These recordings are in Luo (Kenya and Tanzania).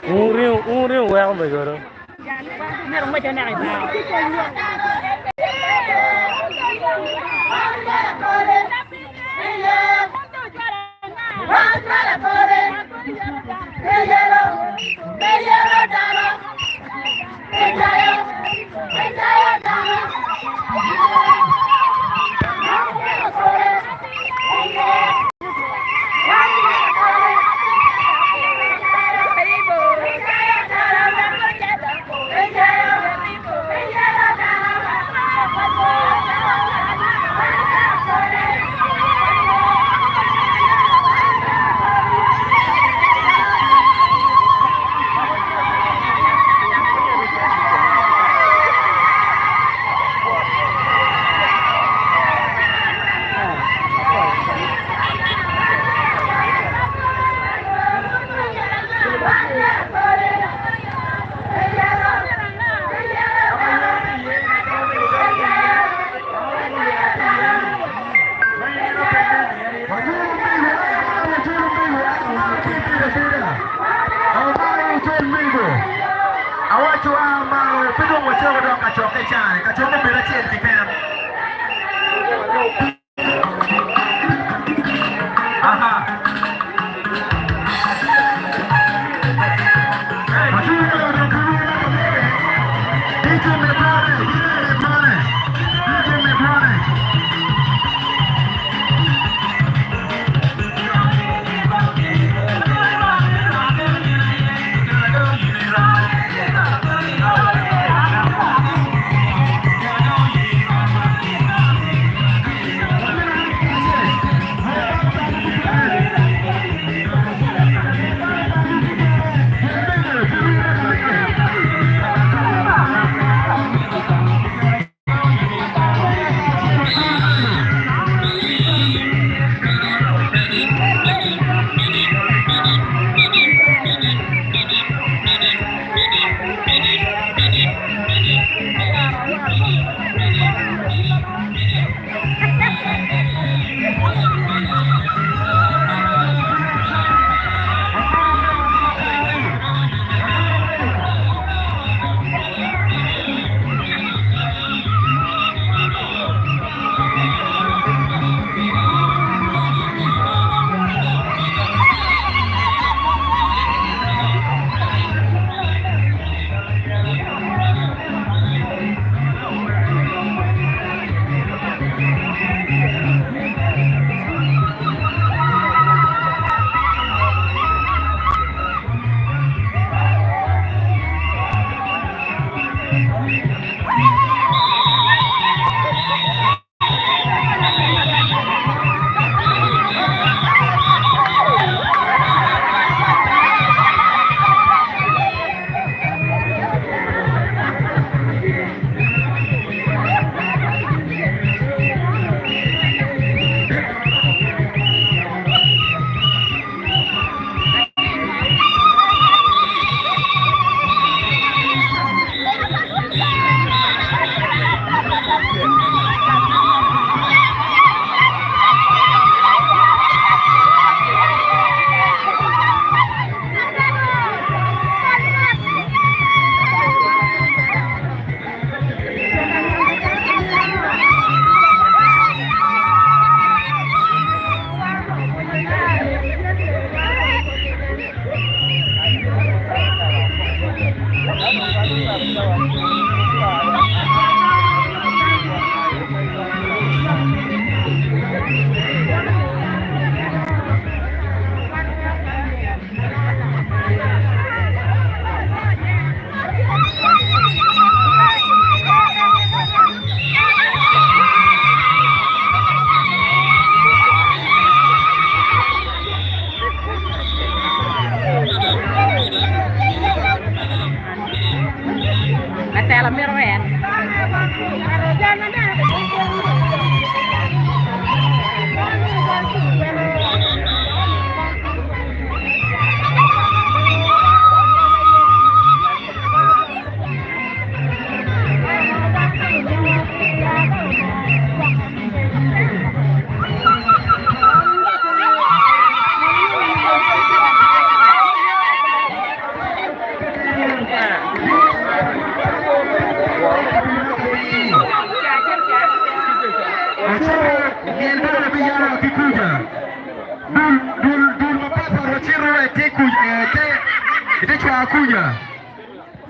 Un ring weex ma goro Merong ba dyan na kayo? Awatu ambao pigo mwochoro ndo kachoke chane kachoke bila chini kipena aha Niende na vijana wakikuja. Dul mapapa wachiro ite kuja.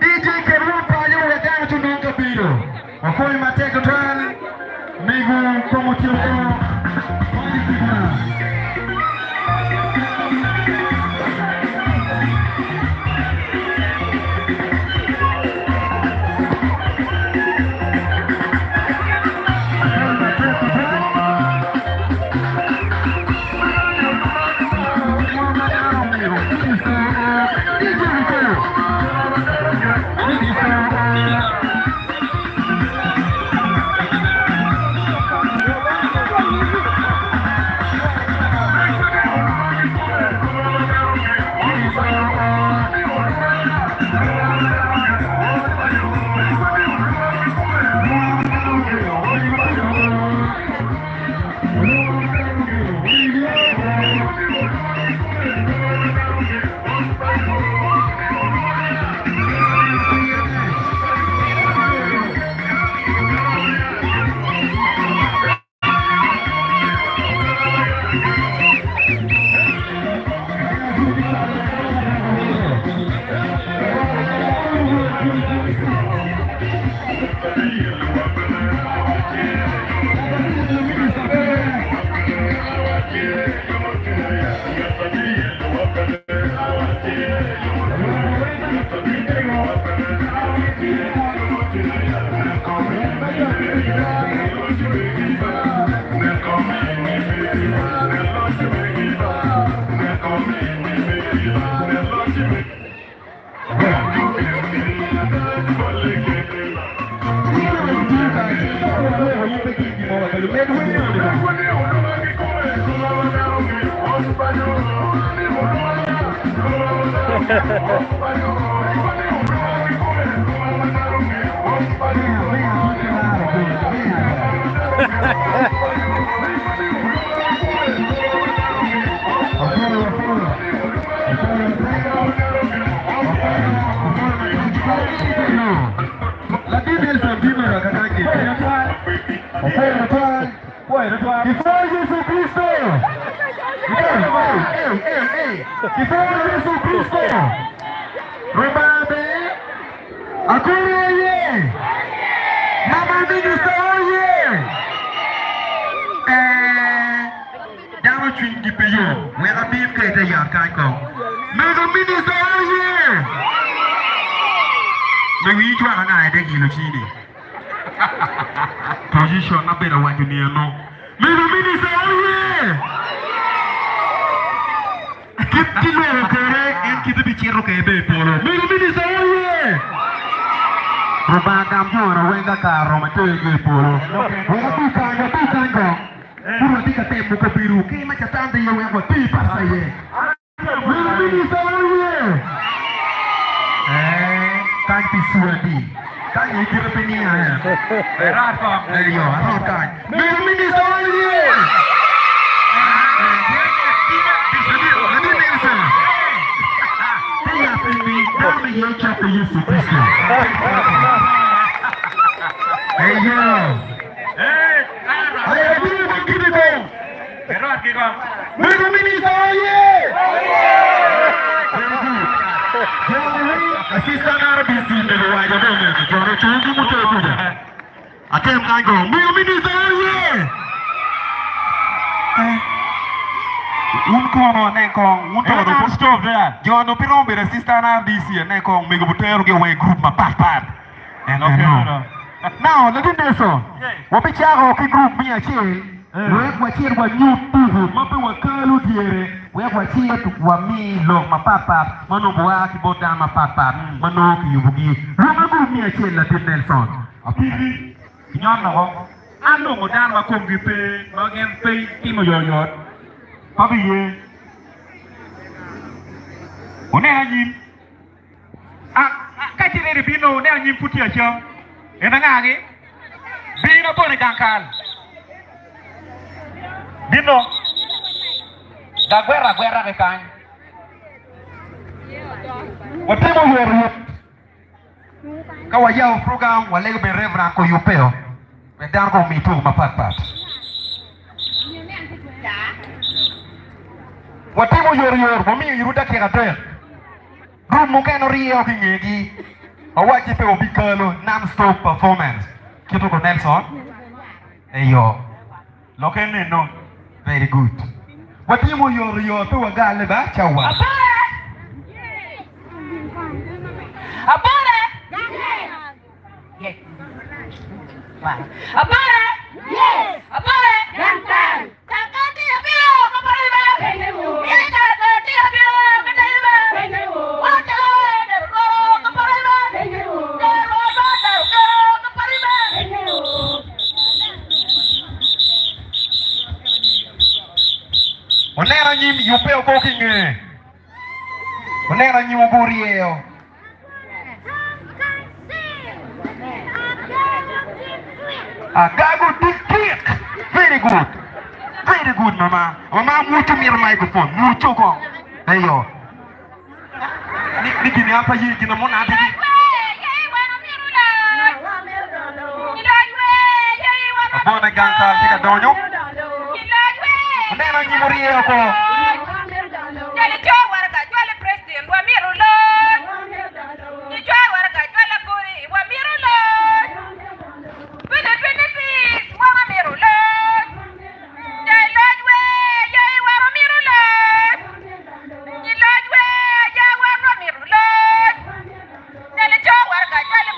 DJ Kerupa yule damu tunonga biro. Wafoi mateko twana. Migu como tio. Position na better one to near no. Minister, keep kilo correct and keep the chiro kebe polo. Minister, Robagam Jona wenga karo matege polo. Watu kanga. Puro tika tempo kapiru. Kima chatanda yo wenga tipa saye. Minister, kanti suadi. Kan itu penia ya. Berapa? Yo, kan. Minister ini. Tidak ini kami yang capek Yesus Kristus. Ayo. Ayo dulu begini dong. Berat kita. Minister ini. Asisten RBC dari wajah dong, jangan curi muter muter. Atem kango, minister ini. Unkono nekong, unkono postop dah. Jangan opi rombe asisten RBC nekong mega muter ke way group mapat. Now, lagi deso. Wapi cakap ke group ni aje. Wek wachir wa nyutu, mape wa kalu diere. Wek wachir wa milo mapapa, mano buah kiboda mapapa, mano kiyubugi. Rumah bumi aje Latin Nelson. Apiri, nyon nako. Ano modan makom gipe, bagian pay timo yoyot. Papi ye. One anjing. Kacire bino ne anjing putih aja. Enak lagi. Bino pun nekangkal. Bino, da guerra kan. Waktu mau lihat, kau ayah program, walau berevra kau yupeo, bedar kau mitu mapat. Watimo yor momi yuruda ke gater. Group mukeno rio kingegi. Awaji pe obikalo non-stop performance. Kito ko Nelson. Eyo. Lokene no. Very good. Watimo yor pe wagale ba chawa. Abore. Yes. Abore. Yes. Abore. Yantan. Takati abio kapariba. Yeta takati abio kapariba. Wata derko kapariba. Derko kapariba. Onera nyim yupe okokinge. Onera nyim oburieo. Gago dik. Very good. Very good, mama. Mama mucho mir microphone. Mucho ko. Ayo. Ni gini apa yi gina mo na digi. Abona gangkal tika donyo. Onera nyim oburieo ko. Jadi cowok warga jual presiden gua mirulo. Ni cowok warga jual kuri gua mirulo. Benefits gua mirulo. Jai lojwe jai waro mirulo. Ni lojwe jai waro mirulo. Jadi cowok warga jual.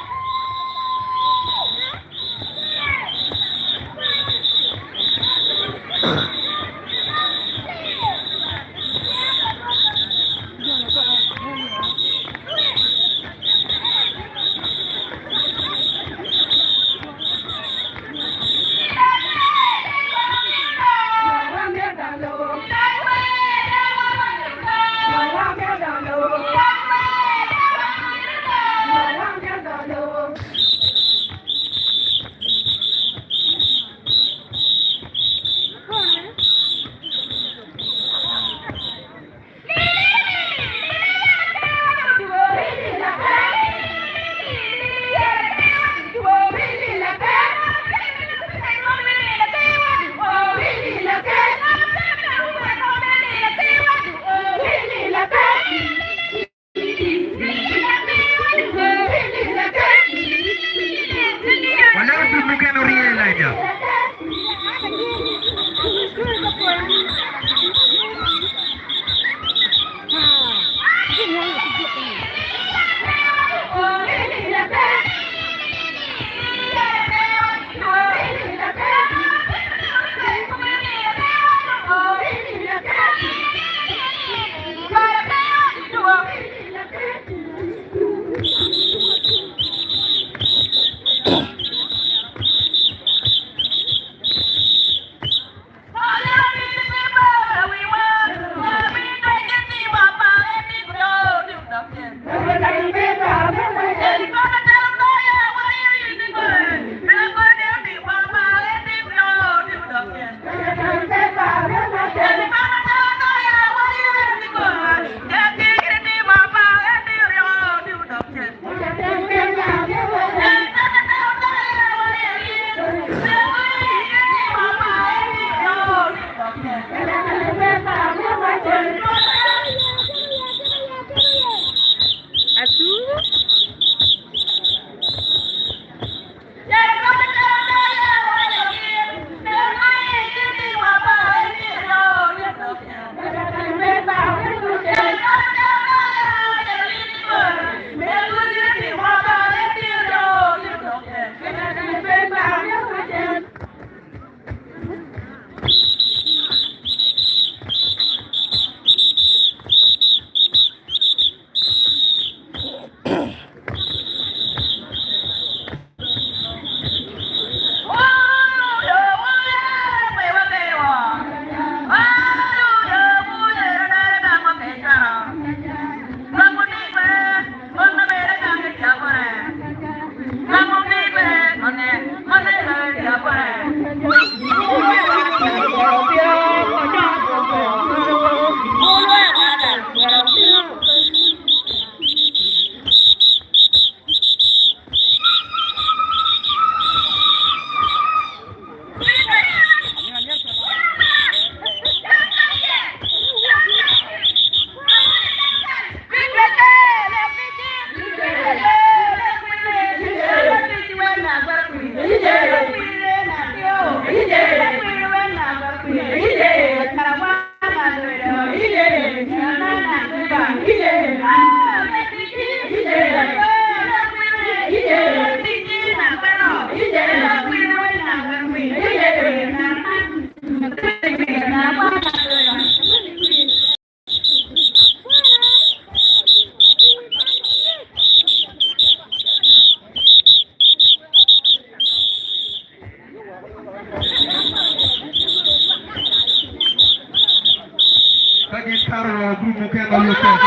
Kaki karo grup mungkin ada YouTube.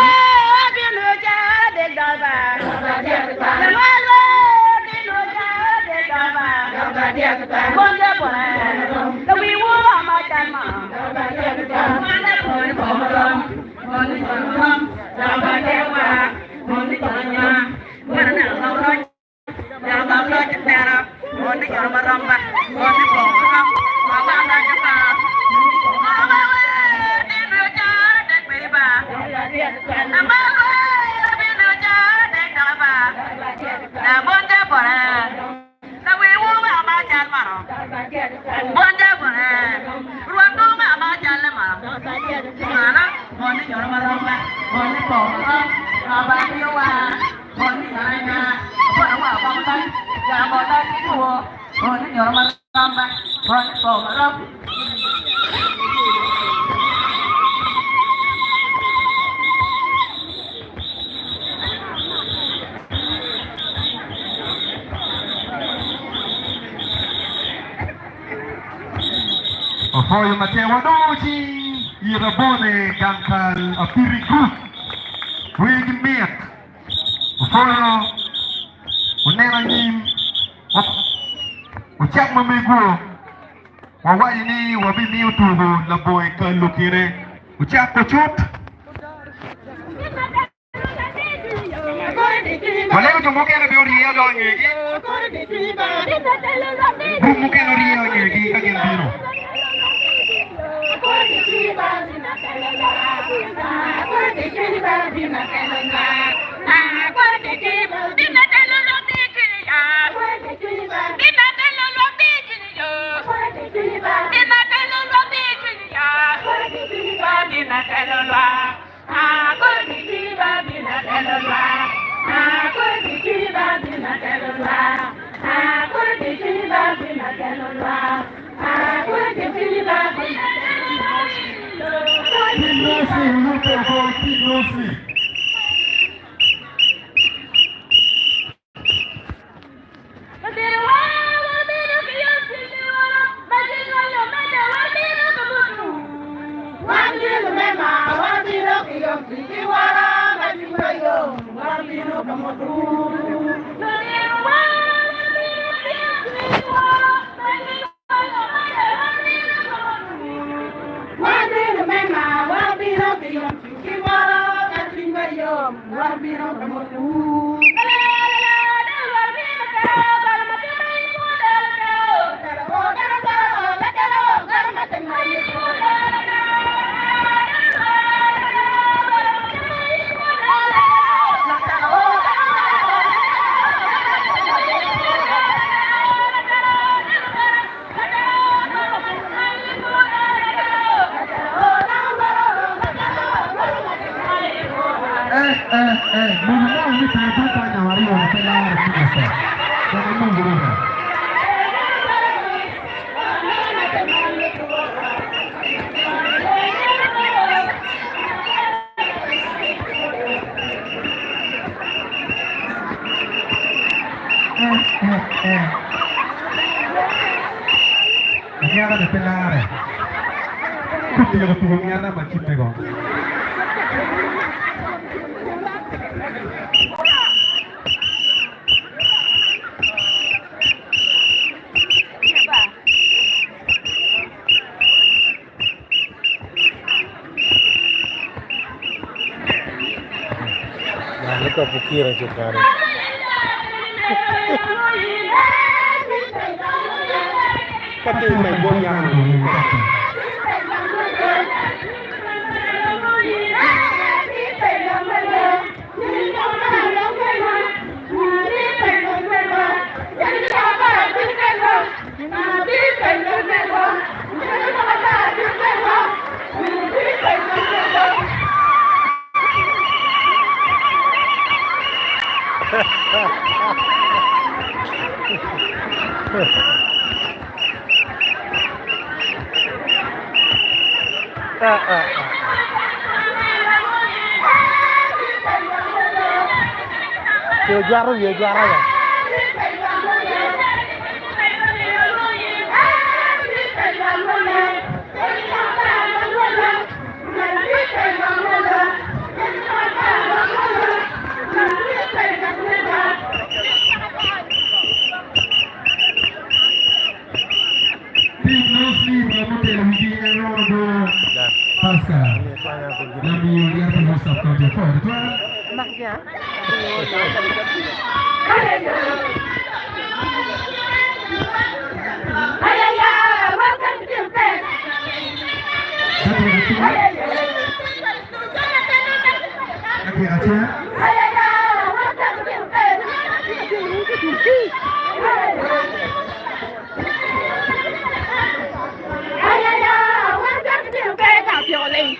Ahoy Mateo Doji, Irabone Gankal Apiri Group, Wing Miat, Ahoy, Unera Nim, Uchak Mamigo, Wawaini, Wabini Utubu, Laboy Kalukire, Uchak Pochut. Valeu de Moquena Bioria do Anhegi, Moquena Rio Anhegi, Agentino. Nyara de pelare. Tutti lo tuo nyara ma ci pegò. Jangan lupa pikiran sekarang. Kata main goyang. Juara ya, juara ya. Oscar. Nami lihat Musa kau dia kau tu. Maknya. Ayaya, welcome to Japan. Okey, Aceh. Ayaya, welcome to Japan. Ayaya, welcome to Japan. Chào Kiều Linh.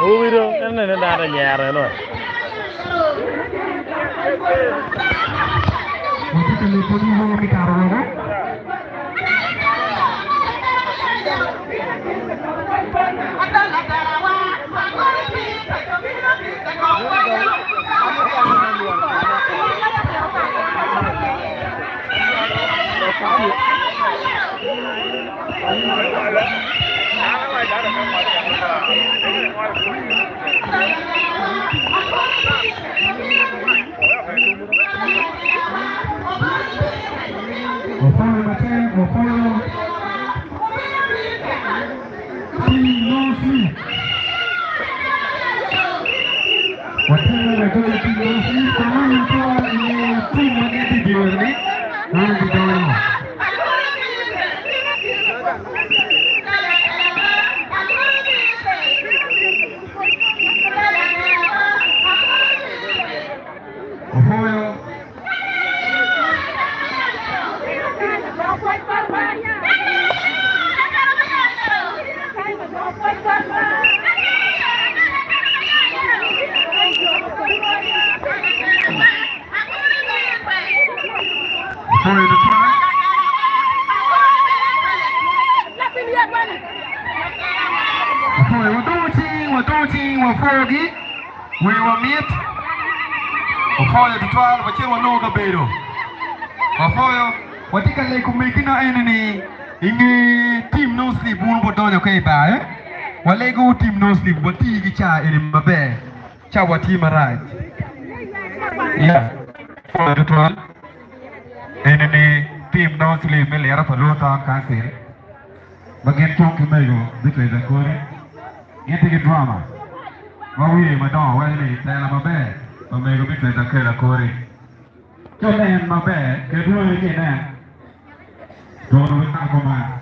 Ui đâu, cái này nó đang ở nhà rồi rồi. Kita telefon mau kita rogo. Ofoyo macam ofoyo. Tinosi. Waktu lagi tinosi, kamu itu ini tim lagi di luar ni, di dalam. Ofoyo. Ofoyo the try. Ofoyo, we fogi, we were meet. Ofoyo the try, but you know the bedo. Ofoyo, what you can like making any team no sleep, won't put on your cake by. Wale go team no sleep, but tea cha in my bed. Cha what team right. Yeah. For the 12. Any team no sleep, Melia for Lota Castle. But get talking mayo, because the Cory. Getting a drama. What we, madam, well, tell my bed. But maybe because the Kela Cory. Don't end my bed, get doing it again. Don't look at my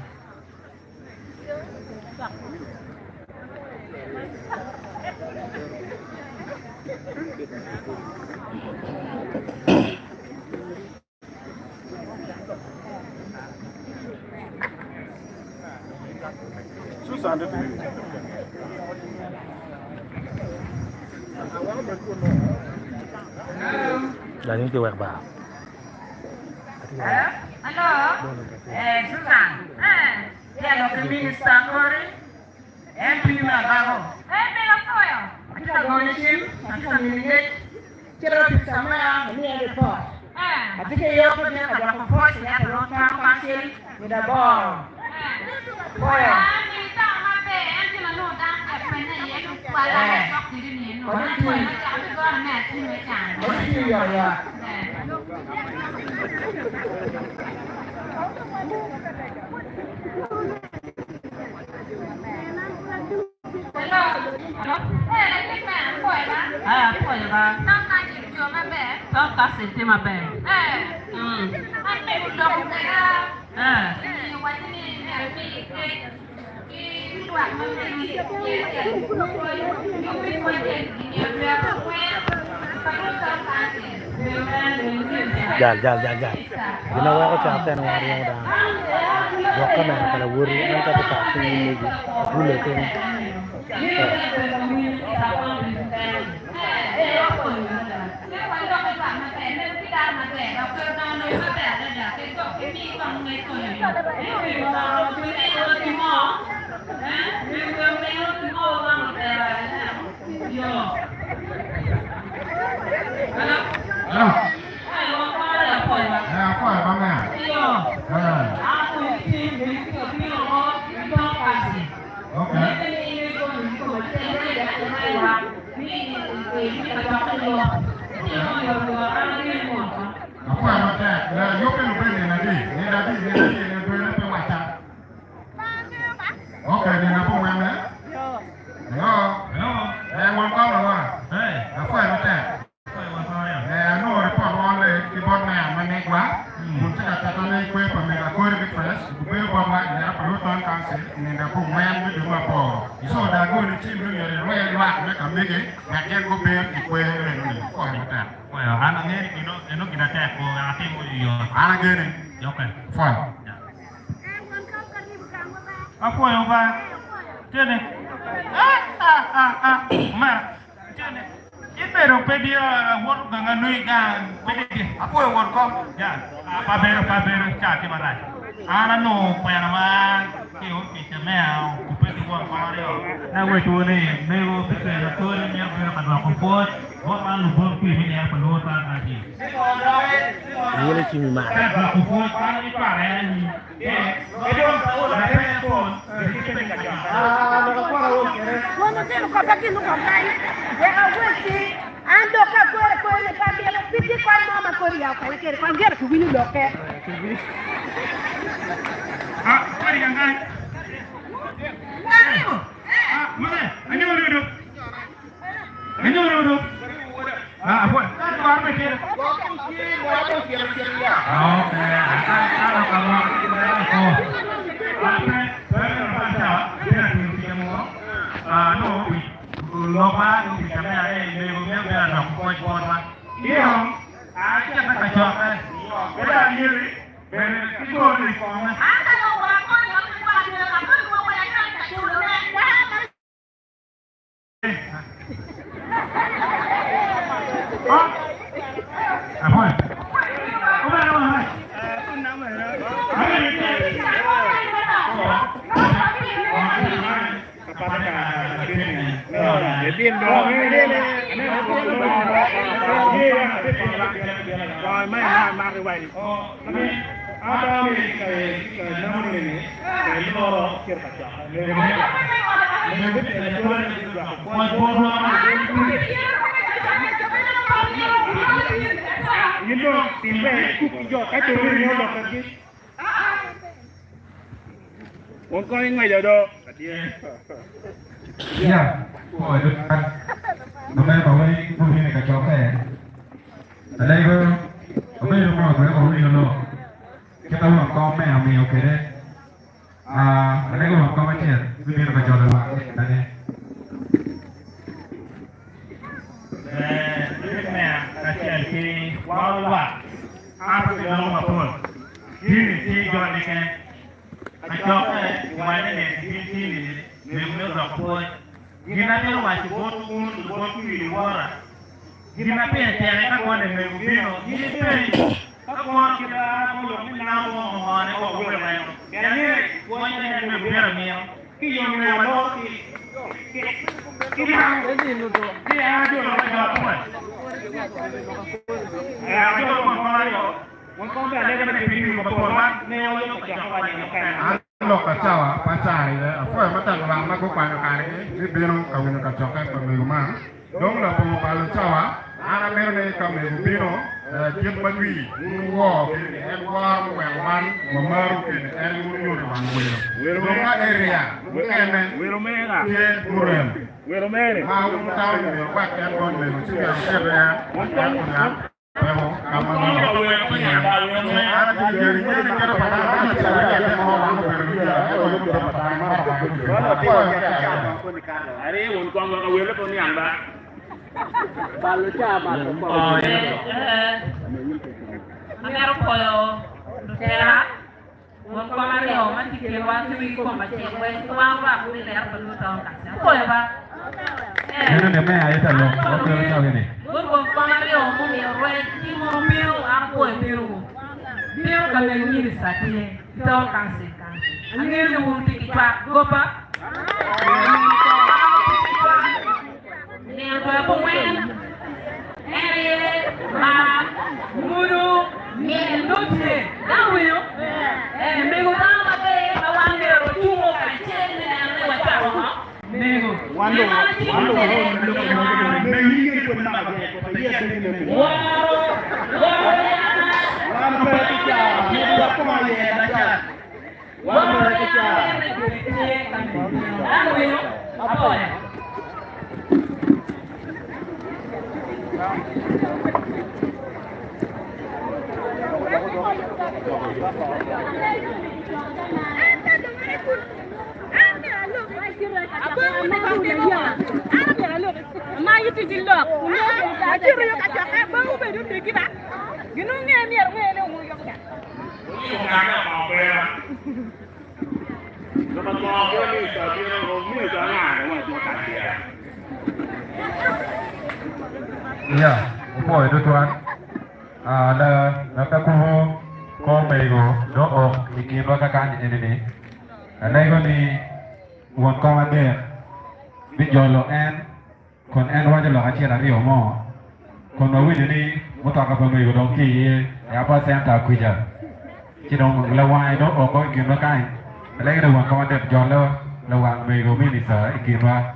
Susan, là những tiêu bạc bảo. Hello? Susan. Yeah, the minister, Cory. MP Nagaho. MP Nagaho. Kita gonyeshin, kita minit. Kita bisa maya, ini report. Tapi kayak apa dia ada kompos ya, kalau orang pasien, tidak bohong. Boy. Kita mape, MP Nagaho, apa ni ya? Kuala besok diri ni. Orang tu, kami gua match ni macam. Oh iya ya. Hello. Foi ba. Não tá de uma bem. Só tá sentindo uma bem. Mas tem um jogo de e o Jal. Ginawa ko sa atin ang araw na huwag ka na pala wuri ang kapatid ng gulo ko. Ini cumi mak. Ando ka kwere kambia piti kwa mama kori ya kwa kere kwa ngere kubini loke. Kwani kangai? Mama, anyo duduk. Apa? Apa kira? Dạ, hỏi được ăn. Hôm nay bảo với công ty này cả chó khỏe. Ở đây cơ, ở đây lúc nào cũng có mình rồi. Cái tao làm con mèo ok đấy. Ở đây có làm con mấy chuyện, cứ đi là cả chó được bạn. Đây đây. Cái mẹ cả chuyện thì quá là apa cái đó mà thôi. Thì cho đi cái. Cái chó này ngoài này thì Memang rakoi. Gina pelo masih botu ini wara. Gina pelo cewek kan kau dengan bino. Gina pelo. Aku kita kalau minang orang orang aku boleh main. Jadi kau ini dengan bino miau. Kio miau lo. Kita ini tu. Dia ada orang apa? Ada orang apa? Mungkin ada yang bino berkorban. Neo yang berkorban yang kan. Lo kacawa pacari apa mata lama ko pano kari ni bino kawin ka choka pa mi ma dong la po palo cawa ana merne ka mi bino jet bagwi wo ki en wa mo wan mo maru ki en mo nyuri wan wero ma area ene wero mega ye murem wero mere ma ko taw ni wa en kon le ci ya area Pero kamu ni, ada jadi ni kira pada ada cara yang mau orang berbeda. Hari untung kalau kawin itu ni anda. Balu caba. Oh ya. Amero koyo Rutera. Wong ko mari o mati ke wa tu ko ma che we ko wa ku le ar balu ta ka. Koyo ba. Ini dia meh ayat lo. Oke macam ini. Wong ko mari o mu ni we ti mo miru a ko miru. Miru ka me ni sa ti ta ka se ka. Angel ni wong ti ka go pa. Ni ko po wen. Ma muru ni noche. Da weo. Me go da ma te ma wan de ro tu mo ka che ni na wa ta ho. Nego. Wando. Iya, apa itu tuan? Napa kuhu ko mego do o ikin wa kakan ini ni. Anai ko ni won ko ade bi jolo en kon en wa jolo achi ra rio mo. Kon wa wi ni mo ta ka pa mego dong ki ya pa sen ta kuja. Chi dong la wa do o ko ikin wa kai. Anai ko won ko ade jolo la wa mego mi ni sa ikin wa.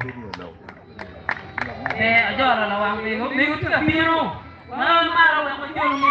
Ajora la wa mego tu ka piro. Maro wa ko jolo mi.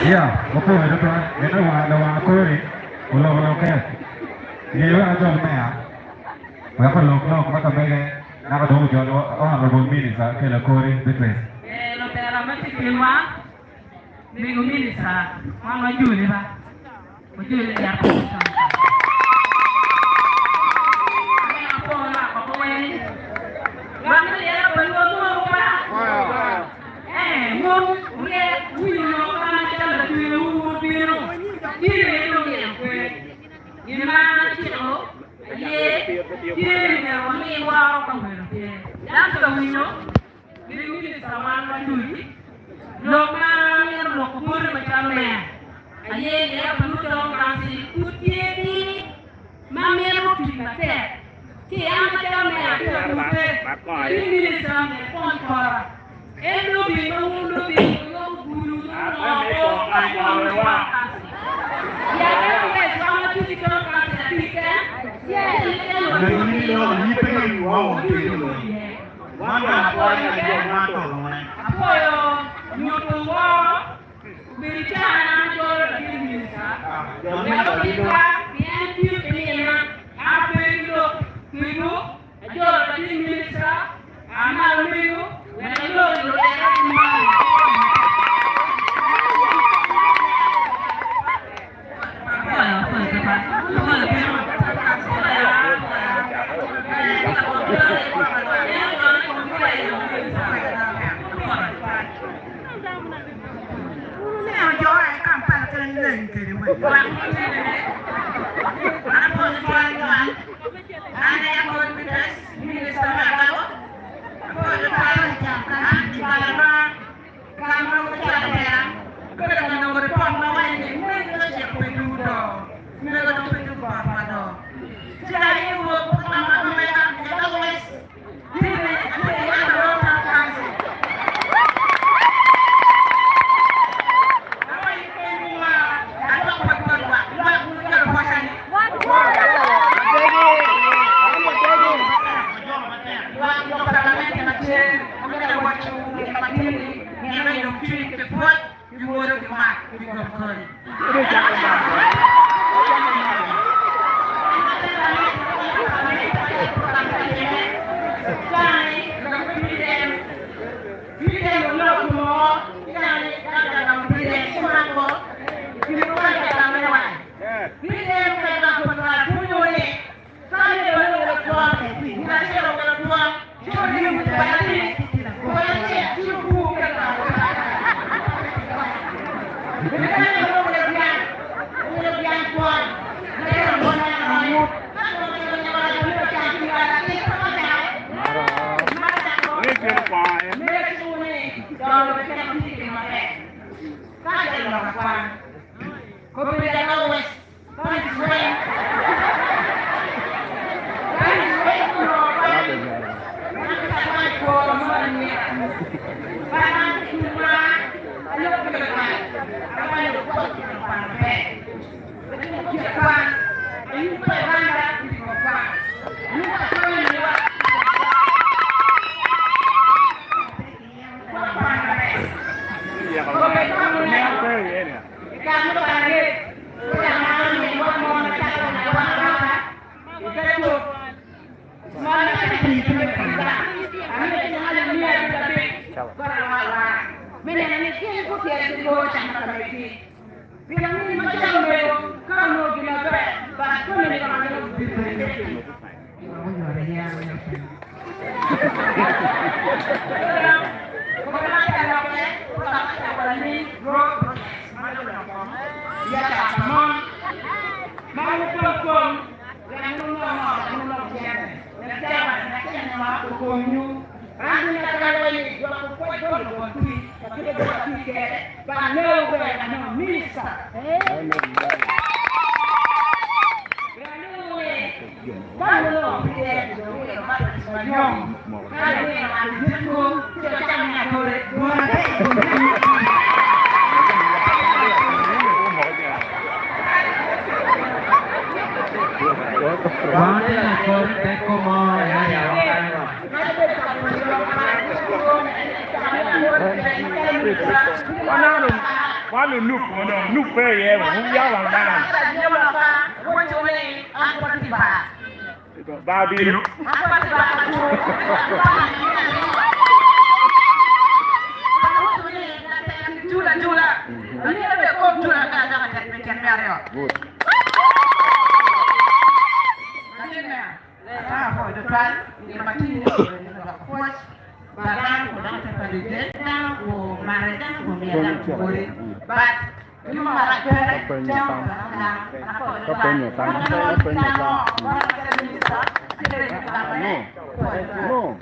Iya, opo itu tuan. Ini wa kori. Ulo ke. Ini wa aja me ya. Wa ko lo ko ta mege. Na ka do jo o ha ro mi ni sa ke la kori de tres. Lo te la mati kilwa. Mi go mi ni sa. Ma ma ju ni ba. Ko ju ni ya ko. Apa la ko we. Wa ni ya ba lo mo ba. Mo re wi no ka na ta la tu ru piro. Dire no ni ko. Ina chi o. Ye. Dire ni wa ni wa ko mo. Dan ka wi no. Ni sa ma ma ju ni. Lo ma ni ro ko pur ma cha me. Aye ya bulu dong kasi kutie ni. Ma me ro ti ma te. Ti ama cha me a ko te. Ni ni sa me pon kora. Endo bi no mundo bi no guru no wa. Ya ka sama tu ti ko ka ti ka. Ya Ini lo ni pengen wow tu. Mana apa yang dia mato mana? Apa yo nyoto wa bicara jor di bisa. Ya kita bien tu kena apa itu itu jor di bisa. Amal itu Hello, lên kì đi vậy. Anh có những quan cho anh em có những cái minister nào đó. Có những cái anh chỉ là nó làm nó có chả đẹp. Có được là nó có con nó hay thì mình có chịu phải đủ đồ. Mình có phải đủ bỏ mà đồ. Chỉ là những người cũng làm mà không ai làm thì đâu ấy. Thì mình ăn đồ tham quan gì.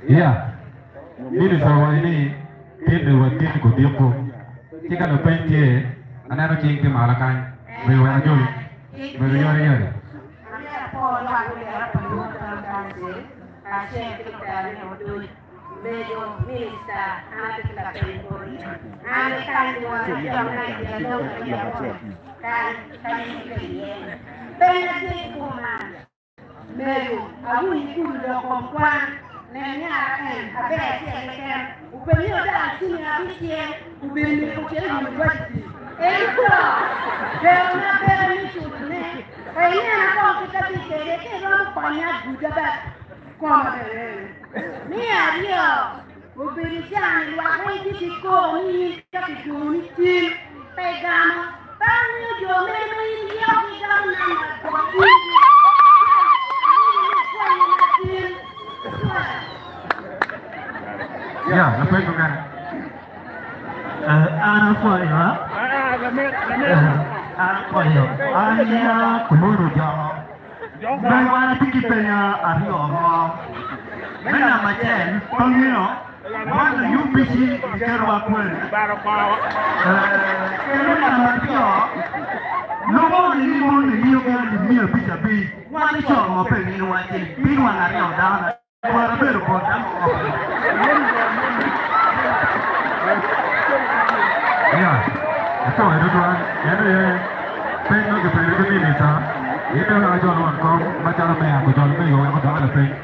Iya, ini sama ini kini waktu ini kutipu. Jika ada pencie, anak ada cing tim alakan, bewa aja, bewa nyari. Meru, aku ikut lo kompuan, nenya abek siapa upelio dah sini habis ye, upelio kucing university. Itu, kalau nak beri cutne, ini anak kita fikir ke orang banyak budak kau beri. Ni ada, upelio jangan lupa itu kau ni tapi kau ni cil, pegang, tangan jomel ni dia pegang nama. Ya, apa itu kan? Anak saya, Ayo, anya kuluru jao. Bawa tiki penya ario mo. Mena machen, pangino. Mana UPC kerwa kwen. Kena matio. Lomo ni mo ni yoga ni mia picha bi. Wani cho mo pe ni wati. Bi wana rio dana. Wara beru ko dam. Ya. Itu itu tuan. Ini pengen ke pengen ke ni sa. Itu aja orang kau macam apa yang kau jual yang kau dah ada pengen.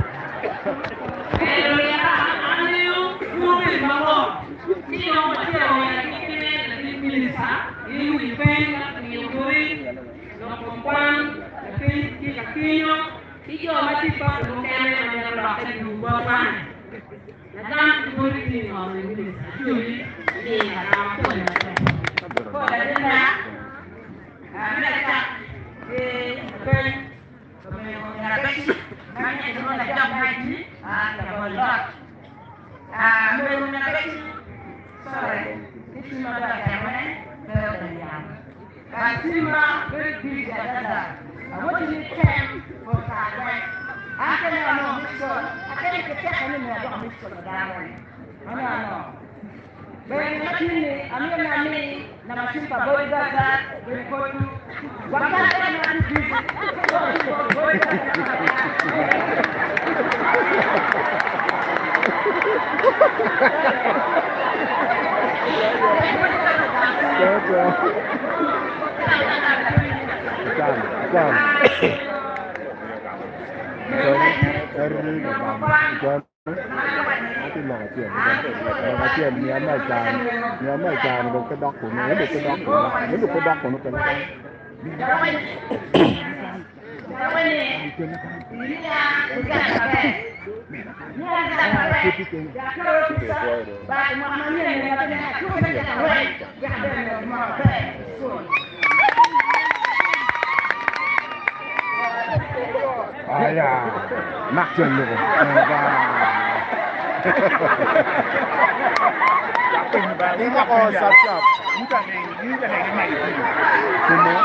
Ayah, nak jenuh. Ini kok sap-sap. Ini kan yang mai. Semua.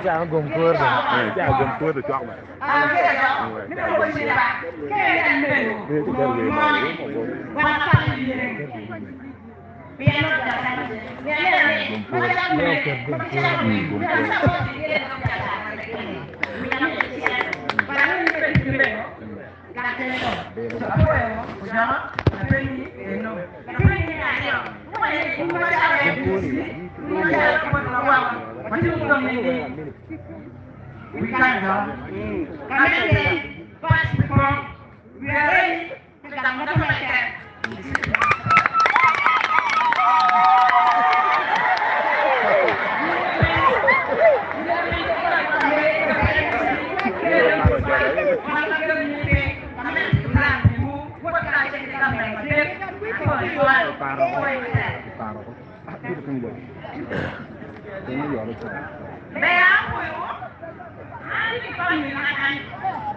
Chào gồm cua rồi. Chào gồm cua rồi chọn vậy. We can go. First before we are ready to come to my camp.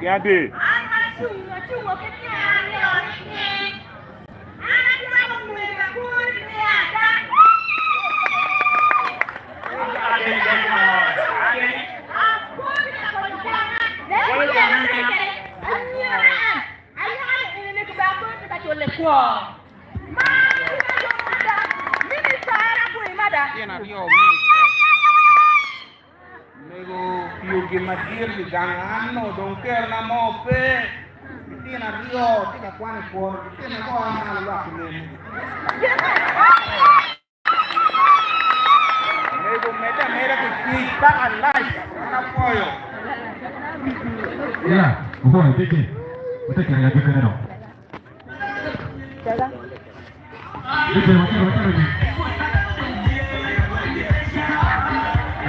Gade. Più matir di ganganno, don't care na mope. Tina rio, tina quane cuore, tina qua ma la come. Nego meta che kita Allah, na poyo. Ya, bukan itu. Kita kira lagi kena dong. Itu macam ni.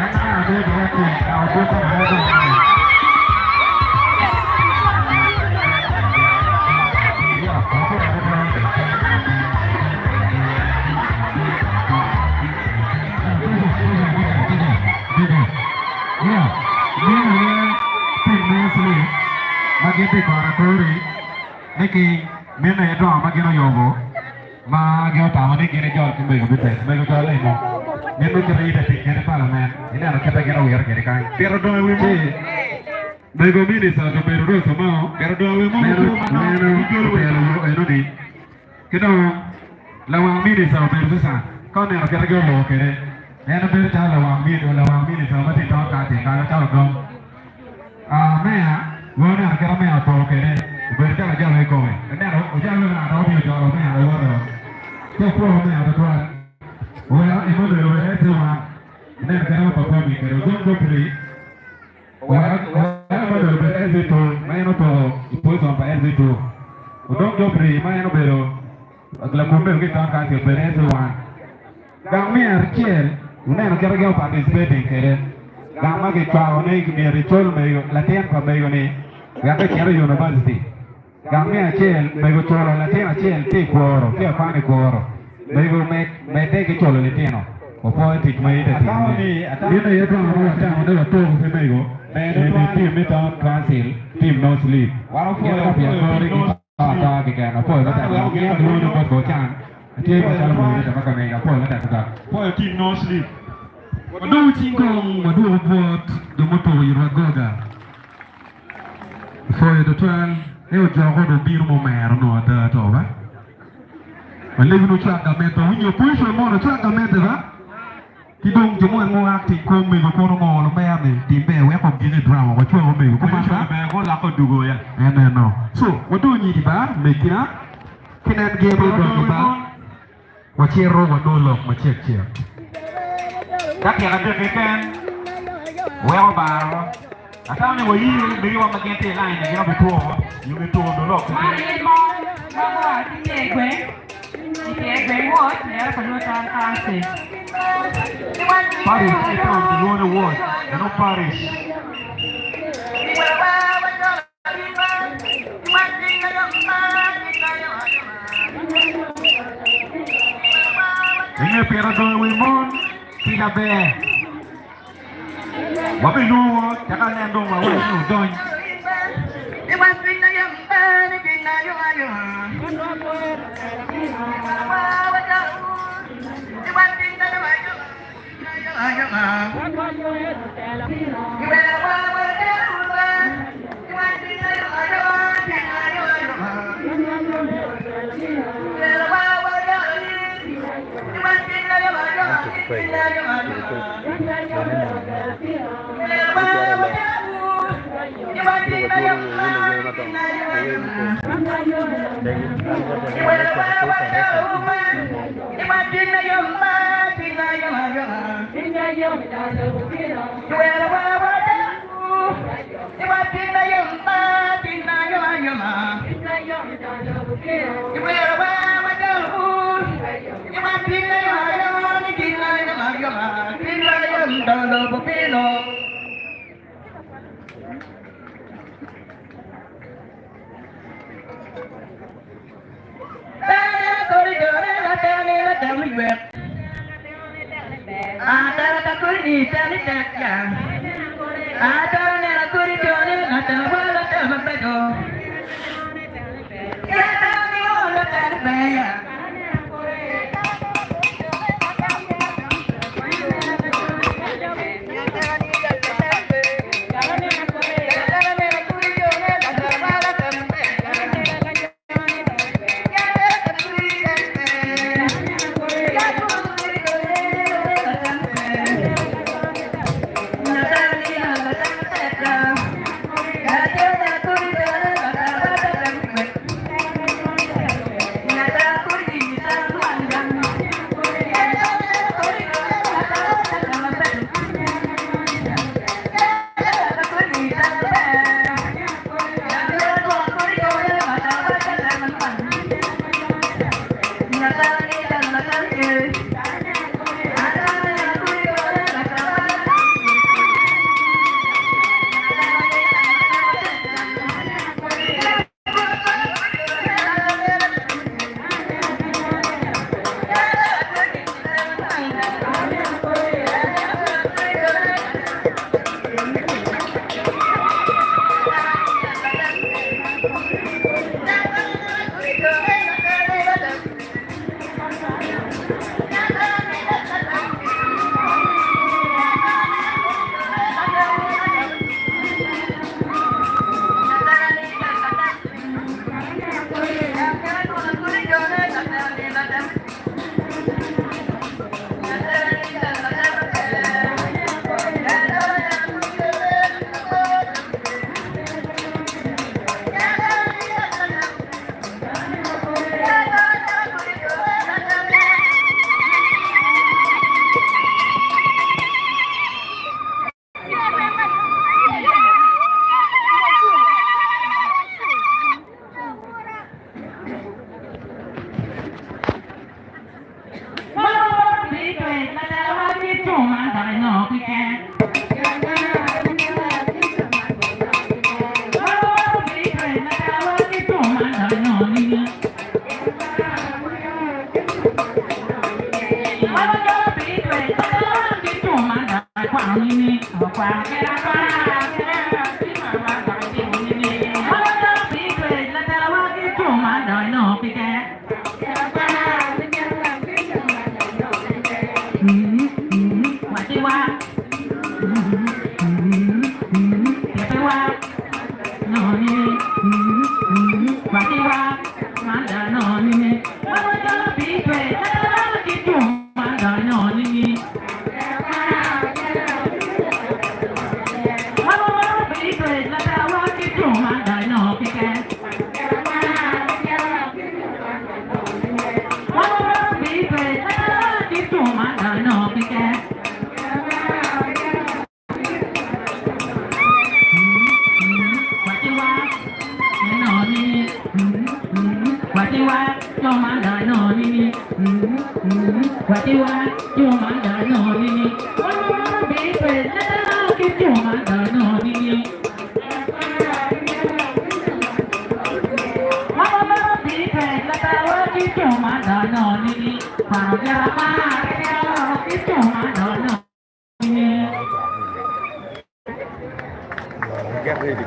Ada berarti audio sama ada. Ya, apa Ya, ini tim Nestle bagi para kori, lagi Mene itu ama kena yogo, ma kena tahu ni kena jual kembali ke bete, mereka jual lagi mo. Mene kena ide kena parlemen, ini anak kita kena uyar kena kain. Pero doa wimo, mereka mini sah tu pero doa sama, pero doa wimo mene di, kena lawang mini sah pero sah, kau ni anak kita jual lo kena, mene pero cakap lawang mini sah mati tahu kati, kalau tahu dong. Mea, gua ni anak kita mea tahu kena. Berita aja lagi kau ni. Ini ada, jangan ada orang jual ni ada orang. Kau pun ni ada tuan. Wah, ini baru itu mah. Ini kerana apa kau ni? Kerana kau beri. Wah, baru beri itu. Main itu, ibu sampai itu. Kau beri, main itu baru. Kalau kau beri kita akan beri itu mah. Kami arcel, ini anak kita kau participating kerana. Kami kita ni kami ritual mereka latihan kau mereka ni. Kami kira university. Kami acel, mereka colo latihan acel, ti kuoro, ti apa ni kuoro. Mereka ke colo latihan. Apa itu mereka ti. Ini ya tuan orang macam mana tu mereka. Mereka tim itu transil, tim no sleep. Walaupun apa yang mereka ada kita, apa yang kita lakukan, kita dulu buat bocan. Tim macam mana kita makan mereka, apa yang kita lakukan. Apa tim no sleep. Madu cingkong, madu buat domoto iragoga. Foi do tuan. Eu jogo do biru momer no ada tu apa? Malah nu cakap meto, punya puisi mau nu cakap meto apa? Kidung cuma ngak tikung mego kono ngol mer ni, timbe we kom gini drama, kau cuba mego, kau macam apa? Kau lakukan dugo ya? No. So, waktu ni di bar, mekina, kena game itu bar, wacero wadolok, macet. Tak yang ada kekan, well bar. Asal ni woi, beri orang makin lain, dia betul, you betul dulu. Mari bawa tiga gue, ya penulisan asing. Paris, itu di luar award, no Paris. Ini Piala Wimon tidak ber. Wapi lu, jangan nendong bawa lu don.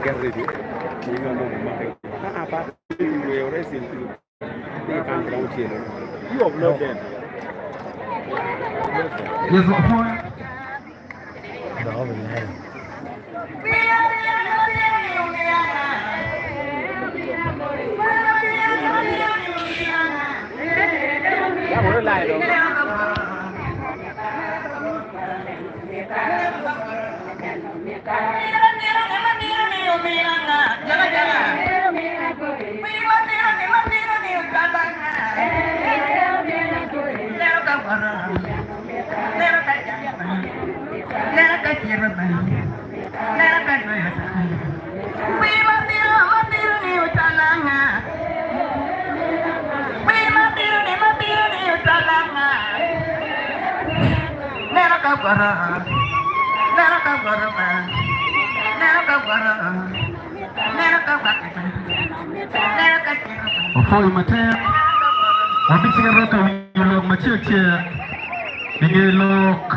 Get ready. We're going to make it. We already see they can't come here. You upload them. Yes, of course. Đó mình hay. Đã muốn lại rồi. Foi mater, wabichira to yulok machie ningilok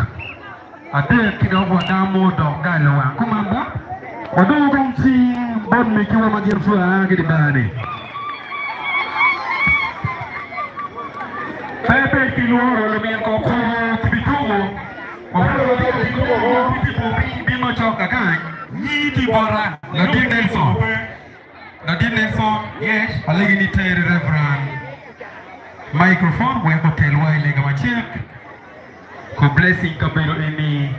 ade kidogo damu dogalo wa kumamba wadogo msi bon mikiwa majirfua gidibani pepe kiluoro lumien koko kibitugo bimo choka kan nyiti bora Nadine Nelson yes alegi ni tere reverend microphone weko telwa ile kama check ko blessing kabelo ini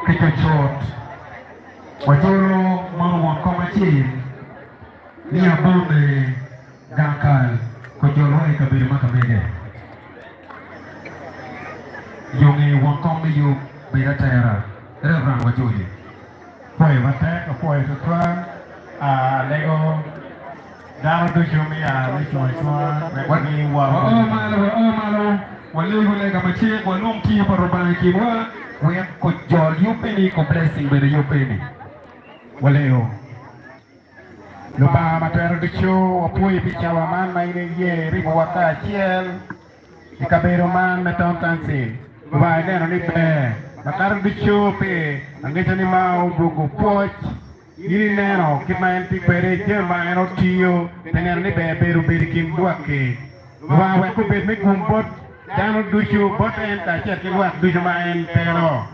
kicho short wajoro mama kama chini ni abone dankal ko jolo ai kabelo makamege yongi wankome yo beratera reverend wajoli Poi vatek, poi tutwa, lego, daro do jumi ni chua, wani wa. malo, wale wale kama che, walum ki parobana ki wa, we ko jol yupeni ko blessing bere yupeni. Waleo. Lupa matero do cho, poi pichawa man maine ye, ribo wata chiel, ikabero man meton tansi. Lupa ene ni be. Makar bicho pe angecho ni mau bugu poch ini neno kita enti pere jema eno tio tener ni beberu berikim duake wa wa ku be me kumpot dano duchu bot enta chet ki wa duchu ma en pero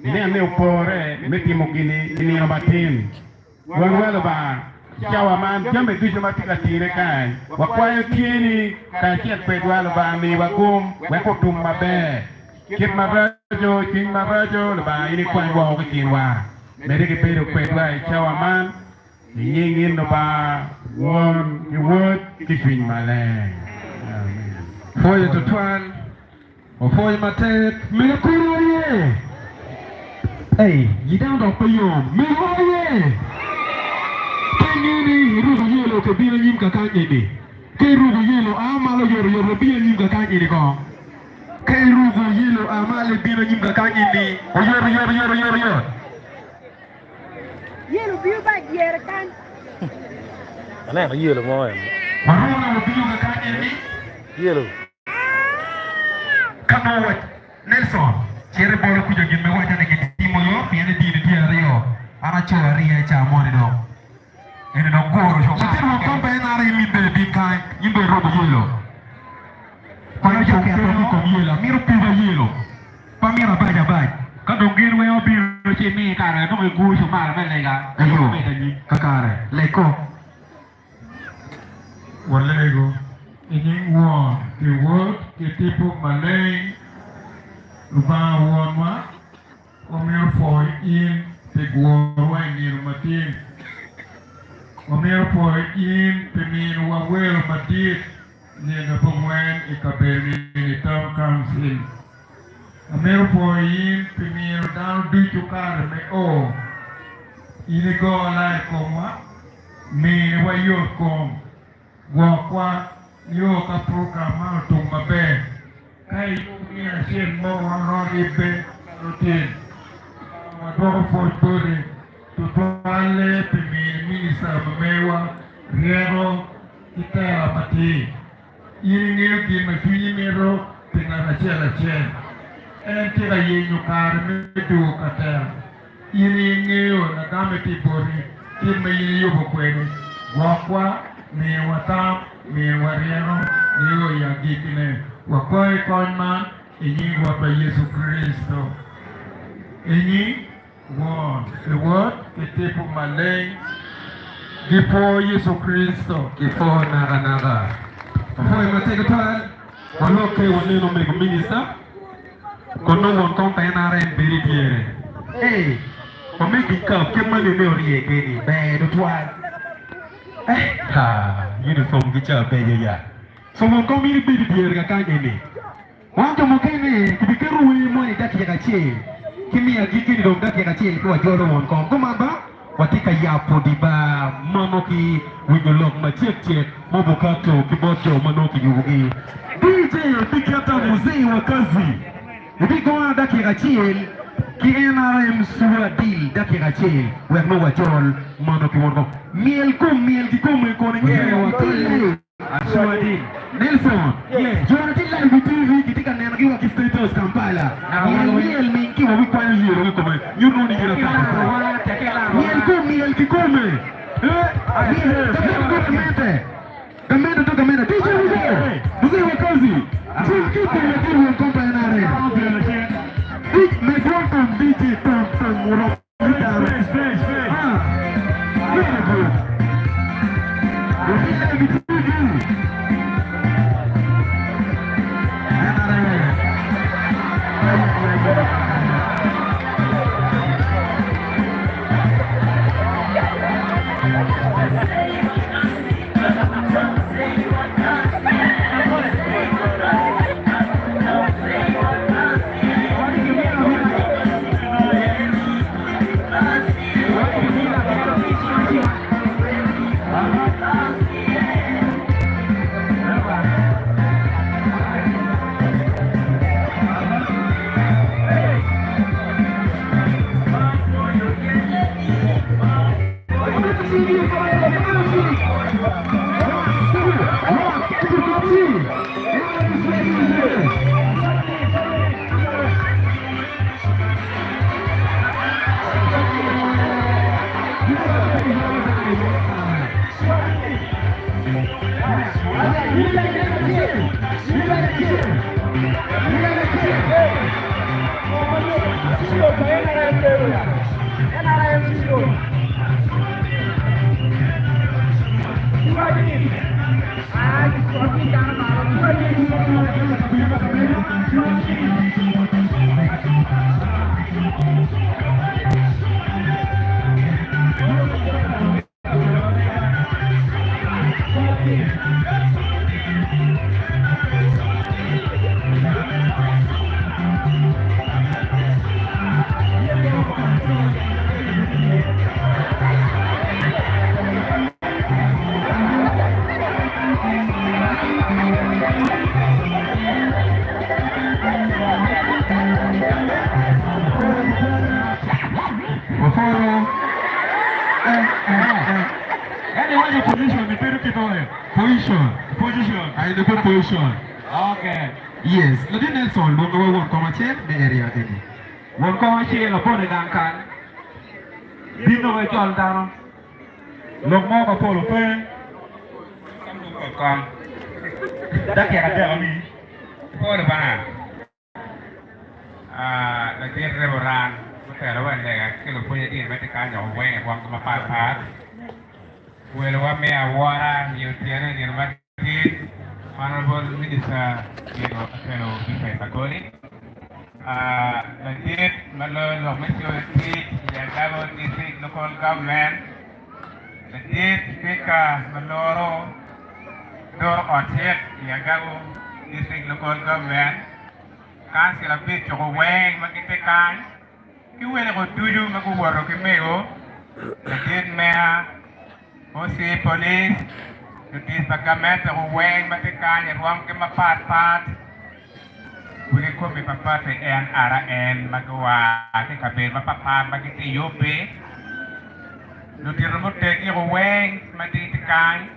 ini ane upore metimo gini ini batin wala ba chawa man jambe duchu ma tikatire kai wa kwayo tieni ka chet pe wala ba mi wa kum wa ko tum mabe Kit marajo, king marajo, leba ini kuan gua ke kinwa. Mereka pedo pedwai cawaman, ingin leba won iwot kiswing maleng. Foi tutuan, o foi matet, melekuru ye. Hey, yidang dok peyom, melekuru ye. Kengini rugo yelo ke bina nyim kakanye ni. Ke rugo yelo amalo yoro bina nyim kakanye ni kong. Kairugo yelo amale bino nyimga kanyini oyor Yelo biu ba yer kan. Ana yelo mo. Maruna bino ga kanyini Yelo. Kano Nelson chere bolo kujo gimme wacha ne timo yo piene di rio ana choria cha moni do ene no goro so ma tiro ko be na ri minde di kai imbe robo yelo para yo ke ko yelo miro piva yelo pa mira baja baj ka dongir we obi ro che mi kare no me gu so ma me le ga ayo ka kare le ko Walego, in one, the word, the people Malay, Luba Wanma, Omir for in the Guarwa in Matin, Omir for in the mean Wawel Matit, near the Pumwen, Ikabeli, the town council. Omir for in the mean down due to car, me oh, in the go like Koma, me where you come. Wakwa yo ka programa to mabe kai ni asien mo ro ibe routine ma do for body to toale minisa mewa rero kita mati ini ni di mafini mero tengah chela chen en tira yenyu kar me do kata ini ni na gameti bori kimi yo bokwene wakwa mi watam mi wariano niyo yagikine wakoi konman inyi wapa Yesu Kristo inyi won the word kitipu malay gipo Yesu Kristo gipo naga foi matega tal waloke woneno me minister kono won ton tena ren beri diere ome dikap kemane ne ori egeni be do twal uniform kicha be ya so mon ko mi bi di ga ka ni wanto mo kene kibikeru wi mo ni daki ya che kimi ya giki ni dom daki ya che ko joro mon ko mamba watika ya podi ba mamo ki wingolok ma che mo bokato kiboto manoki yugi DJ tikata muzee wa kazi ndiko daki ya che ki NRM Suadil daki ya che we no wa jol manoki wonko miel ki kom ko ngere wa Suadil Nelson yes Jonathan live TV kitika nena kiwa ki status Kampala miel mingi wa kwa yiro ko you know ni gira ta miel ki kom Gamenda to gamenda DJ mzee wa kazi kitu ya timu kompa NRM welcome DJ Tom Muro very good. Position. I the good position. Okay. Yes. Lagi Nelson, mau kau buat kau macam di area ini. won ko chi la ko de dan kan dino ko jol daro lok mo ko polo pe kam du ko kam da ke ka de ami ko de bana la ke reboran ko te la wan de ga ke lo punya di mete ka nyo we wang ko ma pa pa we lo wa me awara yu tiene ni ma ki honorable minister Diego Acero Bife Pagoli Legit Malo Majority Yagabo District Local Government Legit Speaker Maloro Dor Orchid Yagabo District Local Government Councilor Bit Chokoweng Magitekan Kiwele ko Dudu Maguwaro Kimego Legit Mayor OC Police Legit Pagament Chokoweng Magitekan Yagwam Kimapat Wili ko may papate NRN magawa ke kabel mapapa magiti yope lutir mo teki ko weng matitikan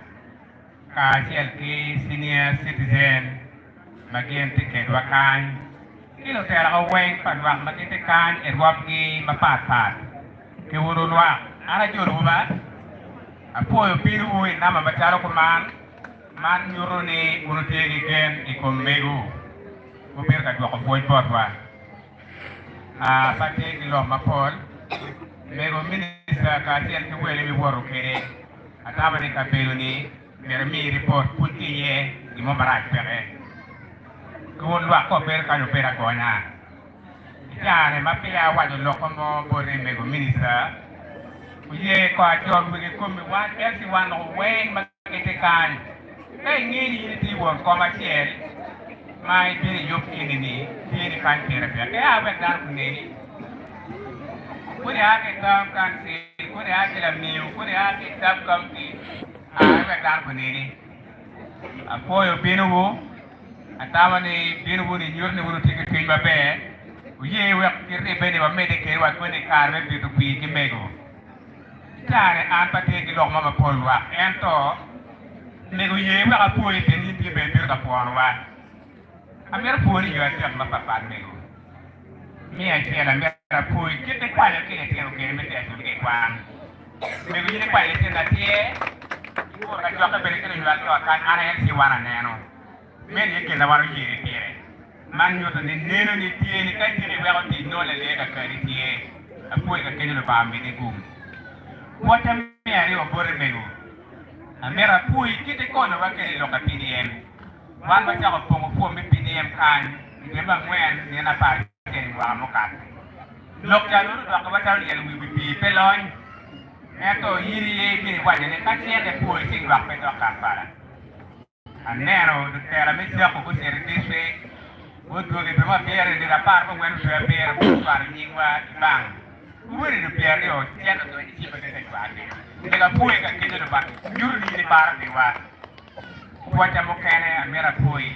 ka CLK senior citizen magien tiket wakan kilo tera ko weng panwak matitikan erwap ki mapapat ke wurunwa ara juru ba apo yo piru uwi nama bacharo ko man nyuruni urutegi gen ikomegu Bumir ka dua ko boy botwa pati lo mapol mego minister ka tiel ke wele mi woru kere ataba ni ka pelo ni mer mi report puti ye di mo barak pere ko lwa ko ber ka no pera ko na ya ne mapia wa do lo ko mo bore mego minister ye ko ajog mi ko mi wa esi wan no wen makete kan kai ngiri ni ti won ko ma tiel mai bini yop ini bini kan terapi. Apa dar kuneni? Kuni ake tam kan si, kuni ake la miu, kuni ake tam kampi. Apa dar kuneni? Apo yo binu bu, atama ni binu bu ni nyur ni buru tiga tiga be. Uye wek kiri be ni ba mede kiri wa kuni karve bitu pi kimego. Tare ampa tegi lok mama polwa. Ento nego ye wek apo ye teni ti be bir ka puanwa. Amir puri juga tiap mapapan mego. Mia tiada amir puri kita kuala kita tiada kita mesti ada kita kuan. Mego jadi kuala tiada tiada. Orang jual ke beli kita jual tu akan ada yang siwana neno. Mesti kita baru jadi tiada. Manju tu ni neno ni tiada ni kan tiada berapa tiada nol lega kari tiada. Apa yang kita jual paham ini kum. Macam mia ni orang mego. Amir puri kita kuala wakil lokal PDM. Wan ba jago pongo po mi PDM kan ni ba ngwen ni na pa ni wa mo kan lok ja lu do ka ba taw yel wi bi pelon eto yiri ye bi wa ne ka tie de po sing wa pe do ka para anero de tera mi jago ko ser di se o do ge be ma pere de la par ko ngwen pe pere ko par ni wa bang wuri de pere yo tie do ti ba de wa de la po ka ke de ba yuru ni par ni wa Wajah mukanya merah pui,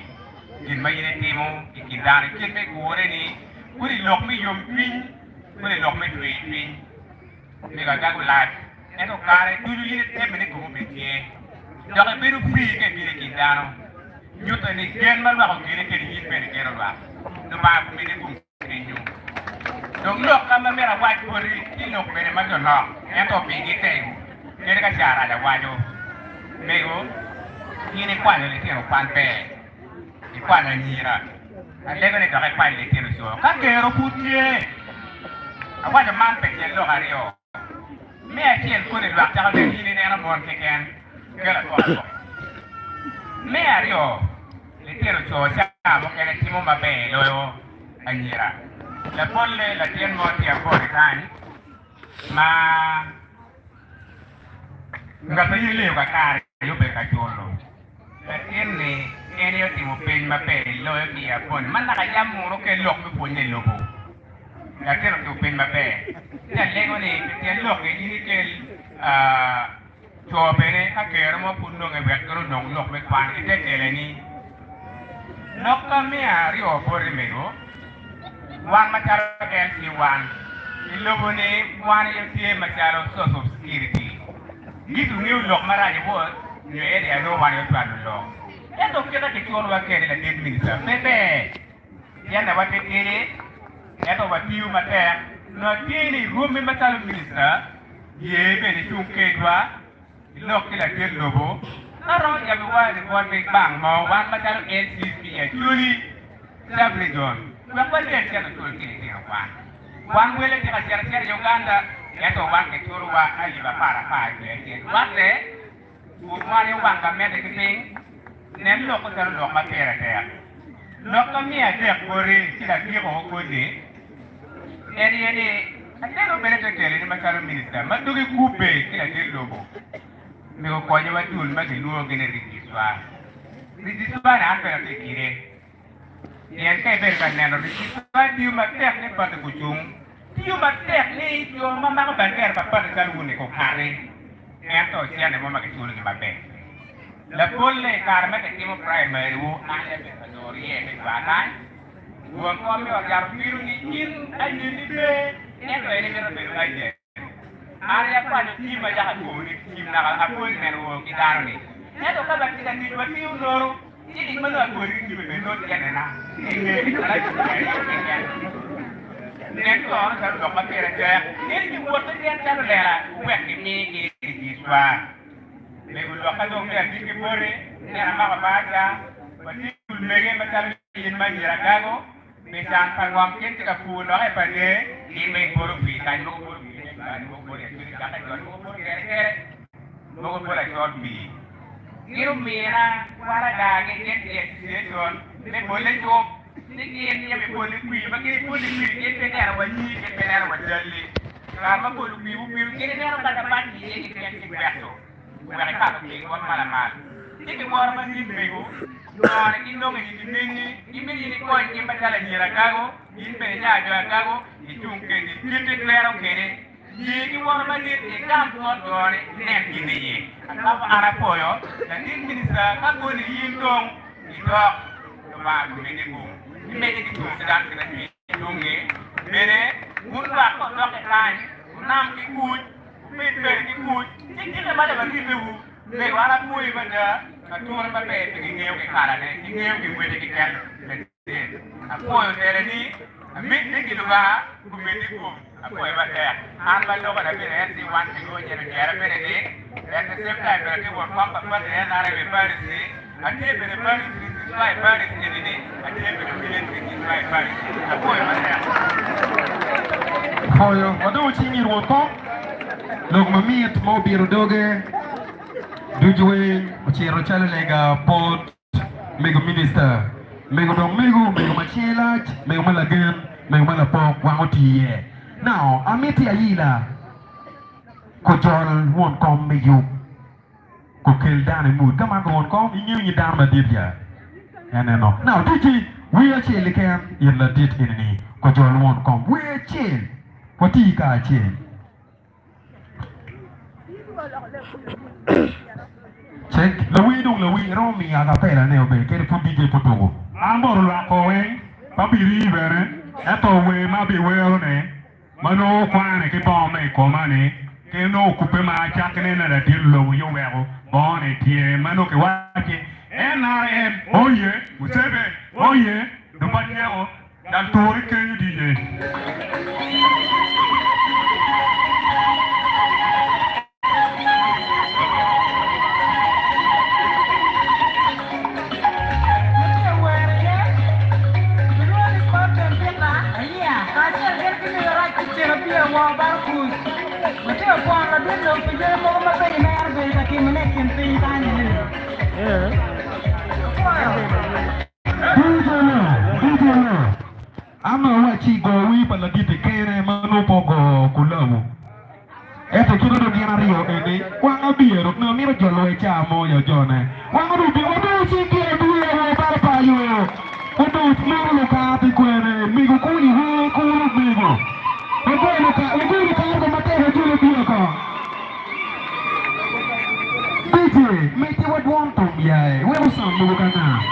jin mai ini timu, ikin dari jin mai gore ni, kuri lok mi yom pin, kuri lok mi dui pin, mereka jago lat, itu kare tuju ini tep ini kumu bekie, jangan beru free ke biri kindano, nyuto ni jen malu aku kiri kiri jin beri kero lah, doa aku ini kumu kinyu, dong lok kama merah wajah kuri, ini lok beri macam lok, itu pingi teng, kiri kasih ada wajah, mego. Ini kuan le tieno pan pe. Ni kuan ni ra. Ale ko ne ka pa le tieno so. Ka kero putie. Awa de man pe ken lo hario. Me a tien ko ne lwa ta de ni ne na mon ke ken. Kera ko. Me a rio. Le tieno so cha mo ke ne timo ma be lo yo anyira. La polle la tien mo ti a por kan. Ma nga pe le ka kare yo pe ka cholo. Ini yo timo pen ma pe lo yo ki apon man nakayam mo ke lok mi ponye lobo ya kero to pen ma pe ya lego ni ke lok ni ke to bene ka kero mo punno nge wet kero nong lok me kwan ke tele ni lok ka me ari o pore mego wan ma charo ke si wan ni lobo ni wan yo tie ma charo social security gitu ni lok mara ni bo ni ere no wan yo twan lo eto kita ke chuo wa kere la 10 minutes pepe ya na wa te tere eto watiu matek no tini rumi machalo minister ye bende chung kedwa ilok kila tir lobo aro yabi wadi kod big bang mo wan machalo NCC chuli sub-region wan wali chelo chul kini kina wan wele tika cher Uganda eto wan ke churu wa aliba para wate umani wan ka mede kiping nen loko tero lok ma pera ter lok ka mia tek kori kila kiko kodi eni atero bene to tele ni machalo minister madugi kupe kila tir lobo mi ko konye wadul ma giluo gene Rijiswa na anpera tikire yen kay ber kan neno Rijiswa diu matek ni pati kuchung diu matek ni yo mama ko banter papa de kalune ko kare ento siane mama ke chulu ni mabe la polle karma ke timo primary wo ane be padori e be banan wo ko mi o jar piru ni in ani ni be ento ene be be aje area kwa ni tima ya ko ni tim na ka ko ni wo kidaro ni ento ka ba kita ni wa tiu loro ini mana ko ri ni be no tiene na nen ko on sa do ma pere je ni wo to tiene ta lera we ki mi ki Rijiswa le lo ka do me ati ki bore ni ama ka baja wati mege matal yin ma jira gago me san pa ngom ken ka fu no e pa de ni me boro fi kan mo boro fi kan mo boro ni ka ka mo boro kere mo boro jor bi iru mira para dage ken ti situation le bole job ni ken ni be bole kui ba ke bole kui ken pe era wani ken pe era wadali ka ma bole kui bu bi ken era ba da ban ni ken ki beto wala ka ko ni won mala mal ni ki wor ma ni bego no ni no ni ni ni ko ni ba kala ni ra gago ni be ja jo gago ni chung ke ni ti klero kene ni ki wor ma ni e kam ko do ni nen ki ni ye aka ara poyo da ni minista ka ko ni yin dong ni do to ba ko ni bu ni me ni ki dan ke ni dunge bene mun ba ko do ke kan nam ki ku me be ki ku ni le ma da ba ki be wu me wala ku i ba da ka to ba be ki ngeu ki kara ne ki ngeu ki wede ki kan le apoyo tere ni mi ni ki ba ku me ni ku apoyo ba te an ba lo ba da be ne wan ki go jere jere be ne at the same time ba ki won pa pa ne na re be ba ni ate be ne ba ni sai ba ni ni ate be ne ni sai ba ni apoyo ba te Hoyo, wado chingi ruoko. Log mamiet mo biro doge. Dujwe, ochiro chale lega pot. Mego minister. Mego dong mego machilach. Mego malagan. Mego malapok. Wangotiye. Now, amiti ayila. Kojol won kom mego. Kokel dane mood. Kama ko won kom. Inyo ni dama dibya. No. Now, Diji, we are chile kem. Yella dit inini. Kojol won kom. We are chile. Poti ka chen. Check. Lawi dong lawi romi aga pera ne obe kere fu DJ potongo. Ambor la ko we papiri bere eto we ma bi we ne mano kwane ke ba me ko mane ke no kupe ma cha kene na da dillo yo we ko bone tie mano ke wache NRM oye musebe oye do patiero dal tori ke DJ Ama wachi go wi pala dite kere mano pogo kulamu. Eto kino do diana rio ene wanga biero no miro jolo e chamo yo jone. Wanga do bi wado chiki e duye wo barpa yo. Wado miro lo ka ti kwere migo kuni ho ko migo. Wado ka ko matero jule biyo ko. DJ, mete what want to be ai. We mo sam mo kana.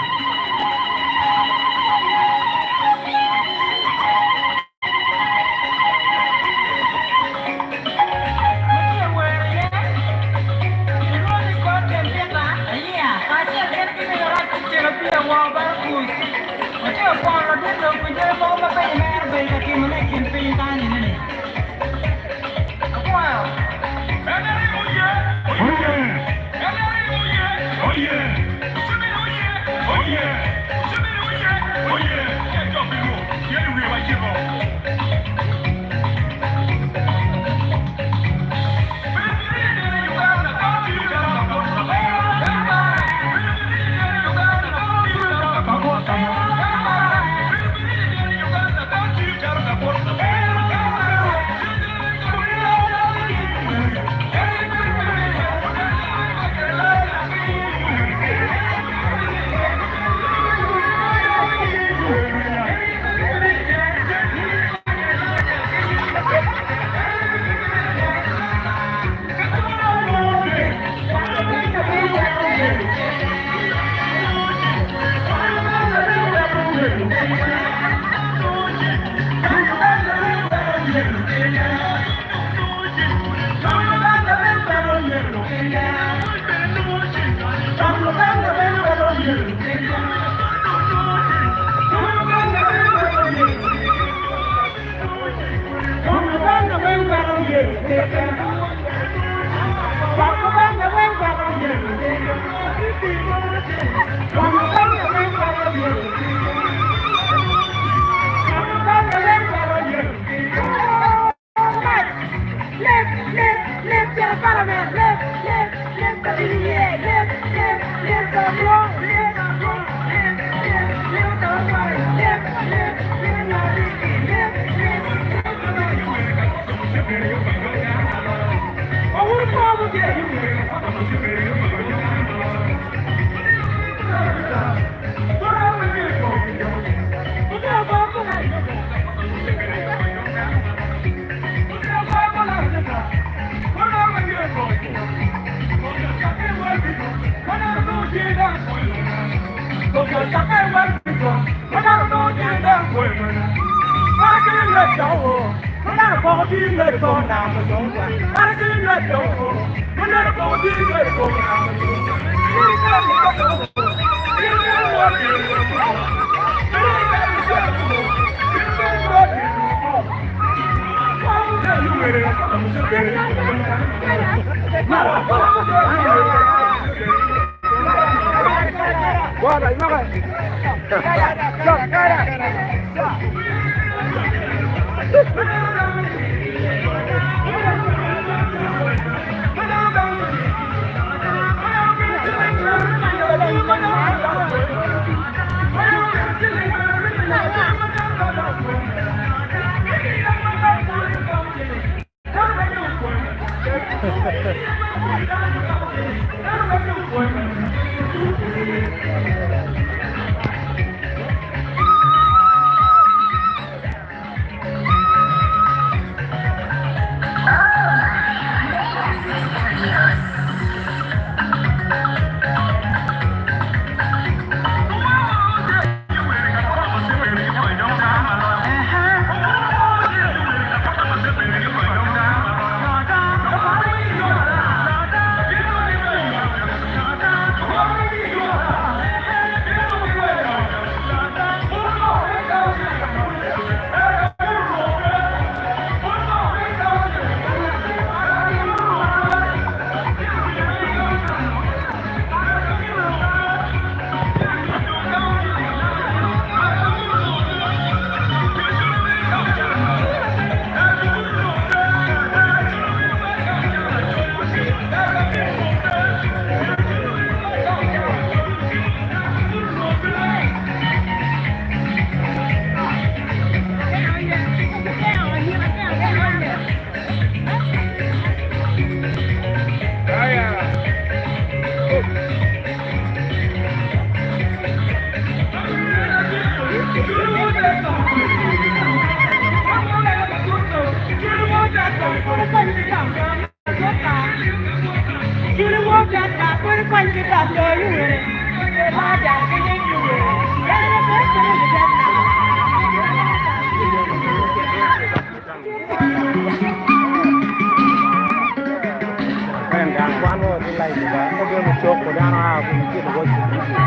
Quán rồi, cái này thì có cái chốt của đàn now we begin watching video.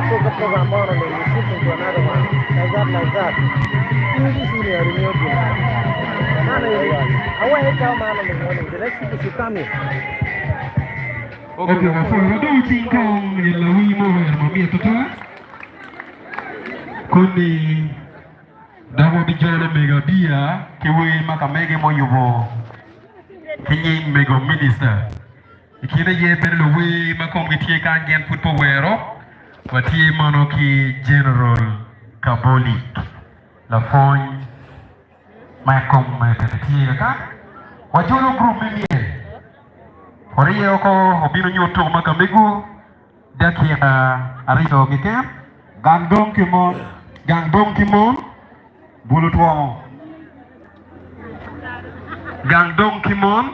So the program on and we shift into another one. Like that. This video is real good. I want to tell man in the morning. The next people should come in. Okay, so we do think yellow we move mami toto. Kundi dawo bijana mega dia kiwe makamege moyubo. Kinyi mega minister. Ikina ye perlo we makom gitie kan gen football wero. Watie mano ki General Kaboli. La fogne makom metetie ka. Wajolo group mimi. Oriyo ko obino nyoto makamegu daki ariyo gike gangdong kimon bulutwo gangdong kimon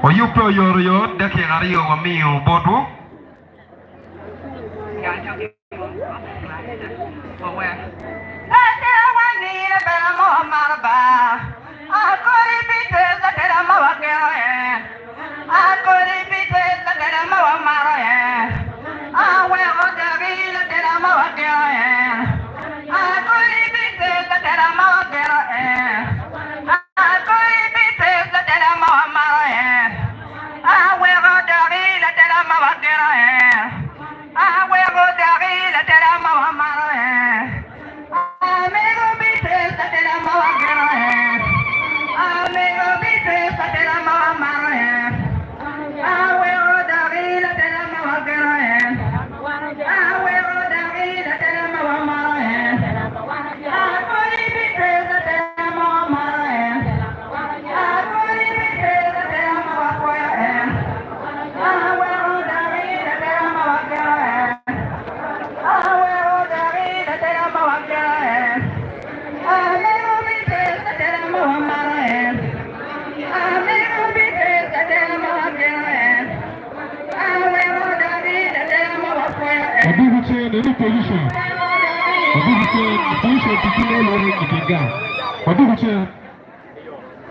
oyupo yoro daki ariyo wamiyo bodu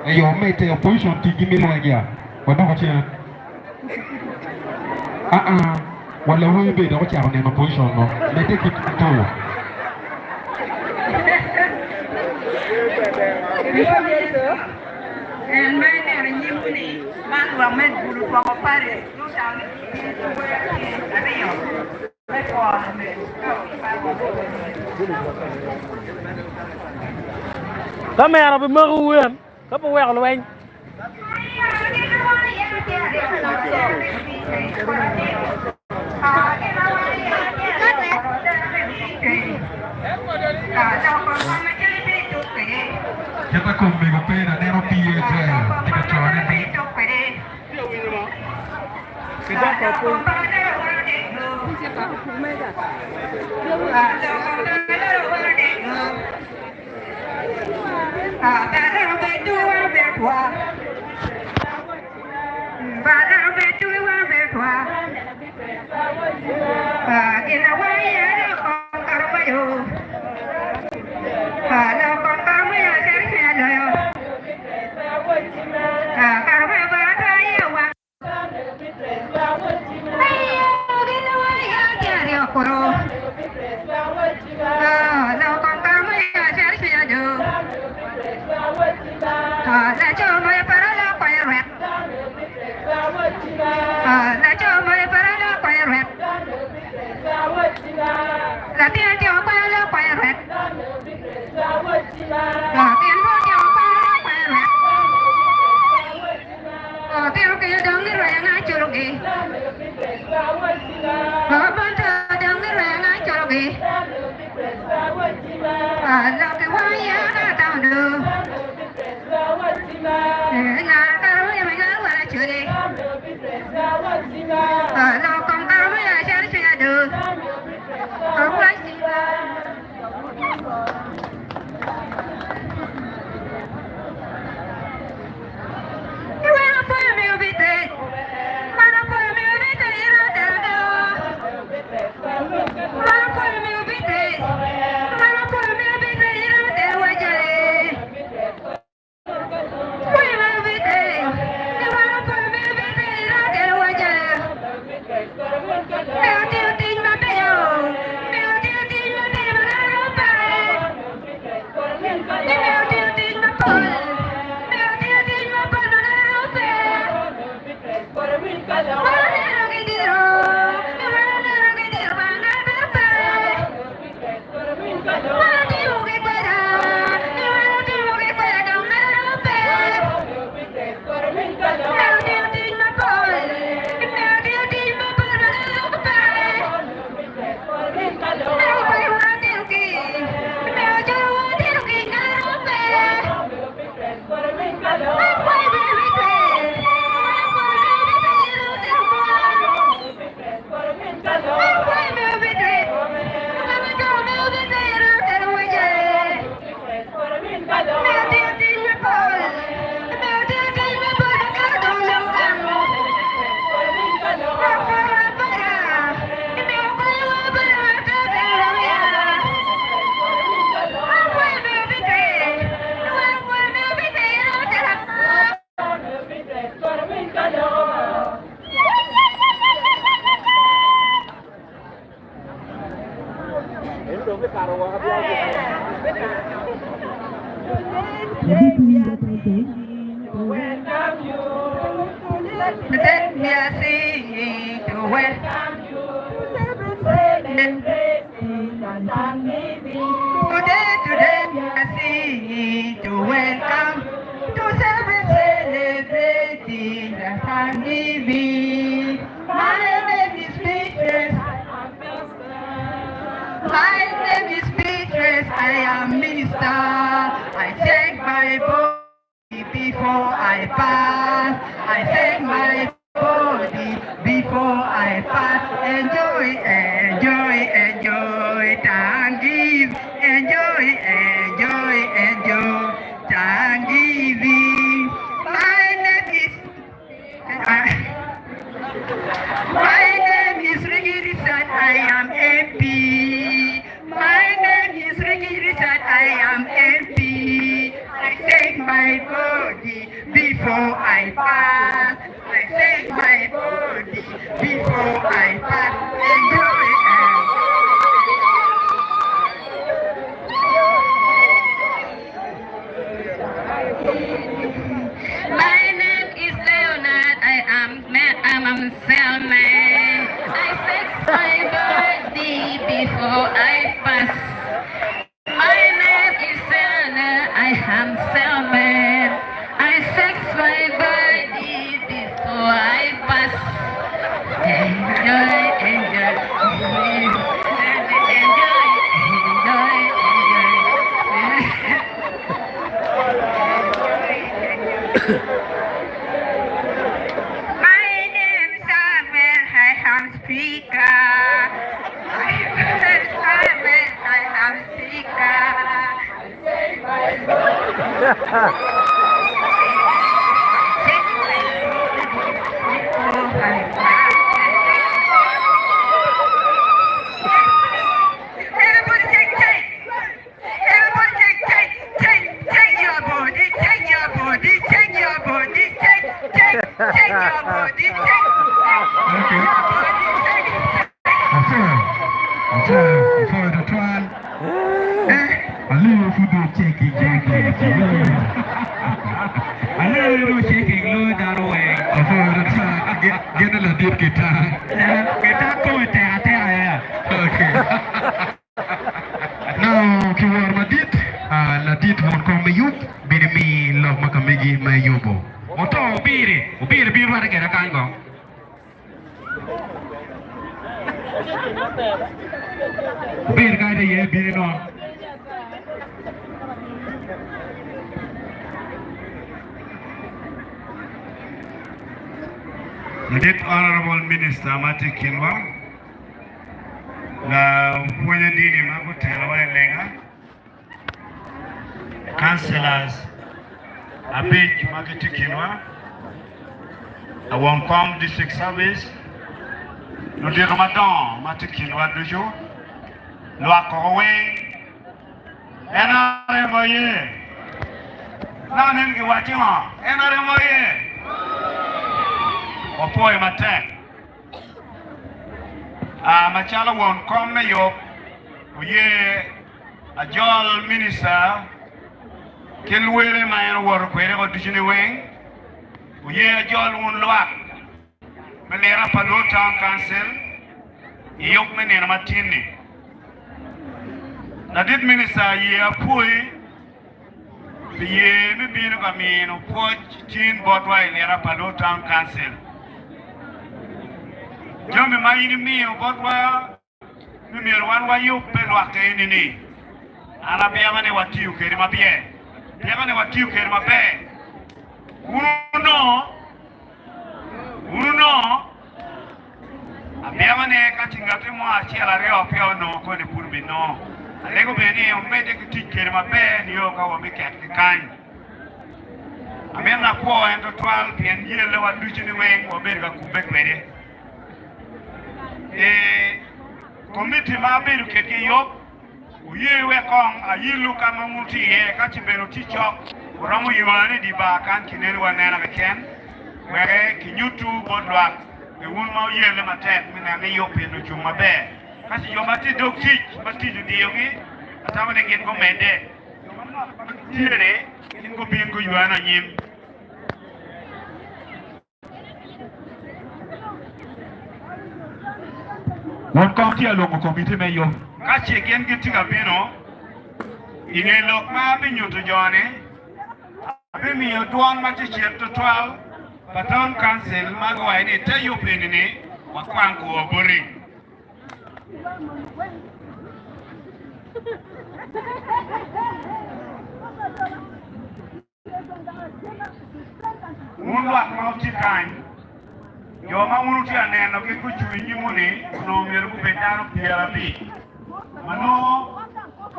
Ayo mete opposition tigimi lagi wadu kacia wala webe da kacia ne opposition no mete kito and my name is Yimuni, man who are meant to go to Paris. You shall Come here, I'll be moving. Come away, all the way. Kita kumbi kopera nero piye je tika chone di You The Honorable Minister Mati Kinwa, na Wanyadini Magutela Walenga, Councillors Abid Magiti Kinwa, the Wongkong District Service, Nudi Ramadan Mati Kinwa Dujo, Luakowe, NRMOye, Naningi Watima, NRMOye. Opoy Mate Machala won kom na yok uye ajol minister kelwele mayan wor kwere ko dujini weng uye ajol won luak menera palo town council yok menera matini na dit minister ye apui ye mi binu kamino poj tin botwa nera palo town council Jombe maini mio botwa numero 1 wa yupe lwake nini ana biama ne watiu keri mabie biama ne watiu keri mabe uno biama ne katingate mo achiela reo pia no ko ne purbi no alego beni o mede ktikeri mabe ni yo ka wo miket kan amena ko ento 12 pien yele wa dujini weng o berga kubek mede committee ma beru keke yok uyewe kong ayilu kama muti ye kachi beru tichok uramu yuane di ba kan kineri wanena beken wege kinyutu bodwak e wun ma uyele matek mina ne yope no chuma be kachi yomati dok tich mati judi yogi atama ne gen go mende tire gen go bingo yuana nyim Won kom ti alongo committee me yo ka che gen gitti ka bino ine lok ma bi nyuto jone abi mi yo duon ma ti chepto 12 Baton council ma go ine te yo penini wa kwan ko obori mun wa ma ti kan yo ma wunu ti aneno ke ku chuinyi muni no meru ku betano piera bi mano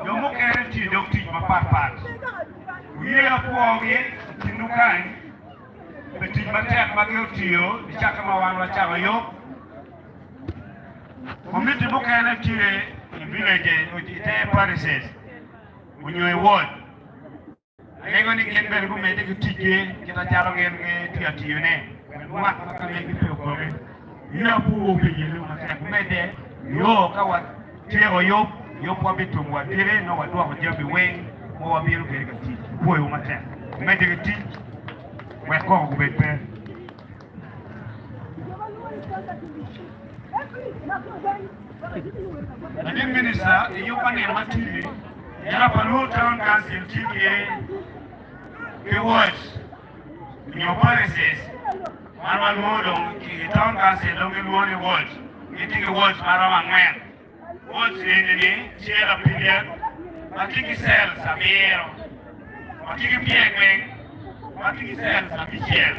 yo mo kere ti dokti ma pat wiye ko ge tinukan beti matek ma ge tiyo di chaka ma wan wa chama yo committee mo kere ti e village o ti te parises unyo e ward alego ni ken ber ku mede ku tije kita jaro gen ge ti atiyo ne wa ka me ki ko me ya bu o be yele ma ka mede yo ka wa tiro yo po bitum wa dire no wa do wa jabi we mo wa biru ke ti po yo ma ta mede ke ti we ko ko be pe the minister you can imagine ya palu town council ti ke words your policies Marwan Modong, the town council, don't get one words. You think it was Marawan man. Words in the chair of Pillar, I think he sells a beer. I think he pick I think he sells a Michel.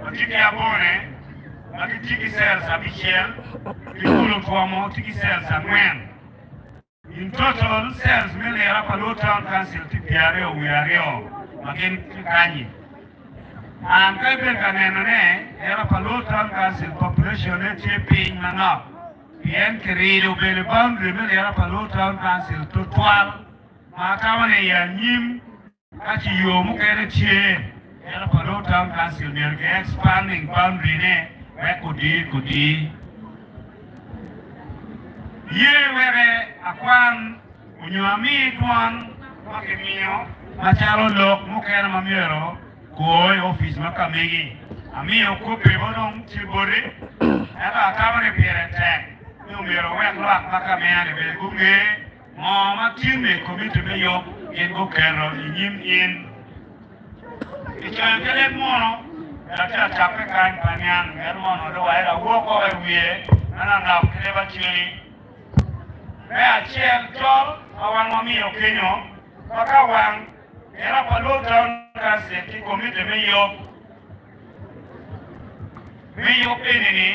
I think he abone. I think he sells a Michel. The whole form, I think he sells a man. In total, sells many Rapalo town council to Piario, we are here. Again, Kanye. And Kevin Canene, era Palotan Council population, chipping Nana. Pien Querido, Belly Boundary, era Palotan Council to 12. Matamane Yanim, Kachi Yomu Kerechie, era Palotan Council, they're expanding boundary, where could he? Ye were Aquan, Unyami, Tuan, Makimio, Macharo Lok, Mukera Mamiro. Koi office makamegi ami okupe bodong chibore era kamane pirete numero wek lak makamene be gunge mama time committee be yo en go kero yim in ichangele mono ta chape kan panyan mermono do era wo ko wiye ana na kleba chiri be achiel tol awan mami okenyo makawan era Palotan Council ki committee me yo penini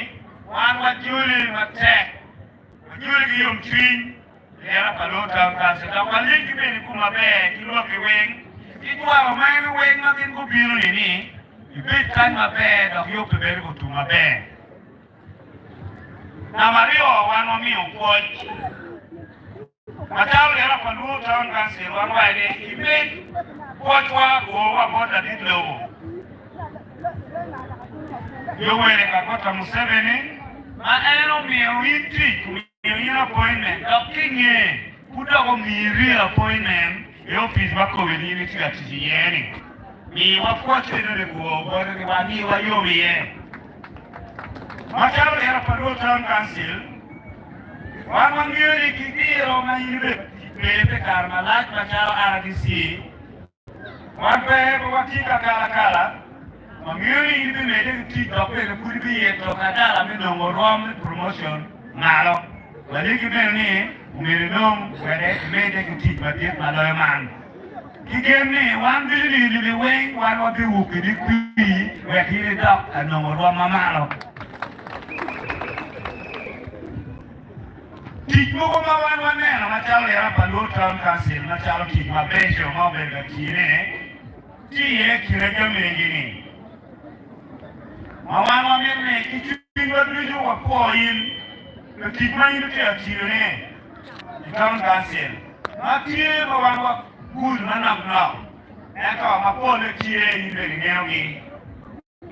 wan wa juli matek juli ki yom twin era Palotan Council da wali ki beni kuma be ki lo ki weng ki twa o mai weng ma kin ko biru ni ibe kan ma be da yo ke be ko tu ma be na mario wan o mi o ko Matal era Palotan Council wan wa ni ibe what about the little? You were a Kota Museveni, ma eno miyo intich miyo in appointment dok king'e kudogo miri appointment e ofis ma Covid in tiga tich yeni mi wakwacheno ne kuogo ni wani wayomiye machalo era Paduo Town Council wan wang'iyo ni kibiro ma in bete kar malach machalo RDC wan pe wati kala wang'iyo ni in bimede tich dok bende pudi biye to kadala midongo rom promotion malo wani kibiro ni umiri dong wede mede kitich matiet maloyo man kigem ni wan bili weng wan wabi wuki di kwi wekiri dok anongo rom mamalo tich moko ma wan waneno machalo era Paduo Town Council machalo tich mabecho ma obedo kine tiye kire jomigi ni ma wan wamene kichungo dujo wapoyin to tich ma in tiyo tiyone i Town Council ma tiye ma wan wakud manok eka mapole tiye in bende ng'eyogi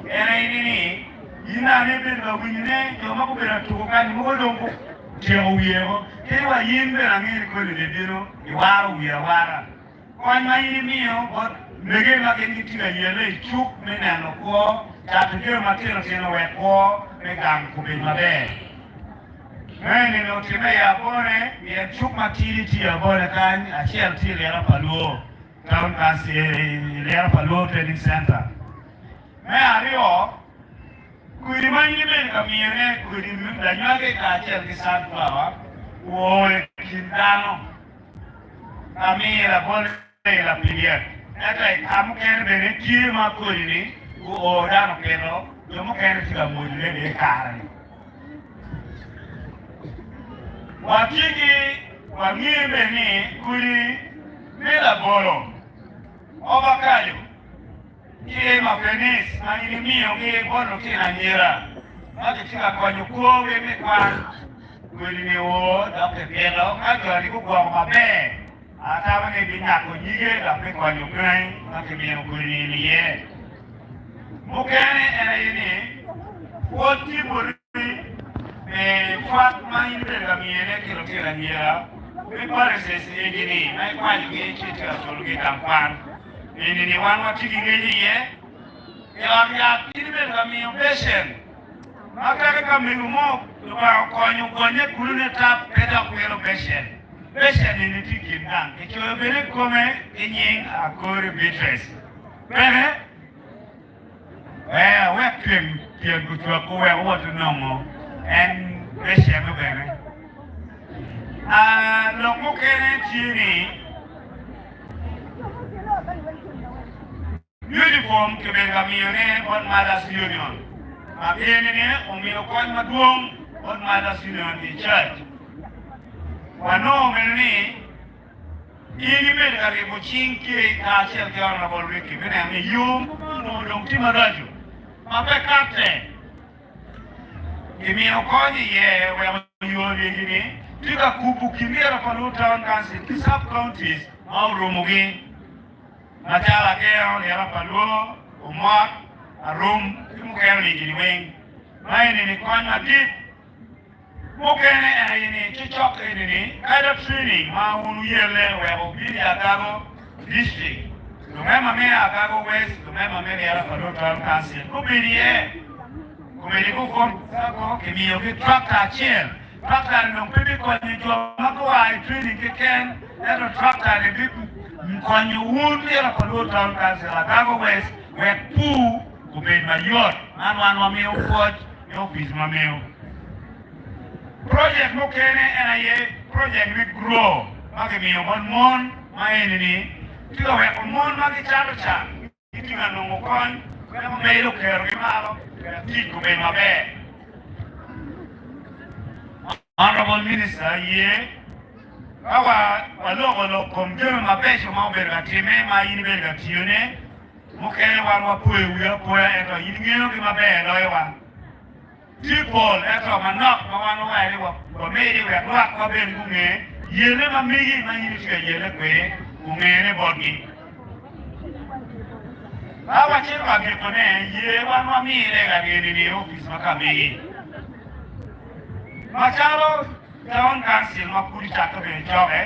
ene ini inane bedo winyne joma kobedo tugo kanyo mogodongo tiyo wiyego kewa yin bende ang'eni kodi de biro iwaro wiya wara kony ma in imiyo mege ma gin gitiga yiele ichuk mineno kuo chato jiro matino wek kuo migang kubed maber ng'eni no time yabone miye chuk matidi ti yabone kany achiel ti Lera Paduo Town Council Lera Paduo Training Center me ariyo kudi ma in bende kamiyone kudi danywage kaachiel gi sunflower uoe kind dhano kamiye rabone la piliet eka ikamo kene bende tie ma kodi ni uo dhano kendo jomo kene tiga modine de kare watigi wang'iye bende kudi mila bolo avocado tie ma fenis ma in imiyo gi bono tina nyira magi tiga konyo kuoge mikwan kudi ni uo dok e pielo kajwani kugwoko maber atawa ne binyako nyige dok mikonyo ng'eny makimiyo kudi ni ye mukene ene ini wuod timori twak ma in bende kamiyene kelo tira nyira mipareses igini ma ikwanyogi chitira tolgi kampan ini wan watigi ng'enyie iwang yath in bende kamiyo beshen makaka kamiyo mo konye kulune tap pedok wero beshen ini tikin dang ichoyo bende kome inying Akori Beatrice bene wek pien kuchwako wek woto nongo en beshen bene lok mokene tieni uniform kebende kamiyone Bon Mothers Union mapienine omiyo kony maduong' Bon Mothers Union i church wanong'e ni in ibed ka riembo ching kiri kaachiel gi Honorable Ricky mineno yom odong' ti maracho mabe captain imiyo kony iye weyo yori gini tiga kubu kimira Paduo Town Council ki sub counties ma oromogi machalo Ageo Lera Paduo Omot Arum kimukelo ni gini weng maeni ni kony madip mokene ene kichok ene kaida training ma unu yele webo bidi Agago district lumema me Agago West lumema me Lera Paduo Town Council kumedi kukom sako kimiyo ki tractor achiel tractor nong pibi konyo joma koa e training kiken eto tractor ne bibi mkonyo un Lera Paduo Town Council Agago West wek pu kubed mayot man wan wamiyo puoch e ofis mamiyo project mokene ena project ni grow makimiyo mon ma enini tiga weko mon magichalo cha itinga nongo kony kama meilo kero gi malo tich kubed maber Honorable Minister kawa waloko kom jome mabecho ma obedo katime ma in bedo katiyone mokene wan wapuoyo wiya apoya eto in ng'eyo gi maber loyowa people eto manok ma wan owere wamedi wek rwak waben kung'e yele mamigi ma in tiga yele kwe ung'ene bodgi awachiro agikone yie wan wamire ga gini ni ofis makamigi Machalo town council mapuri chaka be joge.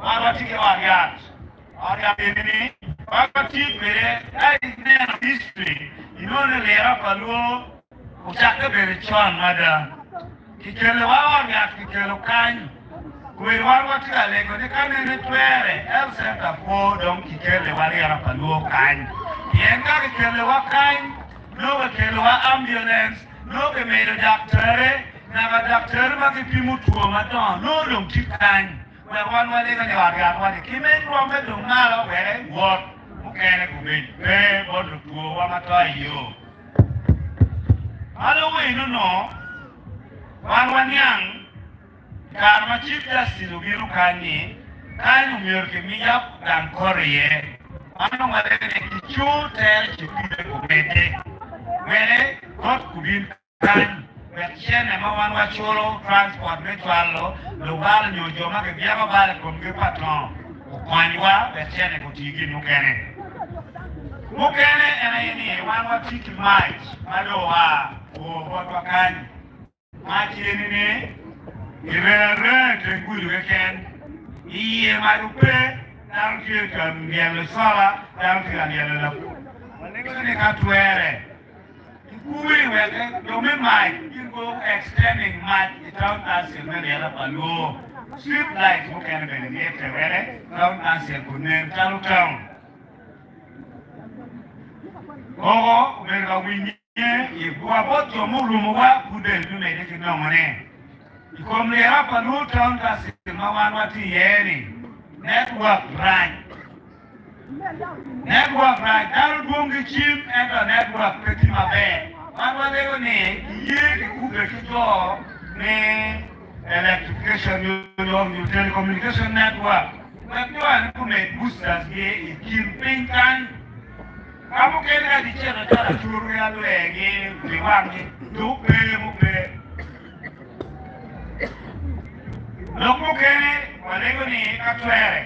Marwati ke Ariat ini wakati bere ai nena history inone lera paluo uchaka bere chon mada kikele wa Ariat kikele kan kuwi warwati alego ne kanene twere el center for dom kikele wa lera paluo kan yenga kikele wa kan no kikele wa ambulance no ke mere doctor na doctor ma ke pimu tuo madon no dom tikan one way they are one came in from the Dumala where what can be pay or to one you. Other no know one young Karma Chief Justice of Yurukani, kind of milk me up than Korea. I don't know whether they tell people where God could be kind. Chen e ma wan wa cholo transport metwalo lo bal nyo joma ke biama bal kom ke patron kwanywa chen e kutigi nukene ena yini wan wa tiki mai mado wa o botwa kan ma chini ne irere te ngulu weken iye marupe narki kan bielo sala narki kan bielo la manengo ne katwere kuwi weke domi mai extending much town council men yala palu street lights who can benefit where town council could name town oh we ga winye e bua boto muru wa kudel du me de no mone ikom le yala palu town council ma wan wati yeni network right daru bungi chim and network peti mabe Mama lego ne ye kube kijo ne electrification new telecommunication network. Network ane kume boosters ye ikimping kan. Kamu kena di channel cara churu ya luengi biwangi dupe mupe. Loku kene walego ni katwere.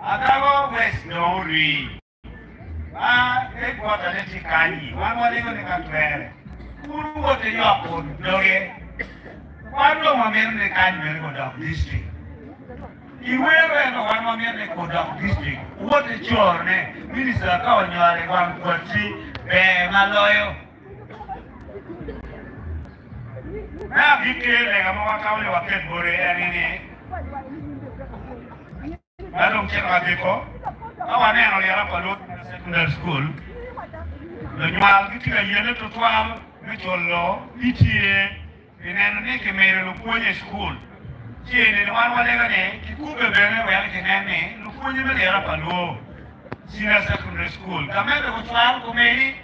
Adago west nori. E guarda le cicani, ma volevo ne cantuere. Uno te io appunto, dove quando ma mi ne cani me go down district. I were no quando mi ne go down district. What a giorno, ministra cagnare quan quasi maloio. Na bicchiere che ma cavolo va che bore ne. Ma non c'è la dico. Awa ne no era palu secondary school. Le nyal kitira yene to twal me chollo itie inen ne ke mere lu ponye school. Tiene no wan wale gane ki kube bene wa ke nene lu ponye me era palu senior secondary school. Kamere ko twal ko meri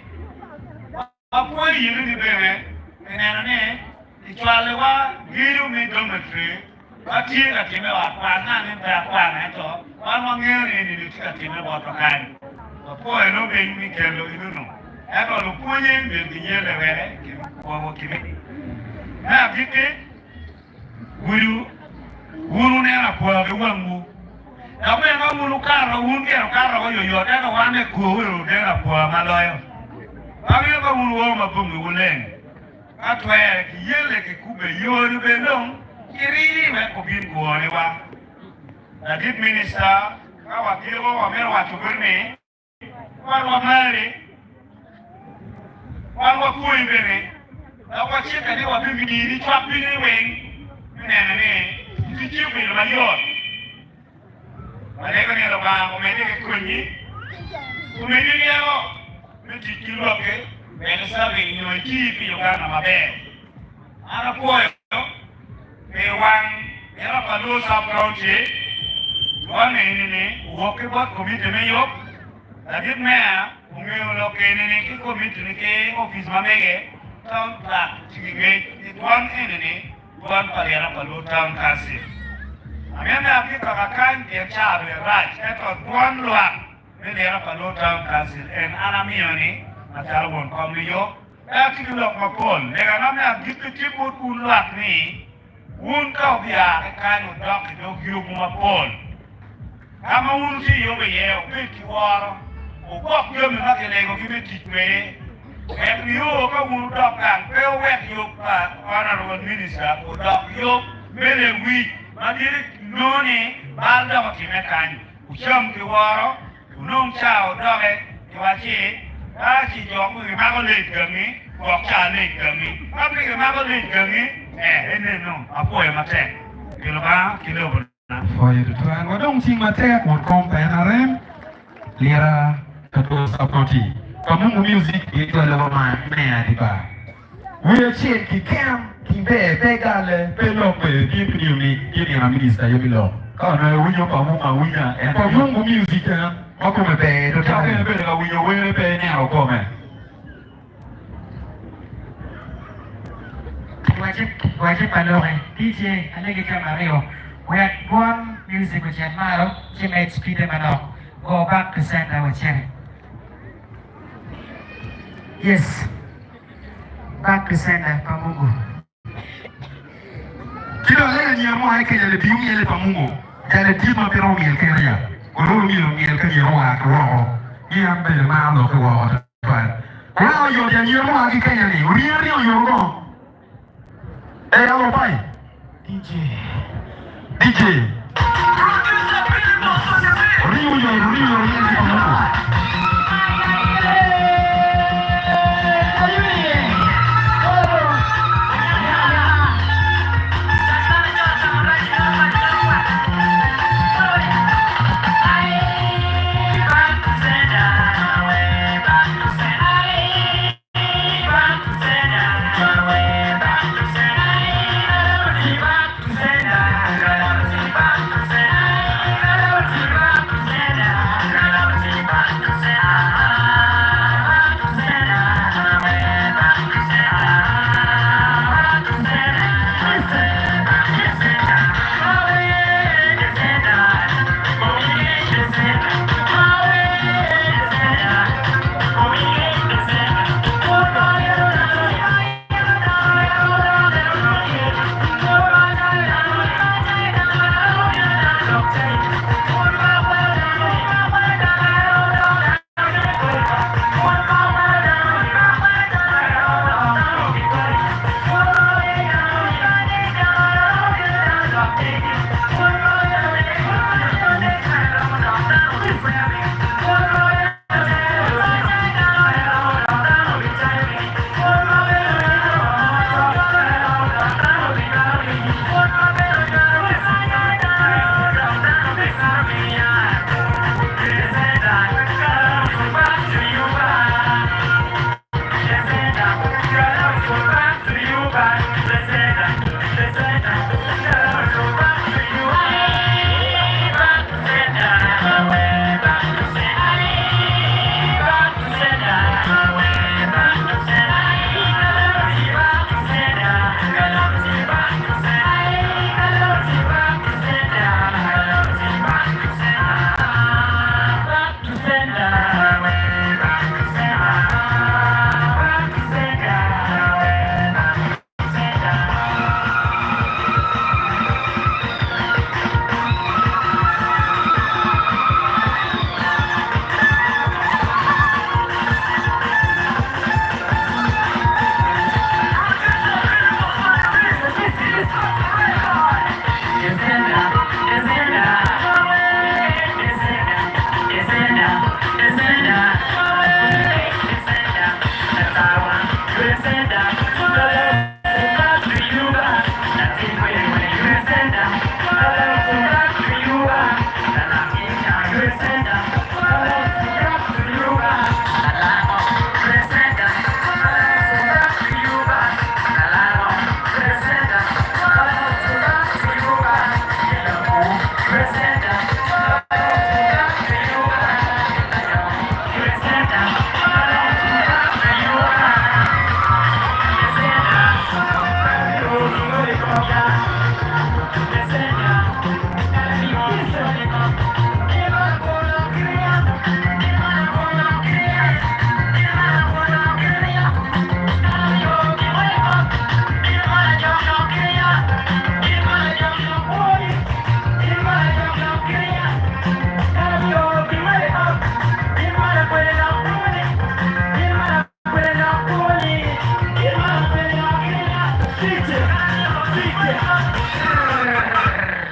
apoy yene ni bene inen ne ki twal wa giru me dormitory. Ati ka time wa kwana ne ta kwana to wa ngere ni ni ka time wa to kan po eno be mi kelo inuno e ko lu punye be dinyele were ki ko kimi na bike guru ne na po be wangu na me na mulu karo unge karo yo de no wane ko wuru de na po maloyo abi ko mulu o ma bungu wulen atwe ki yele ki kube yo be no Kiri me kubin kuone wa. Nadit minister kawa kiro wa mero wa tugurni. Wa mari. Wa kuwi bene. Na wa chika ni wa bibi ni chwapi ni wen. Nene ne. Tichibu ni mayor. Malego ni lo ba umedi ke kunyi. Umedi ni yo. Meti kilo ke. Bene sabe ni o chipi yo kana mabe. Ana poyo. One era palu sub county one ini woke bot committee me yok David Mayor unge loke ini ki committee ni ke office mamege town clerk tigige one ini one paliara palu town council amena ki kakakan dia chabe raj eto one luak me era palu town council en anamioni matal won komiyo ki lok mapol lega namna gitu tiput luak ni un kau dia kan dok do giu ma pol kama un si yo be ye o be ki waro o ko yo me ma ke le go ki be ti pe FBO ka wuru dok kan pe wek yok pa honorable minister ko dok yok mele wi madiri noni balda ko kimekan ucham ki waro unong chao doge kiwachi chi jok mi ma ko le gangi ko cha le gangi ma bi ma ko le gangi ene no apoy ma te kilaba kilo na Foi do tuan wadong sing mate mon kompen arem lira kato sapoti kamu music itu adalah mana di ba we chen ki cam ki be gale be lo be ki ni ni na minister yo bilo ka na wi yo pa mo ma wi na e pa mo music na ako me be do ta be ga wi yo we be ne ro ko me wajib palore DJ alege Camarillo we had one music with Jamaro Jimmy Peter Mano go back to center with Cherry. Yes, back to center Pamungu. Kilo leo ni amo hai kaya le biumi ele Pamungu kaya di ma pero miel kaya oro miel kaya wa ko ni ambe ma lo ko wa ta wa yo ya ni amo hai kaya ni uri ri yo go alo pai DJ Rio ni Pamungu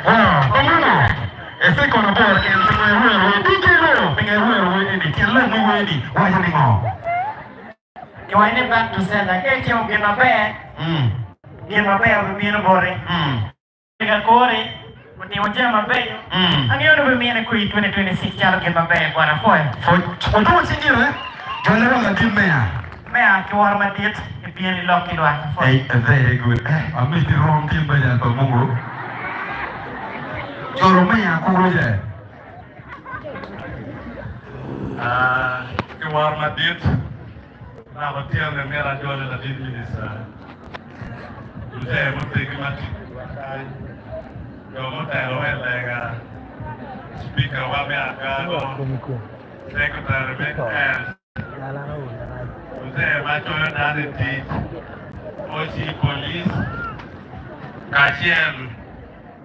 Comuno, ese con amor que el señor Dígelo, Miguel ni quien lo muy bueno, vaya ni no. Yo hay en back to send que yo que ma be. Dia ma be au mi no bore. Ga kore, kuti mo jama be. Ang yo no be mi na kui 2026 jalo ke ma be bora foi. Foi tudo assim, né? Eu lembro da dia meia. Meia que war ma dit, e pieni loki do ata foi. Hey, very good. A mí te rom tim meia to mungo. Choro meia ko je. Que war ma dit. Na hotel ne mera jole la dit minisa. Você muito que mati. Eu muito lega. Speaker wa me agado. Secretary me Você vai jogar na dit. Hoje police. Cashier.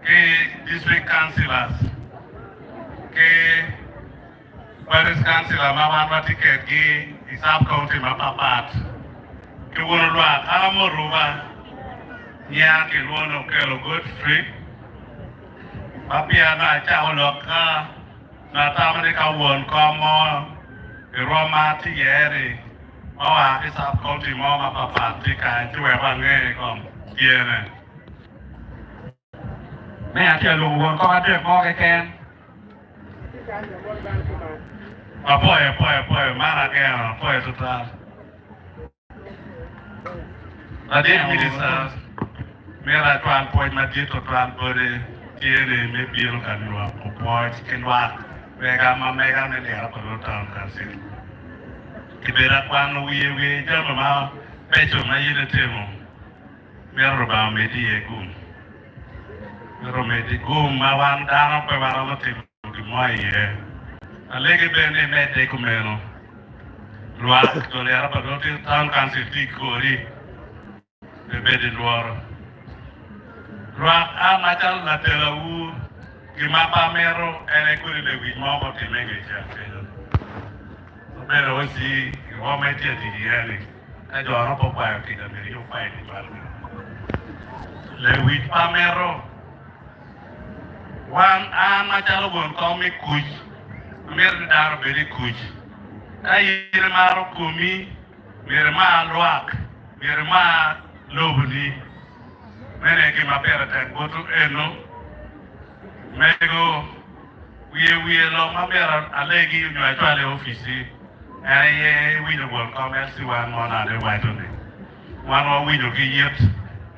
Que district councilors. Que Paris councilor ma wan ticket ki isab county ma papat. Que wono lwa alamo ruba. Nya ke wono ke lo good free. Papia na cha loka na ta ma ka won ko mo Roma ti yeri. Wa isab county mo ma papat ti ka ti we ba nge ko tiene. Me a ke lo won ko ma de mo ke ken. Poi, mara che è, poi è tutta. La dia mi disse, mi era tuan poi ma dietro tuan poi tiene mi pilo canua, poi che va, mega ma mega ne era per tuan casi. Che vera quando we già ma peggio ma io temo. Mi roba mi die gum. Mi roba di gum ma van dano per varano temo di mai Alege bene mette come no. Luar dole era per tutti tan cansi di cori. Bebe di luar. Luar a matal la tela u che ma pamero ele curi le wi mo mo ti menge ja. Però oggi che ho metti di ieri. E già non può fare che da me io fai di farlo. Le wi pamero. Wan a matal gon come cuj. Mer dar beri kuj ay maro kumi mer ma loak mer ma lobni mene ke ma pera ta botu eno mego wie lo ma mera alegi ñu ay tole office ay wi no won commerce wan mo na de wa to ne wan o wi no ki yet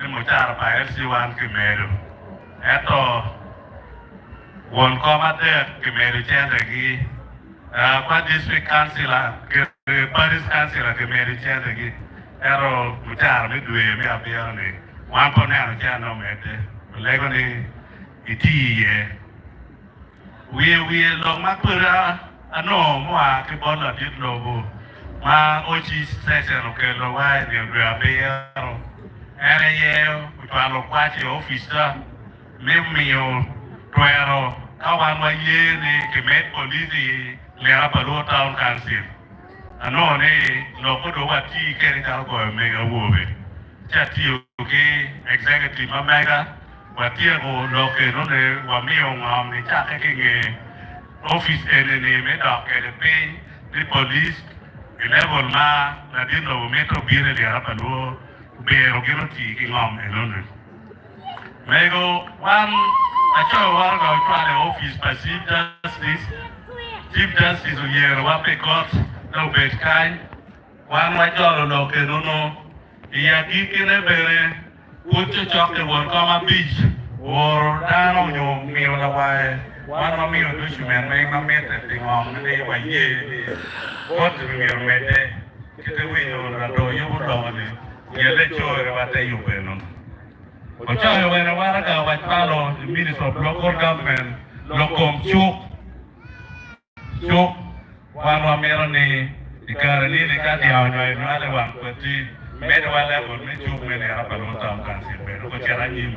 ne mo tar pa FC wan ke medo eto One commander que me retiene aquí, ¿cuál district councilor, que Paris councilor que me retiene aquí? Era muchar me duele me apiane, one poner ya no me de, luego ni iti we lo ma pura ano mo a que bon la dit logo, ma ochi sese lo que lo va ni me apiano, era yo, cuando quachi officer, me mio Tuero, kawan wa ye ni kemet polisi le apalo town council. Ano ne lo ko do wa ti ke ka ko me ga wo be. Cha ti o ke executive ma mega wa ti ko lo ke no ne wa mi o ngam ni cha ke ke office ene ne me da ke de pe ni police level ma la di no metro bire le apalo be o ke no ti ki ngam e no ne. Mego one I tell one of our office by Chief Justice of Year, Wape Court, no bed kind. One my jolly look, no. He had given a berry, put your chocolate one common beach, or down on your meal away. One of me, Dushman, make my method thing on the day by year. What do you make? Get away on the door, you would love it. You let you what you will. Ochayo when a while ago, I follow the Minister of Local Government, Locom Chuk, one of Meroni, the Carolina, the Cadia, and another one, but the Medway level, Mitchuk, many Apollo Town Council, but Charanim.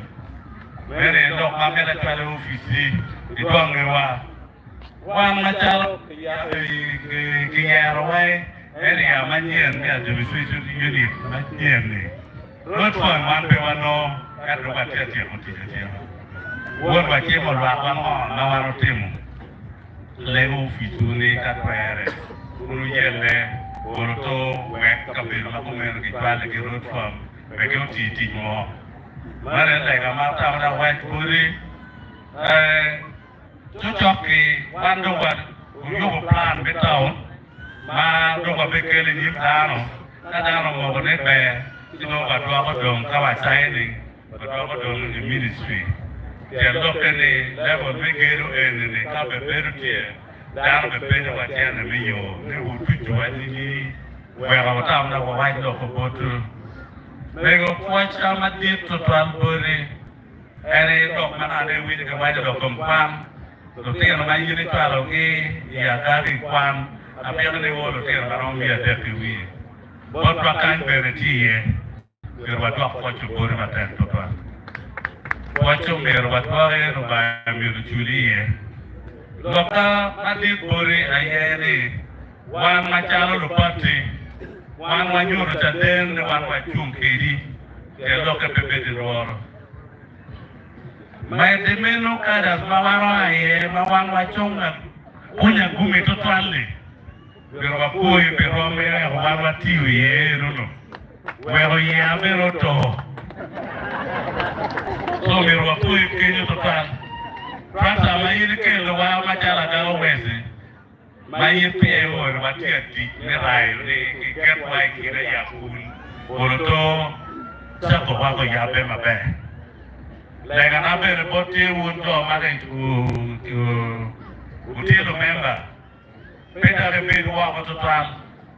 Very low, my military office, the Gonga. One Machal, Kingaraway, any Amanian, the Swiss unit, Matiani. Not one, one, no. Kan rumah dia Wuon wa chiemo lwakwa ng'o ma waro timo. Lego ufituni katwere. Unu yele oro to wek kabedo ma kumeno ki chwale ki road farm. Weke uti tich mo. Mare lega ma tawna white buri. Chuchoki wando wa yugo plan bitaw. Ma dogo bekele nyim dano. Ka dano mogo ne be. Tino wa dwago dong kawa signing. Wa dwago dong in ministry. They look at the level we get in the top of better tier. Down the better what you and me, you would put you at the where our town of white local bottle. They go quite some at deep to 12 body. And a dog man are there with the white dog compound. To tell my unit, okay, yeah, that is one. I'm going to go to tell around me a dirty way. But what kind of tea, we were talking about your body at 12. Wacho mero batware no ba mero chulie loka ati bori ayere wan machalo lupati wan wanyuro chaden wan wachunkeri ke loka pepe de roro mai de meno kada mawaro aye mawan wachunga unya gumi totally pero apoyo pero me wan watiwi no wero ya mero to so me lo apoyo Kenya total. Franta mairi ke lo wa machala da wese. Mai pe o ro batia ti ne rai ne ke kwai ki re ya kun. Oroto sa ko wa ko ya be ma be. Le ga na be repoti un to ma ke tu ti lo member. Pe da re be wa ko total.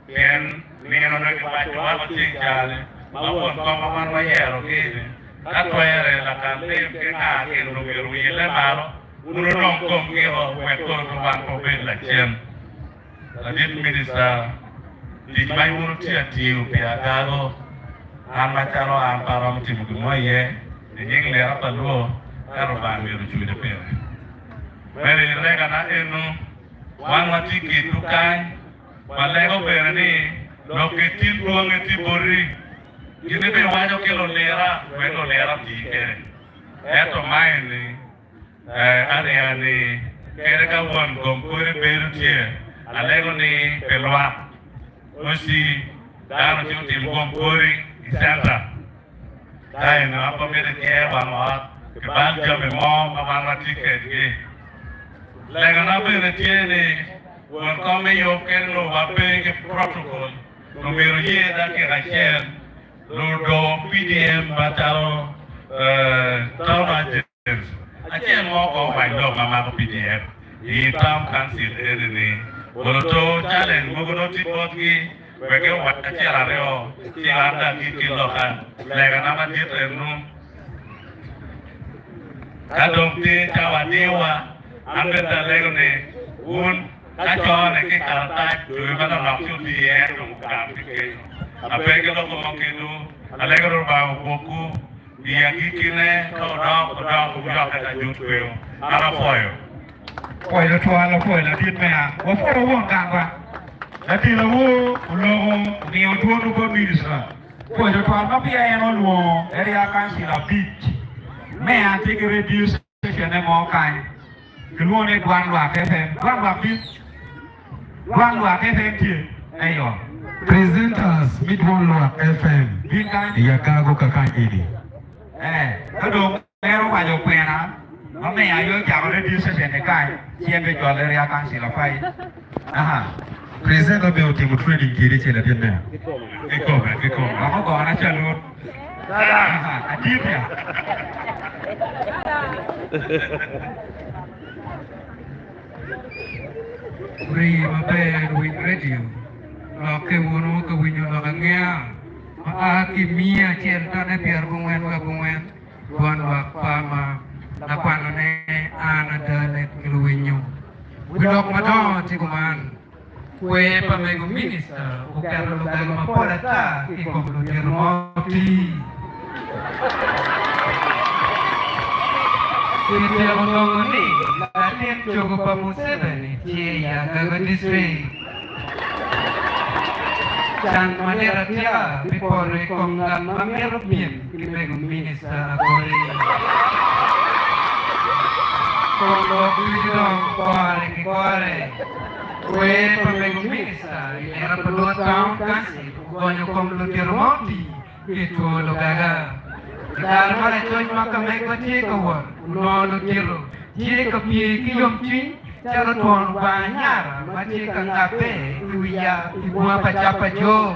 Ken ni no no ke ba wa ko ti jale. Ma won ko ma man wa yero ke. Katwere la kante ke na ke no geru yele maro uno non kom ke ho we ko wan ko be la chen la dit minister di mai uno ti ati u pe agago ama taro am param ti mu moye de yeng le apa lo karo ba mi ru chu de pe mere le kana enu wan wati ki tukai wale go be ni lo ke ti duong ti bori Gini be wajo ke lo lera di ke. Eto mai ni area ni kere ka won gompore beru tie. Alego ni pelwa. Osi dano ti utim gompore isenta. Dai no apa me de ke wa mo ke bal jo me mo ma ma ticket ke. Lega na be de tie ni won ko me yo ke no wa be ke protocol. Numero ye da ke Rachel Ludo PDM batalo Taumajes. Ache mo ko by dog mama ko PDM. I tam council ni. Oroto challenge mo gono ti botki weke wa ache la reo ti anda ki lokan. Lega na ma ti trenu. Kadong ti chawadewa ambeta lego ni un kachone ke karata tu mana naksu di dong kam ti Apeke lo como que no, alegro ba boku, dia kikine to da uja ka jutwe. Ara foyo. Foyo to ala foyo la dit mea. Wo foyo won kangwa. Ati lo wo ni o to no go minister. Foyo to ala pia eno lo area council la beach. Mea take reduce station e mo kai. Kilo ne gwan wa FM. Gwan wa beach. Gwan wa FM ti. Ayo. Presenters Midwalk FM Yakago Kakan Idi. Kado Lero Wajo Kwena, Mame Ayo Java reduces in the guy, Siembe Joleria Council of Fight. Presenter Bill Timu Trading Kiri Chela Dinner. Eko, I'm going to tell you. Aditya. Free my bed with radio. Oke wono ke winyo langnya maaki mia cerita ne biar bungen buan pama napan ne ana dalet ngiluwinyo widok mato tikuman kue pamego minister ukero lugar mapola ta ikomblo dirmoti Kita ngomong ni latin cukup pamusebeni cia gaga district dan manera dia bipore konggan mamerupin kimego minister agore Kondo Bidong Kore. Kue pembengu misa, era pedua tahun kasih, pokoknya kom lu dirmoti, itu lu gagal. Kalau malah cuy maka mereka cek awal, lu diru, cek kepi kiyom cuy, cara tuan banyak, macam kangape, iuya, ibu apa capa jo.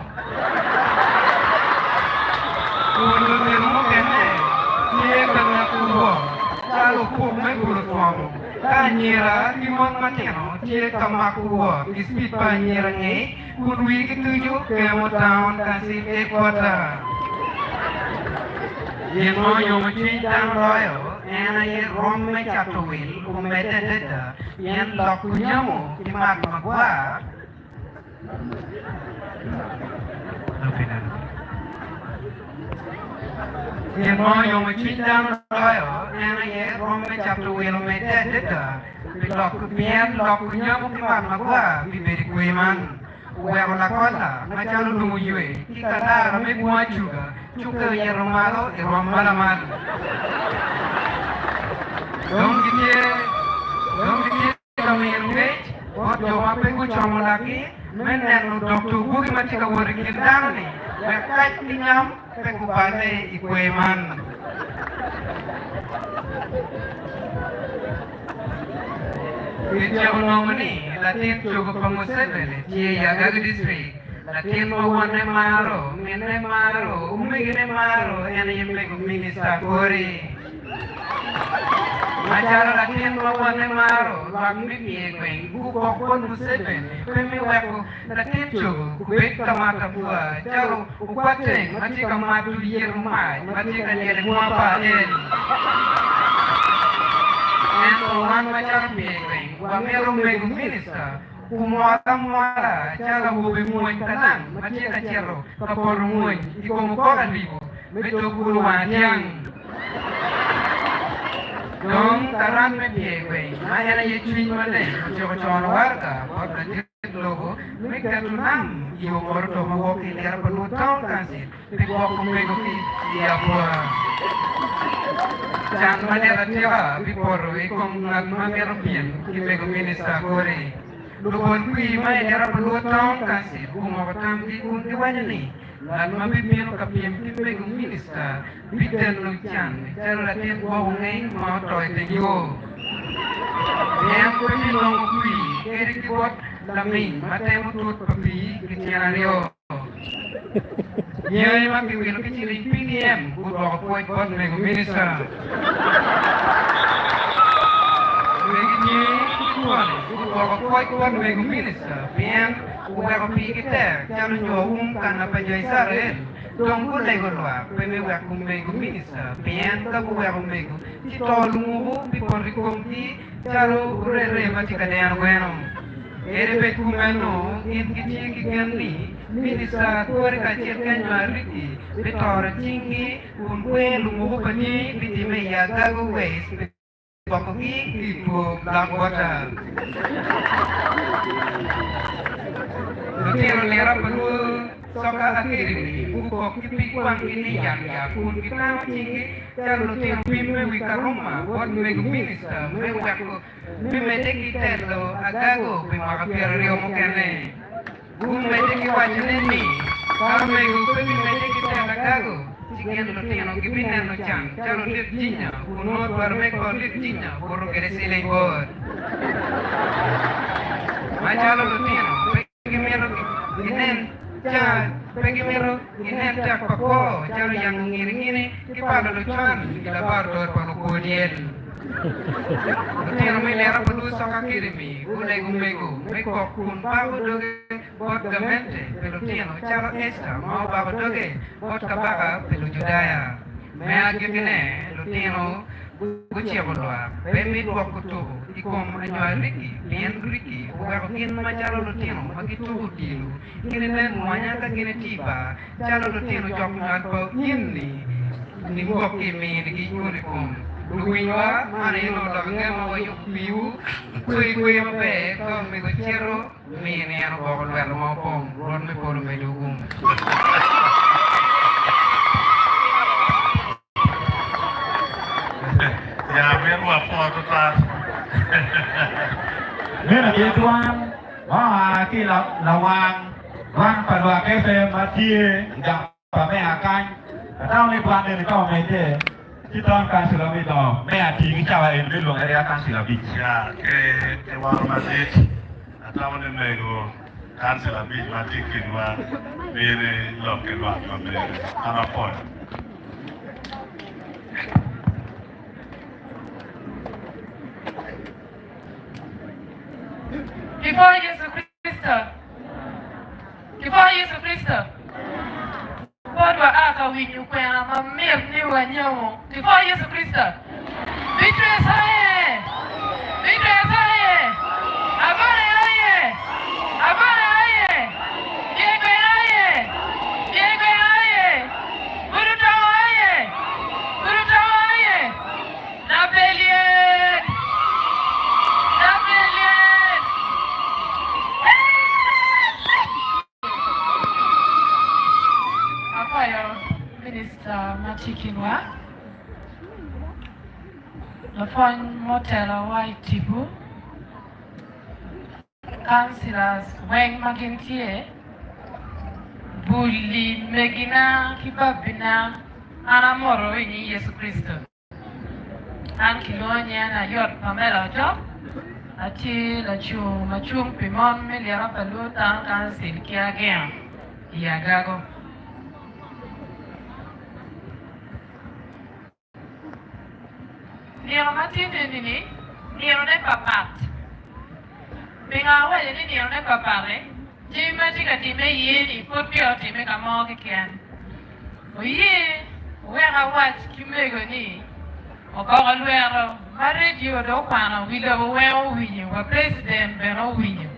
Lu diru kene, cek kangaku, kalau kum mereka tuan. Kanyera timon mateno cie kamakuwa ispit panyera nge kunwi ketujuh kemo tahun kasih ekota yen mo yo machin tang royo ena ye romme chatuwil kumete deda yen lok kunyamo timak magwa yen mo yo machin tang royo ena ye romme chatuwil kumete deda lok kupien lok kunyamo timak magwa biberi kuiman Uwe la cosa, macam lu mujue, kita dah ramai buat juga, yang romalo, romala mal. Dong kita kami engage, buat jawab aku cuma lagi, menen doktor bukan macam kau orang kita ni, berkat tinyam, aku balik ikueman. Dia orang ni, Latin cukup pengusaha ni, dia jaga distrik. Latin bawa ni maro, mene maro, ummi maro, yang mereka minista kori. Macam Latin bawa ni maro, bangni dia kau, buku pun musuh ni, kami waktu Latin cukup, kubek kamata buat, jauh, ukuateng, macam kamatu dia rumah, macam dia rumah pahen. Orang macam begini, wameru megu minista, muara, cara hobi muan tenang, macam kacero, kapor muan, ikom koran ribu, betul puluhan yang. Dong taran begini, mana ye cuci mana, coba warga, buat berjet logo, mereka tunang, iyo ordo mau kiliar penuh tahun kasih, pegok megu dia buat. Jangan mana dia bipor, ikom nak mamerpian, kita minista kore. Lupon kui mai dia perlu tahun kasih, kumau tampi kundi banyak ni. Lalu mamerpian kapian kita minista, bidan lucian, cara latihan bawang ngai mau toy tenjo. Yang kui long kui, kiri kibot laming, mata mutut papi keciario. Nyai makin wil kecil PDM, buat poin buat megu minista. Begini tuan, buat poin buat megu minista. Pian, uang kopi kita, jangan jauh kan apa jadi saren. Tunggu lego luar, pemewak megu minista. Pian, kamu uang megu. Kita lungu bipor dikompi, caro urere macam kadean guenom. Ere kumeno in kiti gani minista kuar kacir kan mariki betor cingki unwe lungu pani bitime ya gagu wes pokoki ibu blackwater Betul lera perlu soka akhir ini buku kipi kuang ini ya pun kita cingki kalau tiap pime wika rumah buat megu minista mewakku pimete kita lo agago pimaka piario mukene mete kiwajin ini kalau megu pimete kita agago cikian lo tiano kipina no cang kalau lihat jinya kunot barme ko lihat jinya boro kere silai bor macam lo tiano pegimero inen pergi meru ini tak pako cari yang ngiring ini kepala lucuan kita baru baru kemudian Tiada melera perlu soka kirimi, gulai gumbegu, mereka pun baru doge buat gemente, perlu tiada cara esta mau baru doge buat kabaka perlu judaya. Mereka kene, lutiano Gucci bolwa, pemit waktu tu, ikom anjual Ricky, lian Ricky, bukan kin macam lutino, bagi tu dilu, kini nen muanya kan kini tiba, cara lutino jok ngarpo ini, ni buat kimi di uniform, luiwa, mana yang orang mau yuk piu, kui apa, kau mego cero, mini yang bawa luar mau pom, ron me polu me dugum. Ya, biar foto tas. Nên là địa toan mà khi là hoàng phải là cái xe mà chia gặp và mẹ canh tao lên quan nên tao mày thế khi tao can sự là bây giờ mẹ thì cái chào em bên luồng ấy can sự là bị Ya, que warung masjid atau menego kan selabi mati kinwa bere lok kinwa kambe ana pon. Before Jesus Christ, God wa aka winyu kwena mamir ni wanyo. Before Jesus Christ, victory saye, abare aye, yegwe aye, buruta aye, na belien. Minister Matikinwa, Lafon Motela Waitibu, Councillors Weng Magintie, Bulli Megina Kibabina, Anamoro in Yesu Christo, Ankilonia na Yot Pamela Job, Ati Machum Pimon Meliara Paluta, Council Kiagan, Yagago. Niyo matindi nini, niyo ne papat. Binga wale ni niyo ne papare. Jima tika time yeni, potpio time kamo kikian. Oye, wera wat kimego ni. Okoro luero, radio do kwano, wilo weo winyo, wa president beno winyo.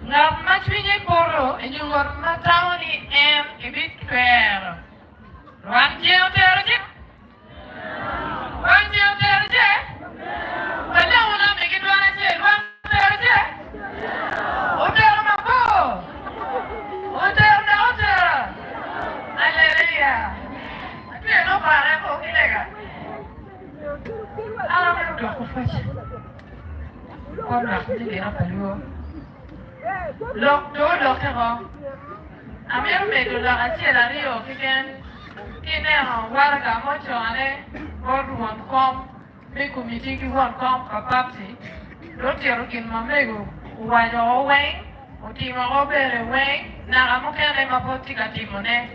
Nga machwinye poro, enyungor matawani ibit kwero. Rwan jeo tero jik. One day there is a but now when I make it one day, one there is a hotel my bow. Hotel the hotel. Hallelujah. I feel no para for Kilega. I don't know to fetch. What not to get up and go. Look, don't look at all. I'm here to make a Rio again. Kine warga mocho ane board one com me committee ki one com kapapsi rotero kin mamego wanyo weng otima obere weng na amokene mapoti katimone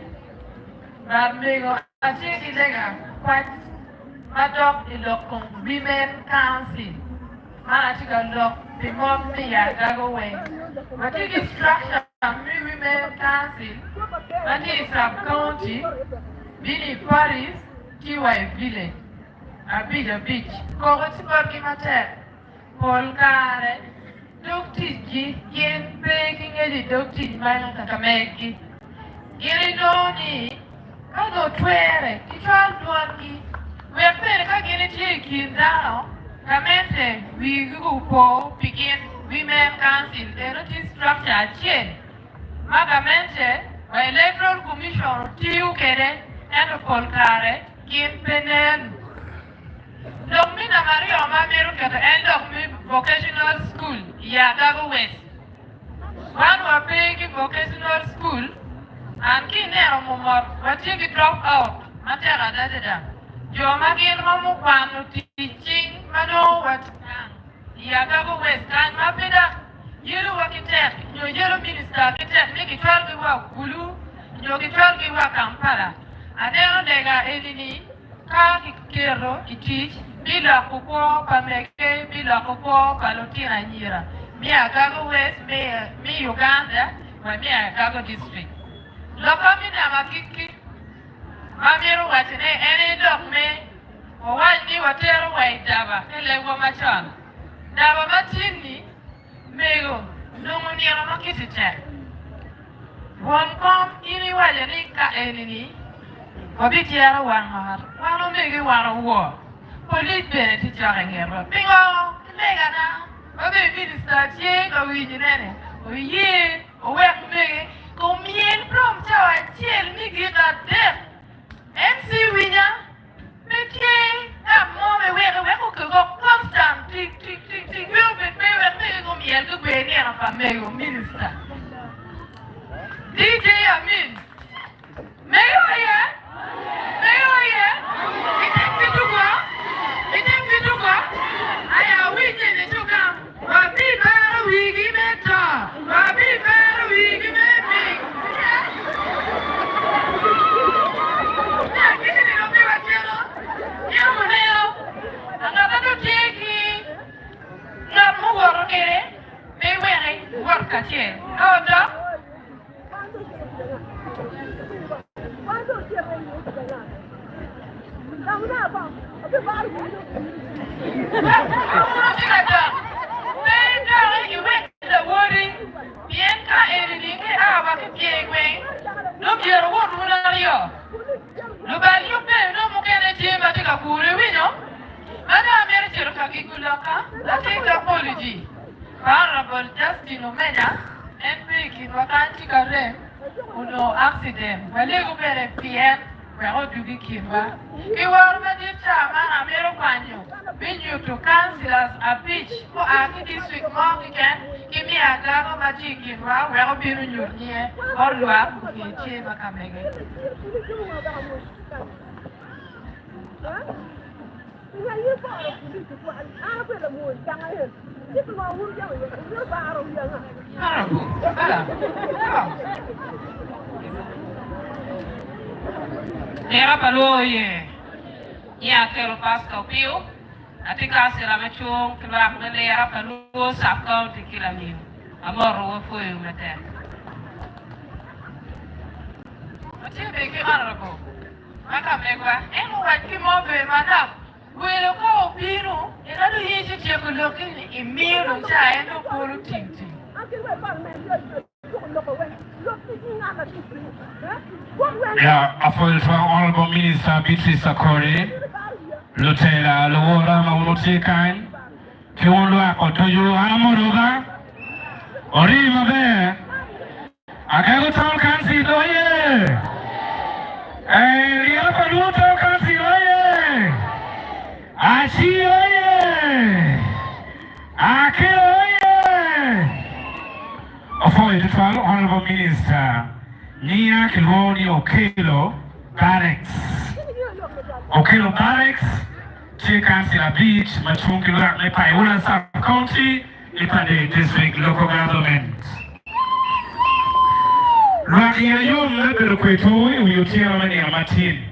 bamego achiki lega kwat madok ilokon women council mana chika lok bimom mi ya gago weng matiki structure mi women council mani sub county Bini Paris, Kiwai Village, Abidja Beach, Koko Tiborgi Mater, Paul Kare, Dokti G, Yen Baking Eddie Dokti Mailan Kakameki, Giridoni, Kago Twere, Kichal Dwangi, we are paying Kagini Chiki now, Kamente, we go for begin Women Council, the structure chain, Magamente, my electoral commission, Tiu Kere, and Polkare, Kim Penen. Domina Mario Mamiru at the end of vocational school, Yagago West. One were paying vocational school, and Kinero Momor, but you drop out, Matera Dada. Jomagin Mamupano teaching Mano what Yagago West, and Mapida, Yellow Architect, your yellow minister, architect, make it 12 Gulu, your 12 Kampala. Adeo dega elini ka kikero itich bila kuko pameke bila kuko palotina nyira mi Agago West mi Uganda wa mi Agago district loko mi na makiki mamiru watine ene dok me o wani watero wa idaba ele wa machana daba matini mego nungu ni ama makiti wonkom ini wale ni ka elini Wabiti yara wangar, wano megi wano wo. Police bene ti chakengero. Bingo, mega na. Wabe minister chie ka wiji nene. Oye, owek megi. Komien prom chawa chiel migi ka dek. MC winya. Meki, mome weko weko kego constant tik tik Honorable Justin Omena, MP Kinwakanti Kare, Uno accident, Valego Pere PM, Wero Dugi Kimba. We were ready to Amero Panyo, bring you to councillors a pitch for our district market, give me a glass of magic in Wero Biru Junior, or Luak, Chima Kamega. Era paloye ya kero pasto pio atika sira mechung kibak na era palo sapkau tikilami amoro foi mate ati be ki arabo maka megwa enu wati mo be madam welo ko pino era do yiji ti ko lokin imiro cha endo polo tinti Yeah, I feel for Honorable Minister Beatrice Sakori, Lutela, Lora, Maunotikan, Tiwonua, Otoyo, Anamoruga, Orima Bear, Akago Town Council, Oye, and the other Luton Council, Oye, Ashi, Oye, Ake, Oye. For the Honorable Minister, Nia Kiloni Okelo Barracks. Okelo Barracks, Councillor Beach, Machunki Lakme Paiula Sub County, Ipade District Local Government. Rakia Yum Nabiruquetu, you tell me a Martin.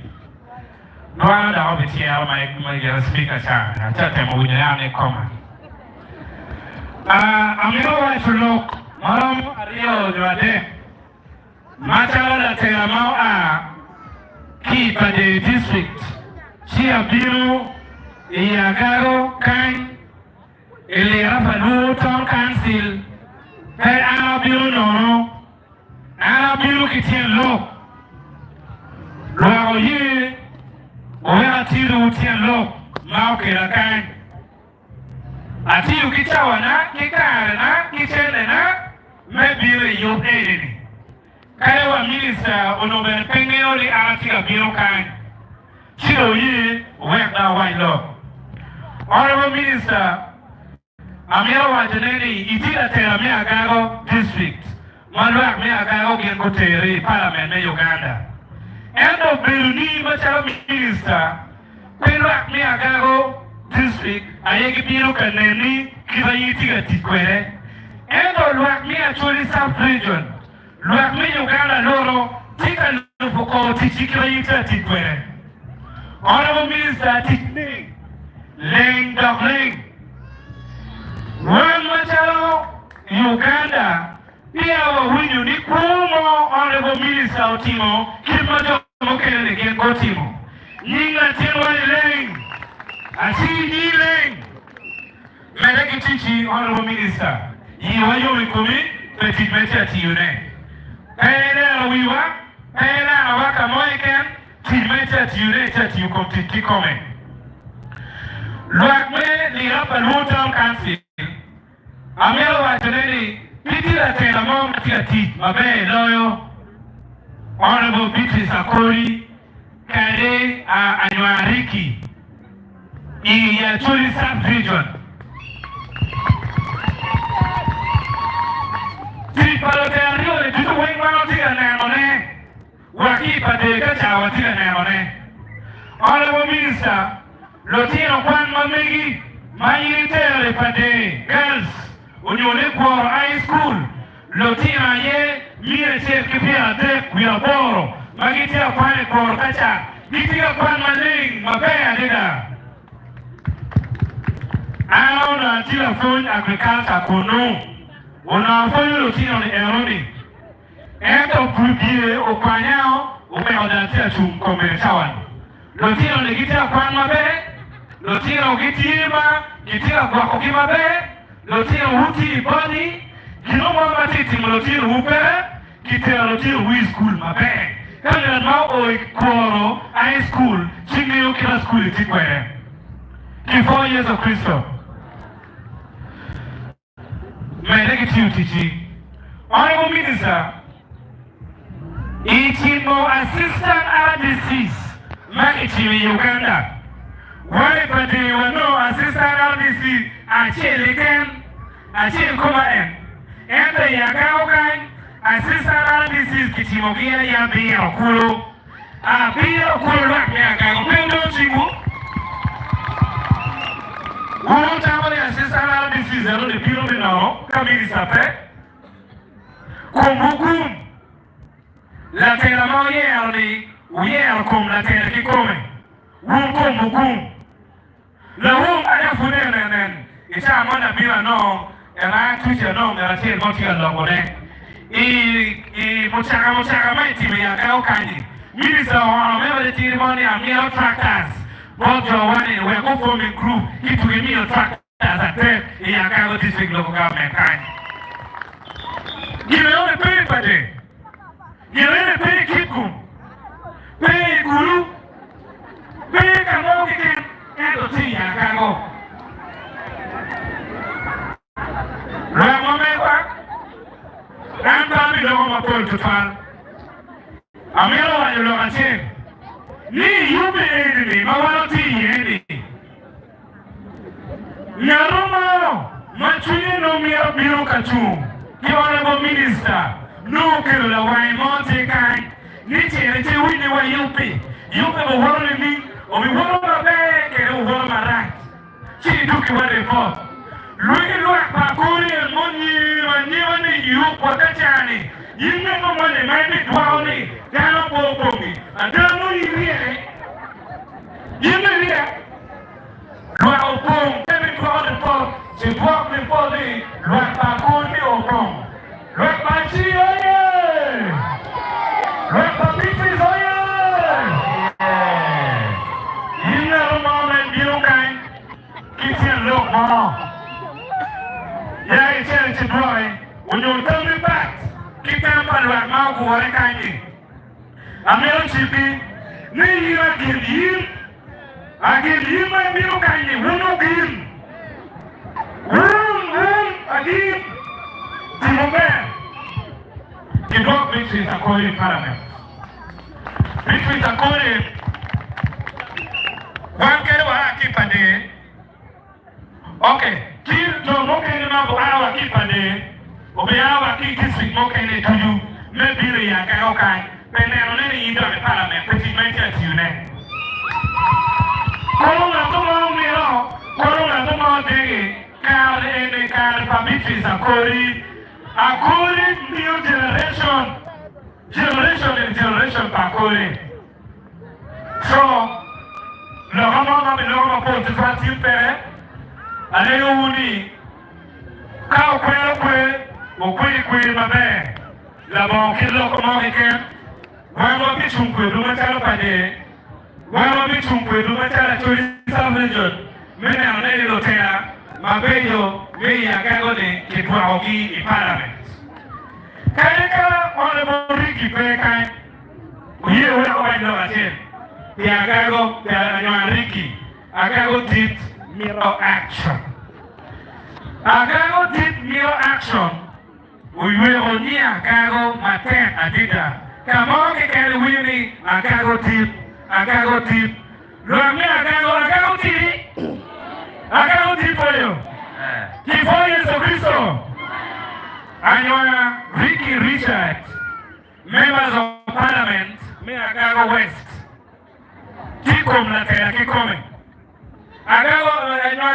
No other of the TL, my speaker, I tell them we are common. I'm your wife to look. Malam Ario Joade Matala Teramao A Keeper the district Chia Biru Iagaro Kan Eliafa Town Council Pet Arabiru Nono Arabiru Kitian Lo Loye Oya Tiru Tian Lo Mauke Lakan Atiyu Kichawana Kikarana Kichelena Maybe you aided. Kaiwa Minister Onoben Pengeoli Aratika Birokan. Chilo Yi, work now white law. Honorable Minister Amira Wajaneni, Itila Teramea Gago District. Malwak Mea Gago Gengotere, Parliament, Uganda. End of Biruni Machalo Minister, Penwak Mea Gago District, Ayegi Birokan Neni, Kivayitiga Tikwere. Endo luak mi actually South Region. Luak mi Uganda Loro, Tika Lufoko, Tichikira Yita Tikwere. Honorable Minister Tikning, Ling Dog Ling. One Machalo, Uganda, Pia Winyu Nikumo, Honorable Minister Timo, Kimajo Mokele Gengo Timo. Ninga Tilwani Ling, Ashi Ling. Medeki Chichi, Honorable Minister. You are your coming, but it better to you. Pena Wiwa, Pena Awaka Moikan, Timeter to you later to you come to comment. Luakme, the upper Luton Council. Amelo Wataneni, Pity that in a moment to teeth, Mabe, Loyo, Honorable Beatrice Sakori, Kade, Anwariki, in Yachuri South Region. Paloterio, the two wing round to the Namone, Waki Padeka Tower to the Namone. Honorable Minister, Lotino Kwan Mamegi, Mayitele Pade, girls, when you live for high school, Lotina Ye, Mia Chekipia, Dek, we are borrow, Magitia Pane for Kacha, Gitia Kwan Maling, Mabea Dida. I own a telephone agriculture Kono. On a follow routine on the Eroni. And of Brugier or Quanyao, or Meldantia to Comentawan. Lotino ne gitira kwan mabe. Lotino gitima, gitira gwako ki mabe. Lotino huti boni. Gino mama titi lotino hupe. Gitira lotino wi school mabe. Kaya ma oi koro high school. Chingi yukira school itikwe. Ki 4 years of Christo. My negative teaching. Honorable Minister, Ichimo Assistant RDCs, Makichi Uganda. Why but they were no Assistant RDC, Achille Ken, Achille Kumaen, and the Yagaokan, Assistant RDCs, Kichimogia Yabi Okulu, Abia Okulu Yagago, Pendo Chimu. One time, Assistant RDCs, I don't know the people now, come in this affair. Kumbukum la tela mo yerni uyer kum la tela ki come wum kumbukum la wum ada funenen isa mona bila no era tuja no era tel moti la ngone I muchaka mai timu ya kao kanyi minister wa member the ceremony amia tractors both your one in we go forming group kitu gemi tractors at ya kao district local government kanyi. You know the pay for it. You know the pay Kikum. Pay Guru. Pay Kamoki and the tea and Kango. Ramomeva. I'm coming over to fall. I'm here on your long chain. You be enemy, Mawati enemy. Narumo. Machine no me up, Birokachu. The Honorable Minister, no kill the wine mountain kind. Niche, we know where you be. You never worry me, or we want my back and over my right. She took you what they for. Look at what Pakuri and money, and never you for the journey. You never want to mind it dwelling, down for me. And don't know you here. You know here. Well, boom, every crowd and fall. She walked before me, like Pakuri or wrong. Like my Chi, oh yeah! Like my pieces, oh yeah! You know, mom, and you kind. Keep your look, mom. Yeah, it's here to drawing. When you tell me back, keep them for like Marco or a kind. I'm not chipping. Me, I give you. I give you my milk kind. Who no give? I give. The God makes it according to Parliament. Which is according. One can keep a day. Okay. Kill John Mokan about our keep a day. Obey our key district Mokan to you. Maybe a Kaokai. Then there are only in the Parliament, which is mentioned to you now. Corona, tomorrow, me all. Corona, tomorrow, day. Carl and Carl Fabricis according. According new generation and generation according. So, le roman de l'homme pour te faire tirer, allez au uni, quand au kwe, ma mère, la banque est là comment quelqu'un, vraiment bichon que nous mettons le panier, vraiment bichon que nous mettons la chose, ça veut dire, mais on est l'hôtel. Mabeyo, we are going to Kipuaogi in Parliament. Kanaka, Honorable Ricky Pekai, we are going to attend. The Agago, the Ricky, Agago did mirror action. Agago did mirror action. We will only Agago, Maten, Adida. Come on, can we need Agago did. Rami Agago did. I got to for you. Keep 4 years of Christo. And you are Ricky Richard, members of Parliament, Meagago West. Tikom na tela kikome. Agago,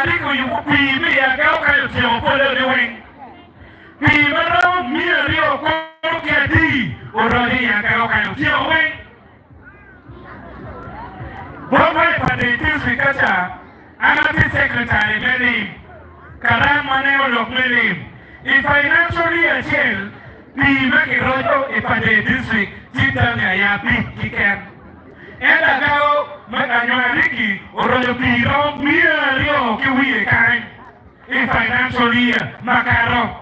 Rico, you be me, Agago, you follow the wing. Be around me, Rio, Koki, or Rodi, Agago, you wing. Both my party, this week, Anati Secretary Melim, Karam Maneo Lok Melim, if financially a child, the Maki Rojo, if I did district, Titania Yapi, Kikan. enda gao maganywariki oroyo piro miario kiwie kai in financial year makaro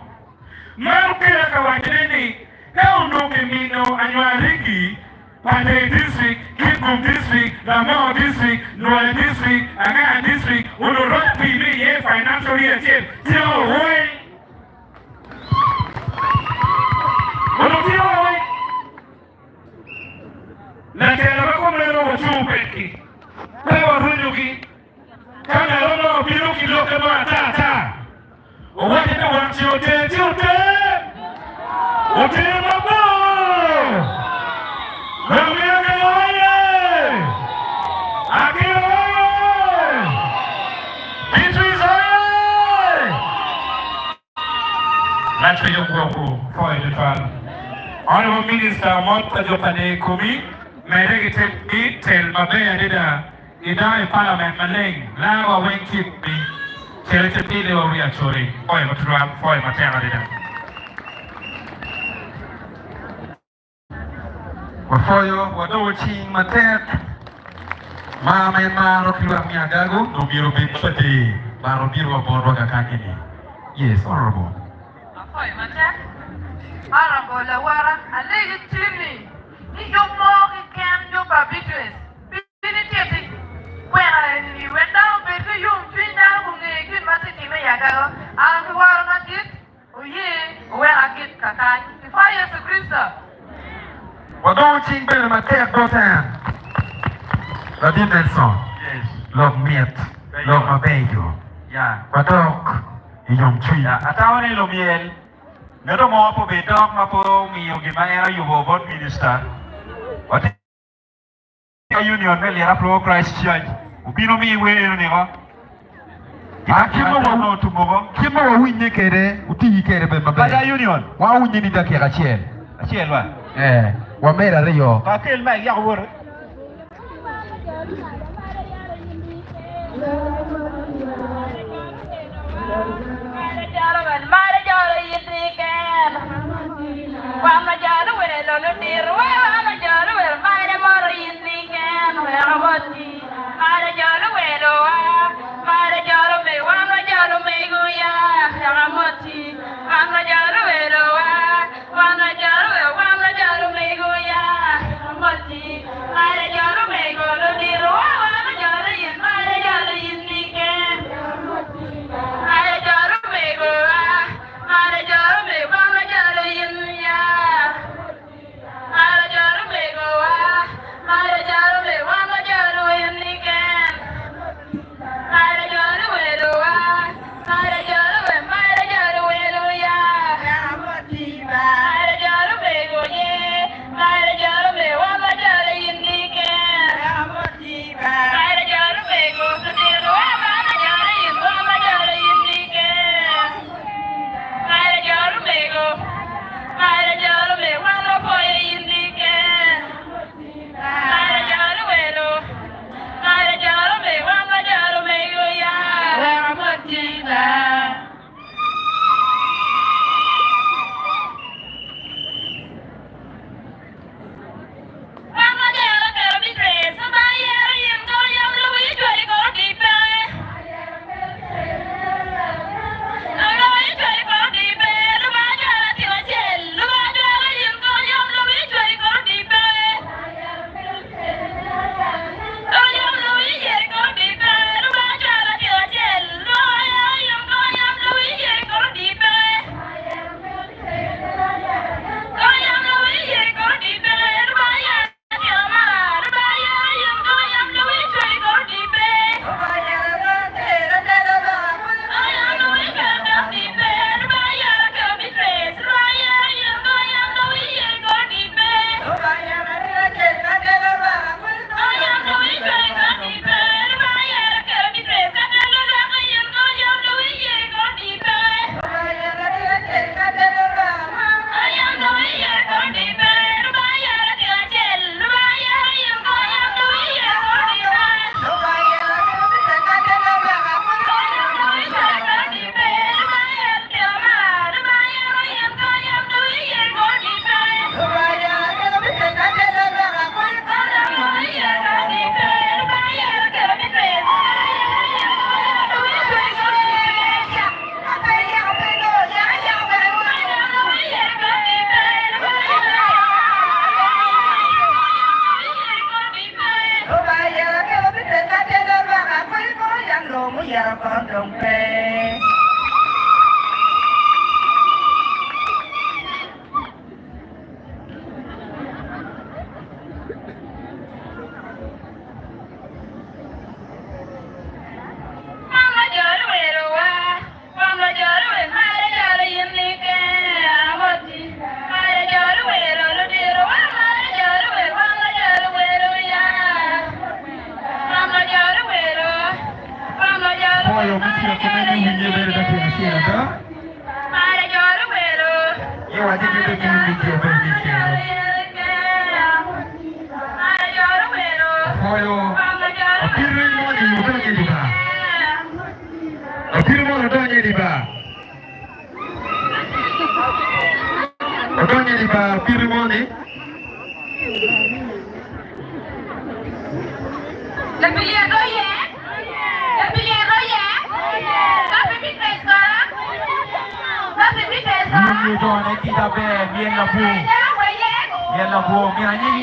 marukira kawajeni kauno kemino anywariki Pande district, Kibum district, Lamar district, Noel district, Aga district, Ulurot PB ye financial year tio hoy. Tio hoy. La tela ba komero wachupeki. Pewa runyuki. Kana lono biluki loke no atata. Owate na wachiote tiote. Ote mabo. Honorable Minister Monta Jopane Kumi, Medegate Tel Mabea Dida, Ida Parliament Maleng, Lava Wing Kip me, Cheletile or Riachori, Foy Matram, Foy Matera Dida. Wafoyo wadochi matet mama maro kiwa miagago no biro bipati baro biro borwa kakini. Yes, honorable. Afoy matet. Honorable Lawara, alegi tini. Ni yomo kikem yo babitres. Bini tieti. Wera ni wenda betu yum pinda kunge kin mati kime yagago. Alam wara matit. Oye, wera kit kakani. Ifa Yesu Kristo. Wadochi bele matet dotan. La dimension. Yes. Log miet. Log mabejo. Yeah. Wadok. Iyom chui. Atawani lo miel. Ngado mo po bedok mapo miyo gimana you board minister. Wati union me lera pro Christ Church. Ubino mi we ni ko. Akimo wa no tumogo. Kimo wa winye kere uti kere be mabe. Bada union. Wa winye ni dake ka chiel. Chiel wa. Wa mera reyo. Ka kel mai ya wor. ya con đồng bè. Yo bicara sebenarnya menjadi dari asyik ada. Ya wajib kita bicara berbicara. Yo, akhirnya mau dimudah jadi ba. Akhirnya mau dimudah jadi ba. Mudah jadi ba. Akhirnya mau ni. Lebih lihat ya. Lebih lihat ya. Tapi bisa. Tapi bisa. Ini tu anak kita biar labu. Biar labu biar ni.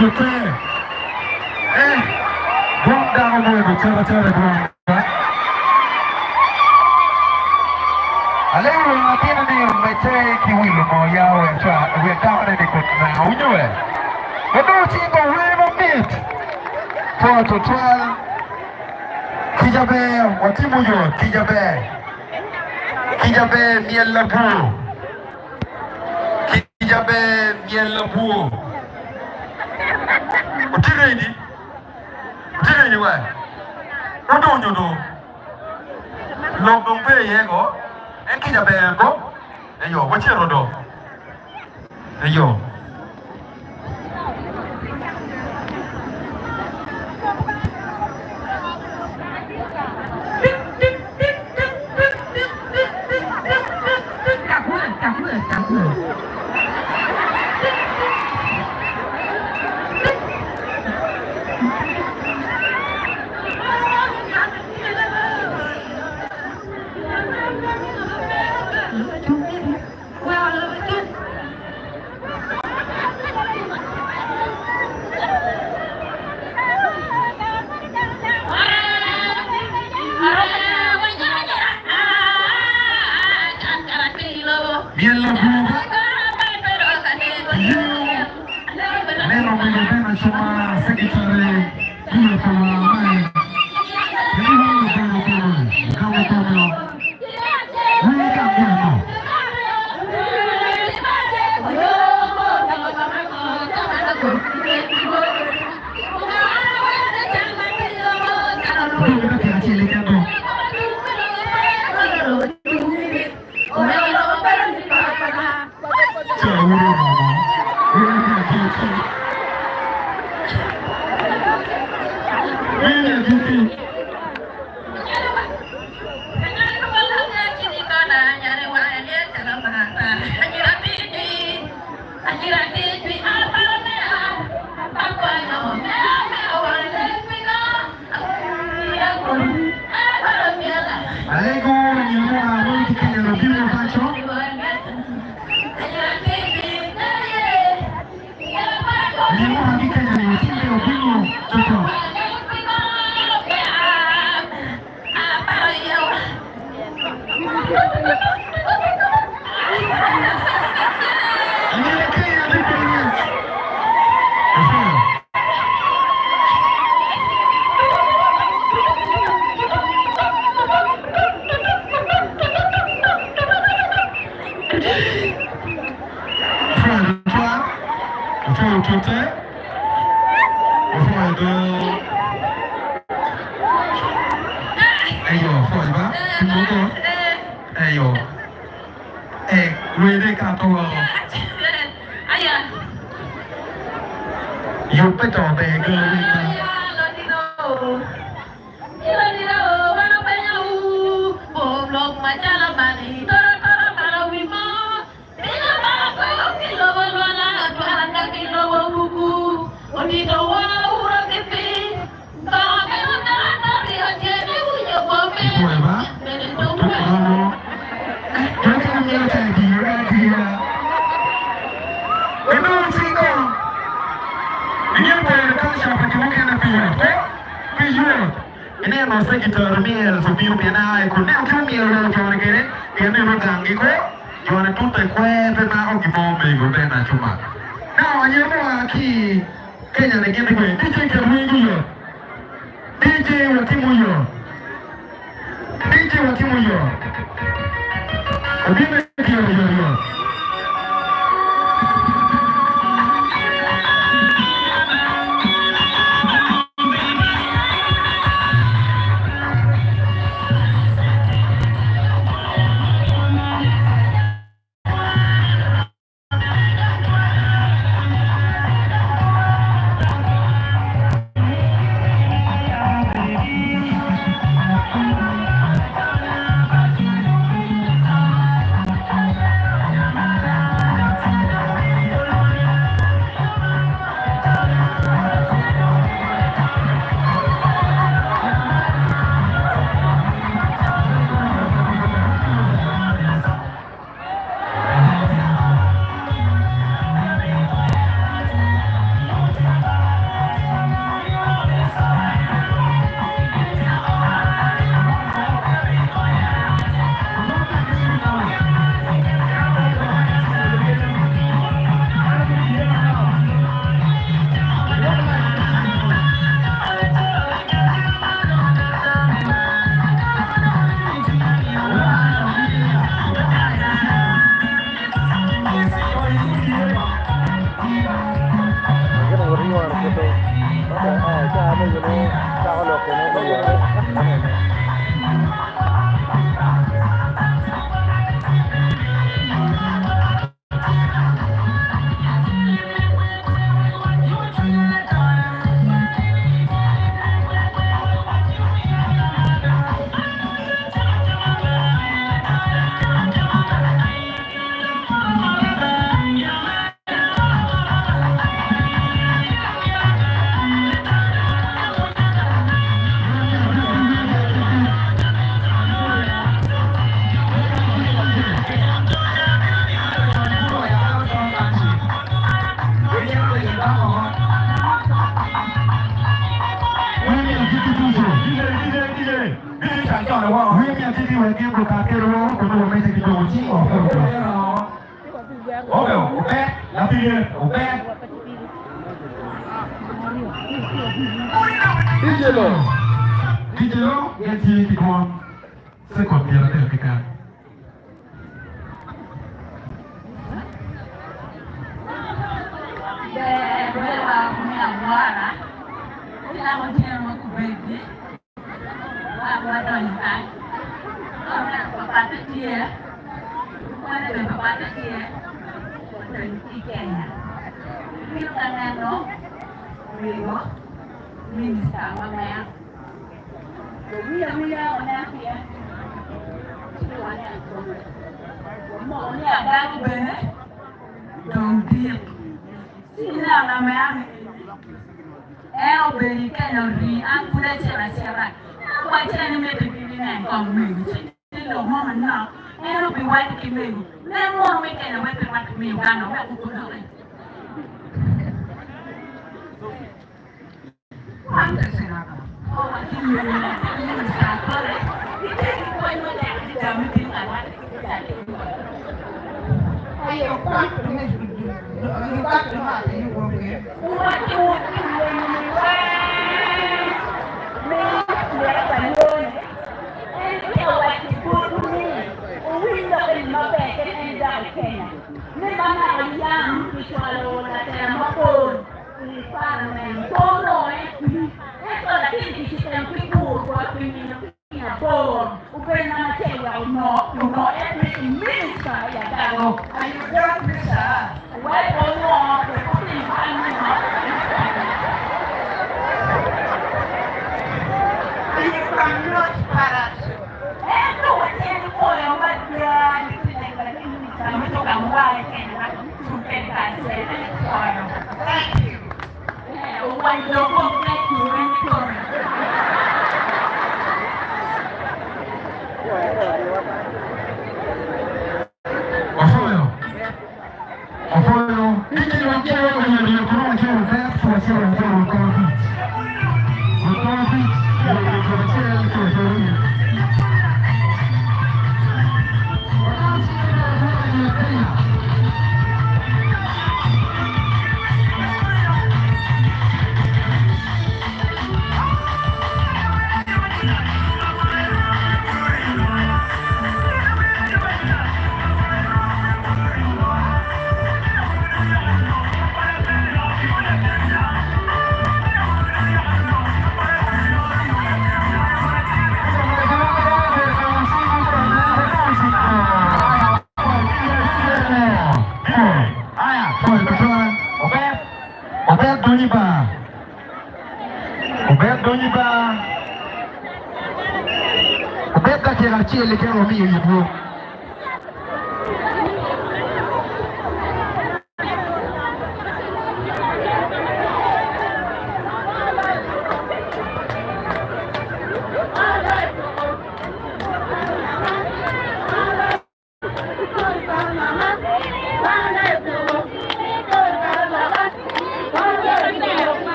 Chupe. Buông đau mùi của chơi là buông. Aleo tena ni mete kiwilo moya wecha weka na ni kuna unyoe. Wado chingo wewe mít. Foto twal. Kijabe watimu yo kijabe. Kijabe miel labu. Kijabe miel labu. Utire ni wa. Wado nyodo. Lobong pe yego. Kijabe ko. Eyo wachero do. Eyo.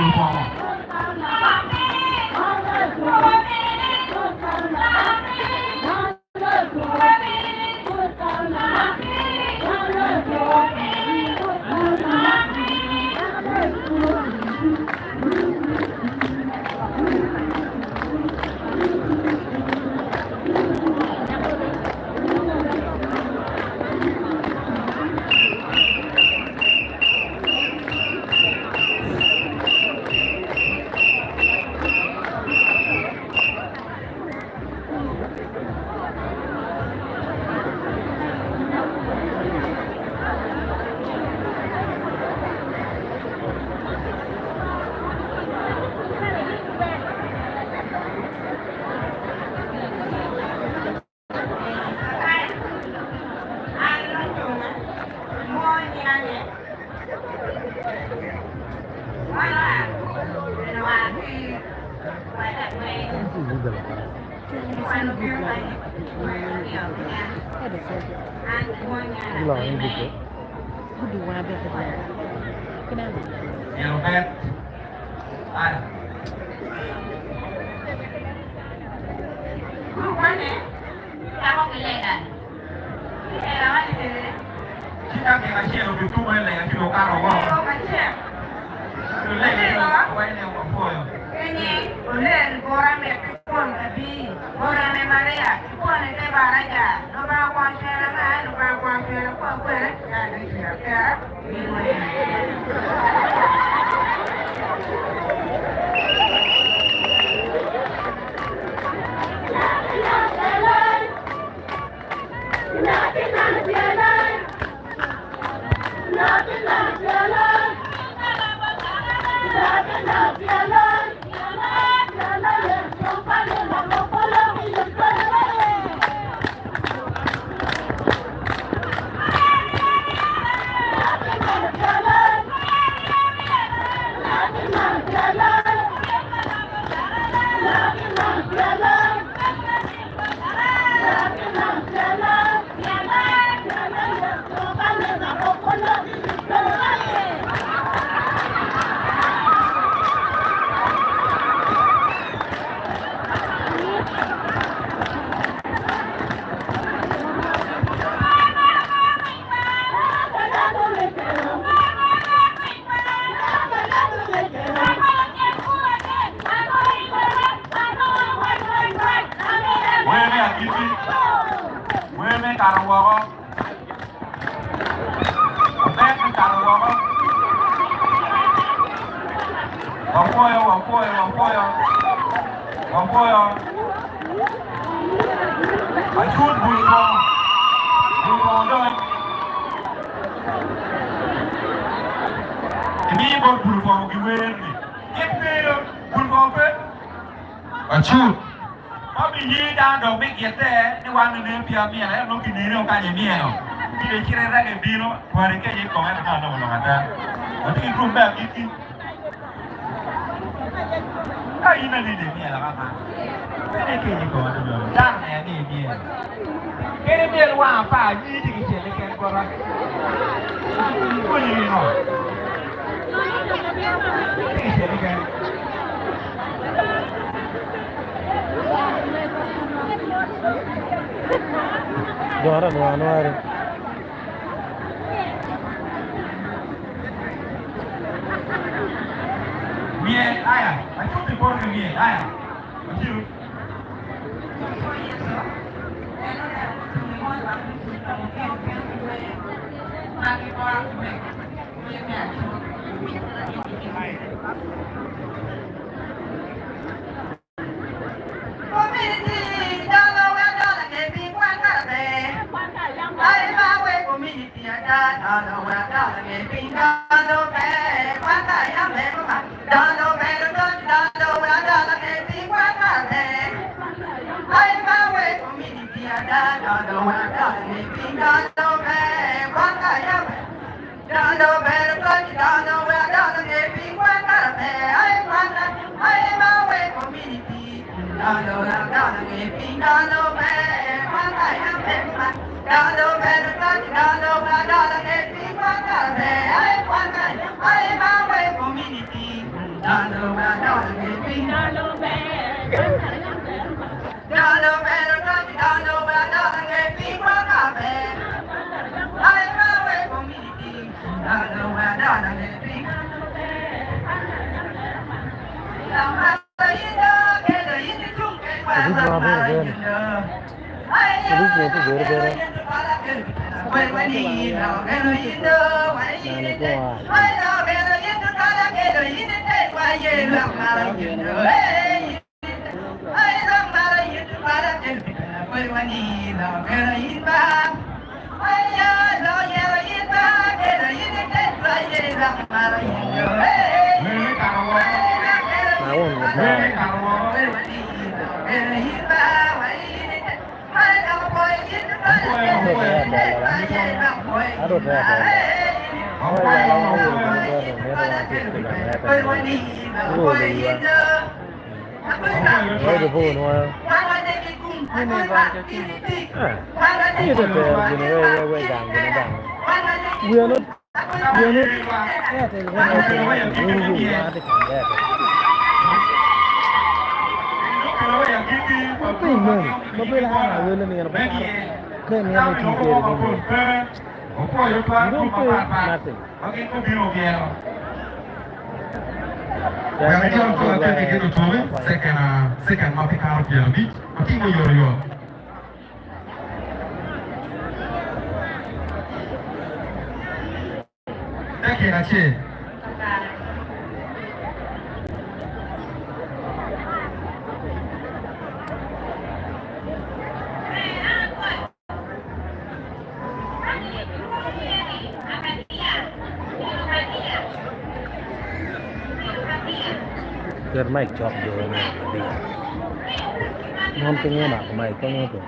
bulu pomo. Dora no anuário. Bien, aya, aku te porte bien, aya. Ajiu. Second Mafika Piramid, Makingo Yorio. Take a chair. Ker mic chop do na di. Mon tingnya nak mic tengah tu.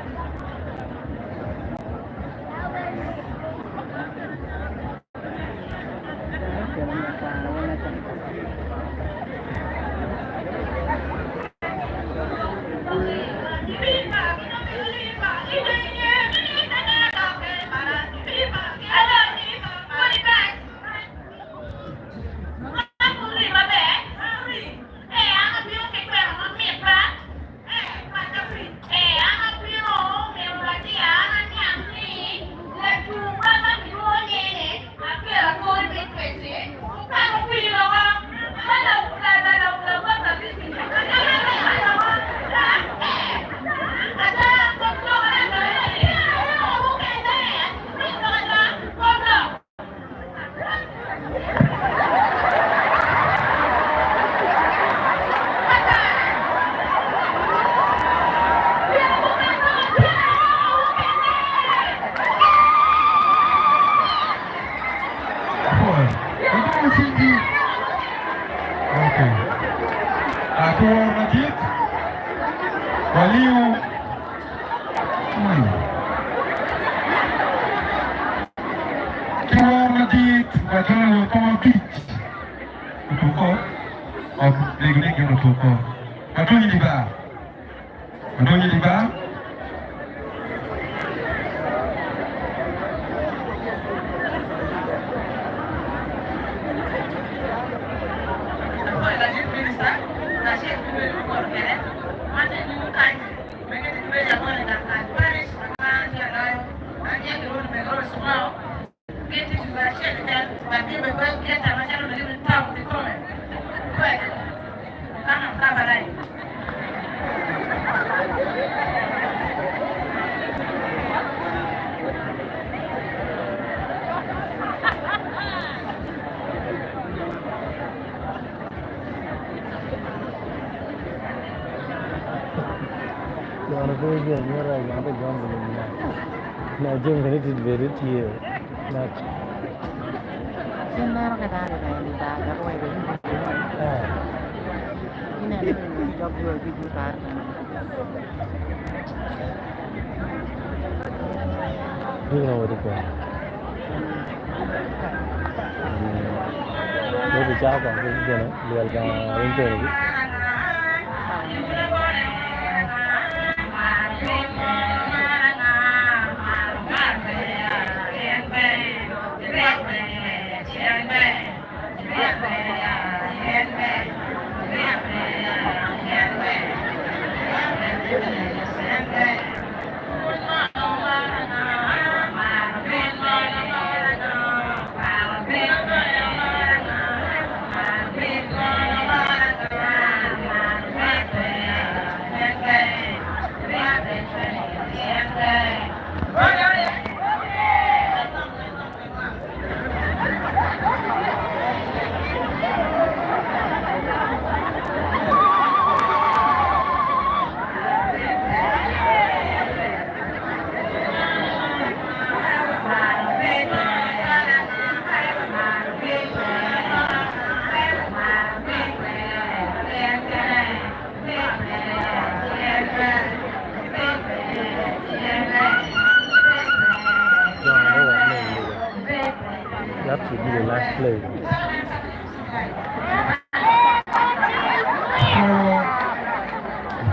will be the last play.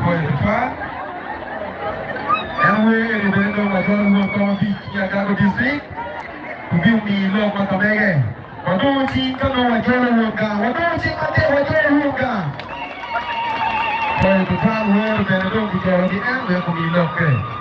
Foi fun. And we in the middle of the coffee Chicago district. To be me love Matamege. Wato chi ka no wa jelo woka. Wato chi ka te wa jelo woka. Foi to fun where the dog to go the end where to be love.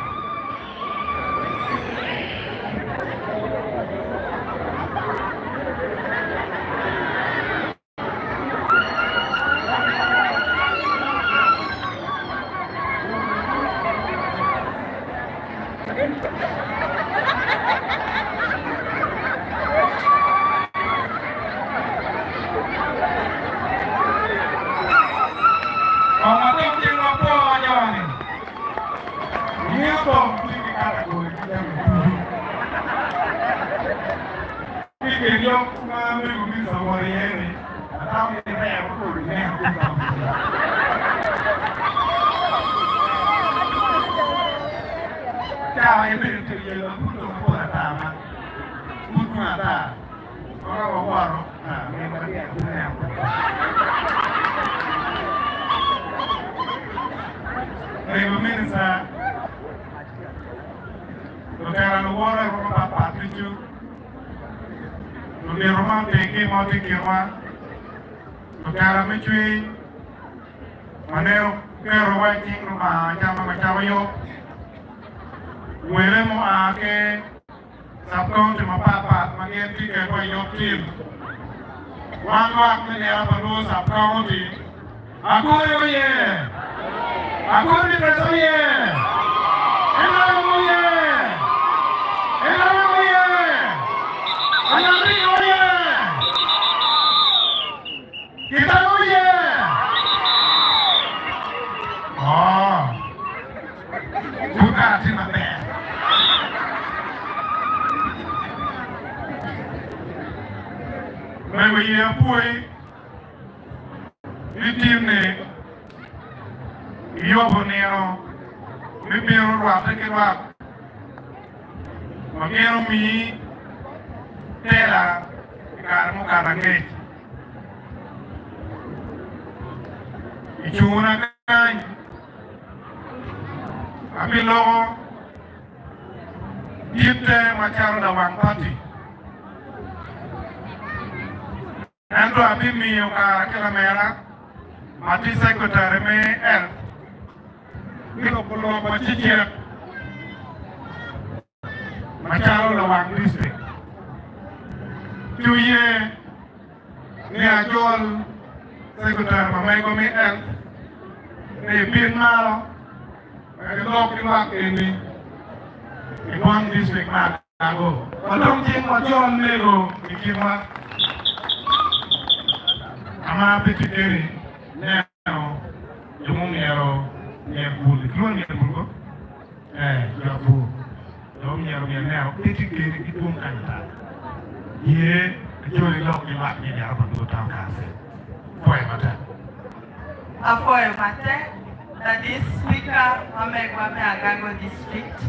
That is Speaker Wame Agago District.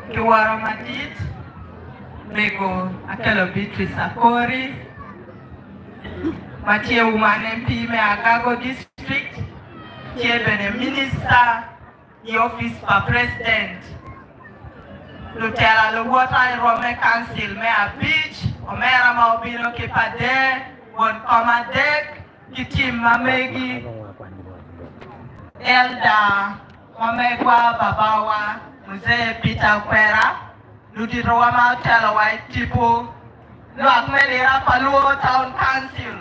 Kiwara Madid, Mego Akelo Beatrice Akori, Matie Woman MP me Agago District, Kiebene Minister, the Office for President, Lutera the Water and Rome Council, Mayor Beach, Omera Maubino Kipade, Won Commandek, Kitim Mamegi, Elda Wamegwa Babawa, Mzee Peter Kwera, Ludirowa Mautela White Tipo, Luakmelera Paluo Town Council,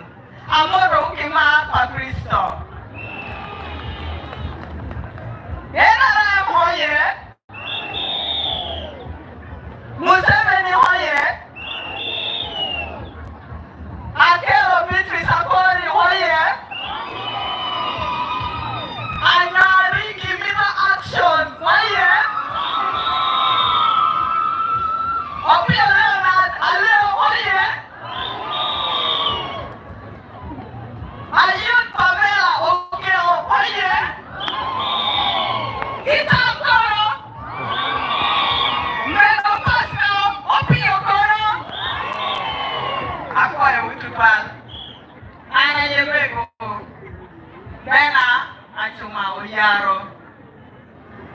Amoro Kima Pacristo. Enara Moye, Museveni Hoye, Akelo Beatrice Akori Hoye, Anyari Kimina Action Hoye, Opia Leonard Aleo Hoye, Ayut Pamela Oyaro.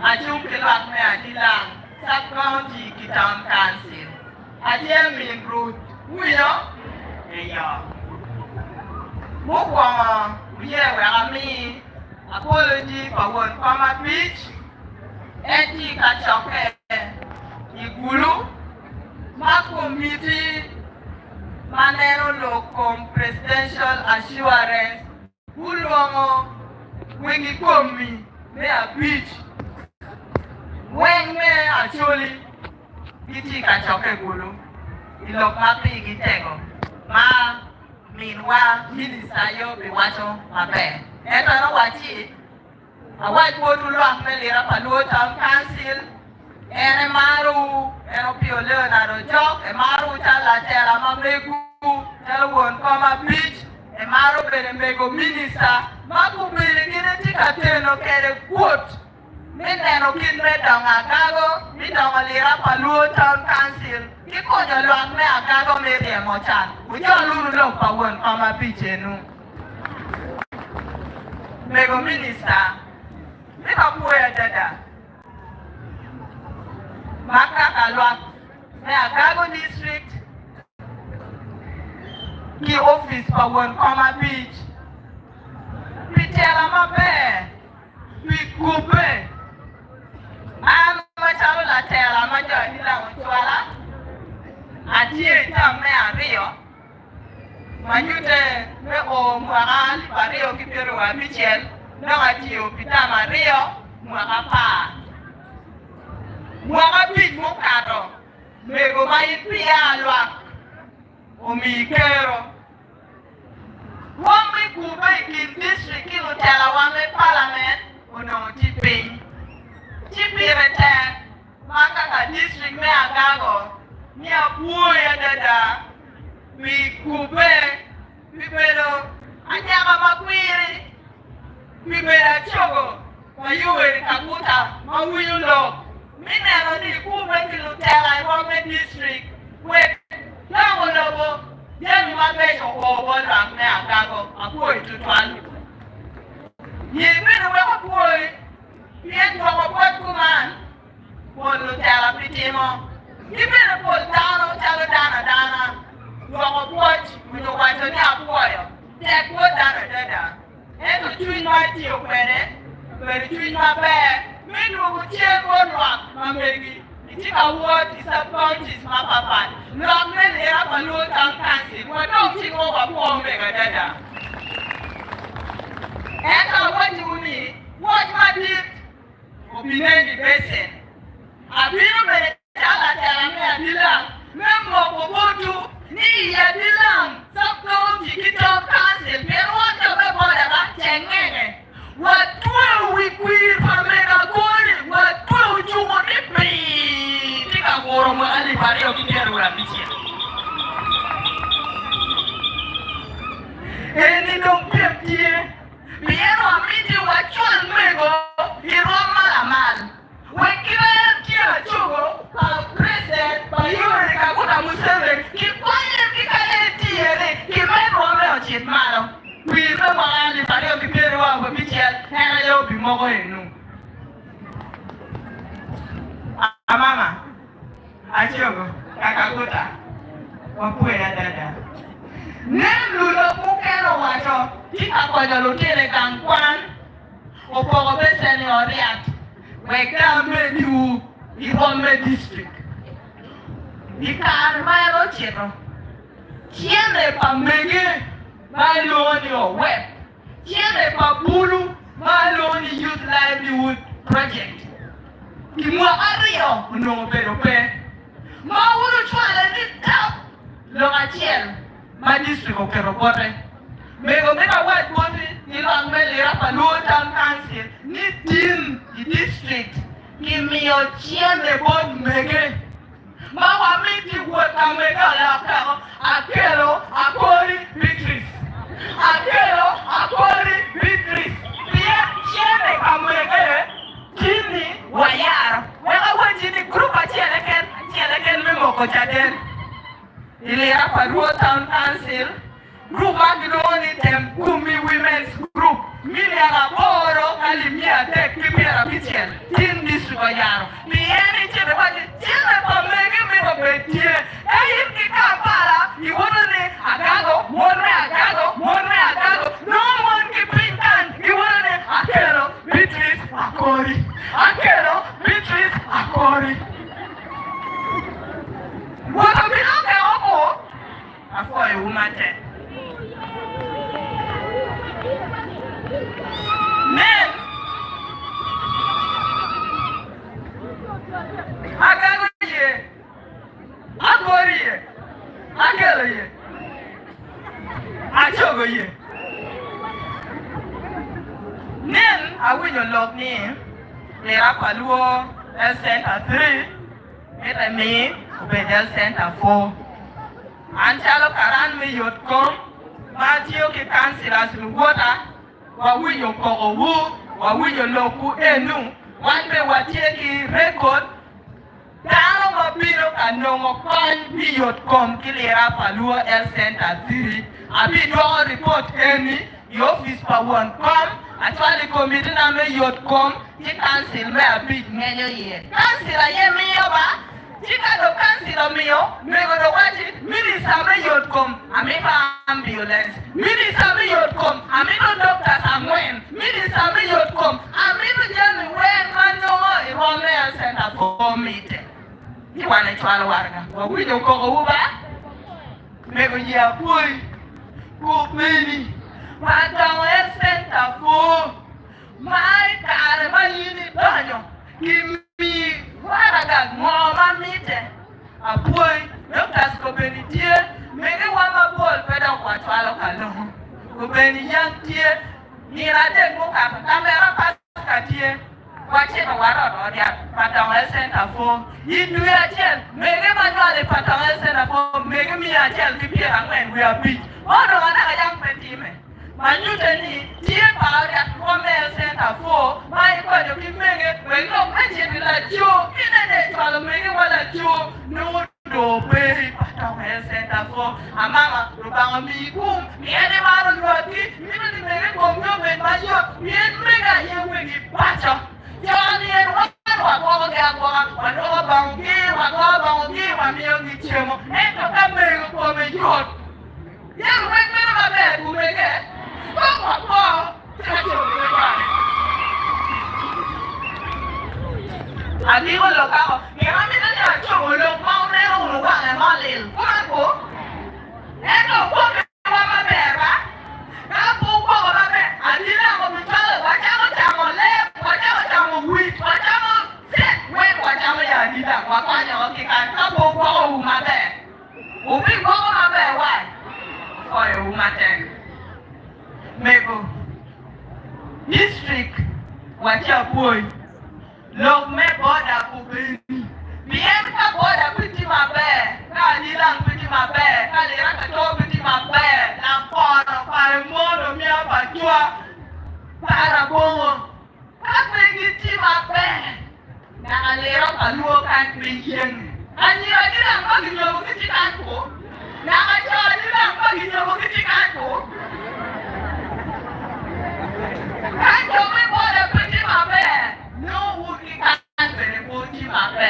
Achung kilak me adilang sub-county ki town council. Adiel min root. Uyo? Eyo. Mukwama, uye wegami. Apology for one Palmer Beach. Eti kachoke. Igulu. Ma committee. Manero Locom Presidential Assurance. Ulongo. Wengi komi. Me a beach. When me actually. Iti kachoke gulu. Ilok mapi gitego. Ma. Meanwhile, minister yo biwacho mabe. Eto no wachi. Awaj botu lo akmelira paluo town council. Ene maru, eno pioleo na rojok. E maru chala tera mamegu. Tela won koma beach. E maru bere mego minister. Maku bere gine tika teno kere quote. Mineno kin me donga gago. Mi donga lira paluo town council. Kiko nyo lo akme agago me de mochan. Ujo lulu lo pa won koma beach enu. Mego minister. Mika kuya dada. Maka kalwak. Me Agago district. Ki office pa won Koma Beach. Pitela mabe. Pikupe. Machalo la tela majo nila mchwala. Atie ita me ario. Manyute me o mwagali pario kipiru wa Michel. Nonga tiyo pitama rio mwaka pa. Mwaka pit mukado. Mego maipia alwak. Omikero. Wame kube ki district kilo tela wame parliament. Ono tiping. Tipi retek. Maka ka district me Agago. Nia kuya dada. Mi kube. Pipero. Anyaka makwiri. Mibera chogo, mayuwe kakuta, mawulo. Minelo ni kume kilutela Iwame district. We, lango lobo, yenu mabejo obo rangne Agago, akuwe tutwali. Yemene weko kuwe, yetu wako kuman, polutela pitimo. Yemene pol dano, chalo dana. Wako kuwachi, mwenye wacho ni akuwayo. Tekwo dana. Eto twin my deal, when twin my bag, men will cheer one rock, my baby. The chicken word is a bunch is my papa. Long men here up a low town council, what don't you over poor mega dada? And what you need, what my dear, opinion the basin. I've been a minute, tell me a dilang, member of Botu, ni a dilang, some county, get on council, pero what the what will we queer for mega gold? What will you want to be? Take a war on my body of the air. Any don't pep here. Piero a meeting what you mego, you run malamal. When given here, Chogo, president, by you and Kakuta Museveni, keep quiet, keep quiet, madam. We remember the body of the Piero of Michel, and I will be more in. Mama, I chogo, Kakakuta, or Puya Dada. Name Ludo Pukero Wacho, Tikakoja Lieutenant Kangwan, or Pogobesen or React, where Gamma you, Iwame district. The car, my Rochero. Chiene Pamege. Maloney or web. Here Babulu, Maloney Youth Livelihood Project. Kimwa Ario, no better pay. Mauru Chwana did tap. Lorachiel, my district of Kerobote. Mego Mega White Body, Nilang Melira, Palo Town Council, Nitin, the district. Give me your chiene bon mege. Mawa make you work a mega laka, Akelo, Akori, Beatrice. Akelo, Akori, Beatrice. Pia, Chene, Amege, Kini, Wayar. When I went in the group at Cheleken, Mimoko Chaden. Ilera Paro Town Council, Group Magdoni, Kumi Women's Group, Milia Boro, Alimia Nen agago ye agori ye agelo ye achogo ye nen awinyo lok ni lera paluo el center 3 meta mi ubedel center 4 anchalo karan mi yot kom matio ki councilors luwota wawinyo koko wu wawinyo loku enu wanbe watie ki record dano mabiro kanongo kony biyot kom kilera paluo el center 3 abi dwongo report eni i office pa won kom actually committee na me yot kom ti council me abi ngenyo ye council aye miyo ba tika do council miyo mego do wati minister me yot kom ami ba ambulance minister me yot kom ami do doctor Samuel minister me yot kom ami do jeni wen manongo i rome el center for meeting ni wana chwala warga wawinyo koko uba mego ya boy ko meni Madam El Center for my car bayini donyo kimi waraga ngoma mite apoy doctors ko benitie mege wama bol peda kwa twalo kalo ko beni yantie ni rade ko ka kamera paskatie wache na waro dia Madam El Center for yidu ya chen mege manwale Madam El Center for mege mi ya chen kipi angwen we are big odo wana ga yang petime Manyuteni, tie paria commerce center for my kwado kimenge welo meje bila jo kinene twalo menge wala jo no do pe commerce center for amama rubanga mikum miene maro lwati mimi menge komyo ben mayo mien mega yewe ni pacha jani en wa ga wa bangi wa miyo ni chemo eto kamego ko me jot ya wengine mabe kumege Adigo lo cago. Mira, mira ya chulo, lo pao nero lo vale malil. ¿Cuánto? Esto porque va a ver, ¿va? Capo poco va a ver. Adila con mi chale, guachamo le, guachamo wheat, guachamo set, guachamo ya adila, guachamo que capo poco uma ver. Ubi poco va a ver, guay. Oye, uma ten. Mego district wacha boy log me border kubeni bien ka border piti mabe ka lilang piti mabe ka lera ka to piti mabe na poro pa mono mi abajua para bongo ka piti mabe na lera ka luo kan pien ani lilang ba ginyo piti kan ko na ka cho lilang ba ginyo piti kan ko Kanjo me bora piti mabe, no wuki kanze ne piti mabe.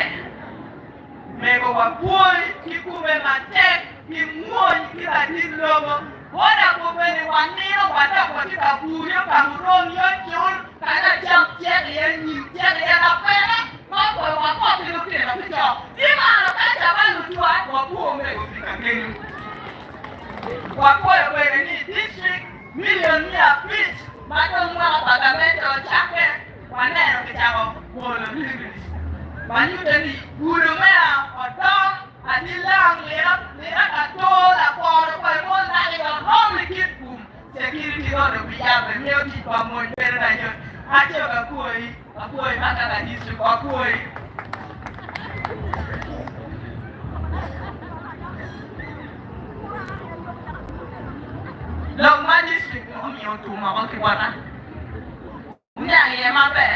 Mego wa boy, kikume matek, kimoi kila dilogo. Bora kubeni wanino wata kwa tika buyo kamuroni yo chul, kana cham cheli ye nyim cheli ye na pera. Mambo wa kwa kilo kile na picho. Dima ano kancha balu tuwa, wapuo mego fika kenyu. Wapuo wele ni district, millionaire pitch. Madam mwa pagamento chake waneno kichako bolo bibi banyuteni gurumea odong adilang lera katola poro palmon nani ga homi kitkum security oro biyabe meo kipa mo perda yo acho ga kuoi maka ga disu kuoi Long man district no mi otuma ko kiwara. Nyang ye mabe.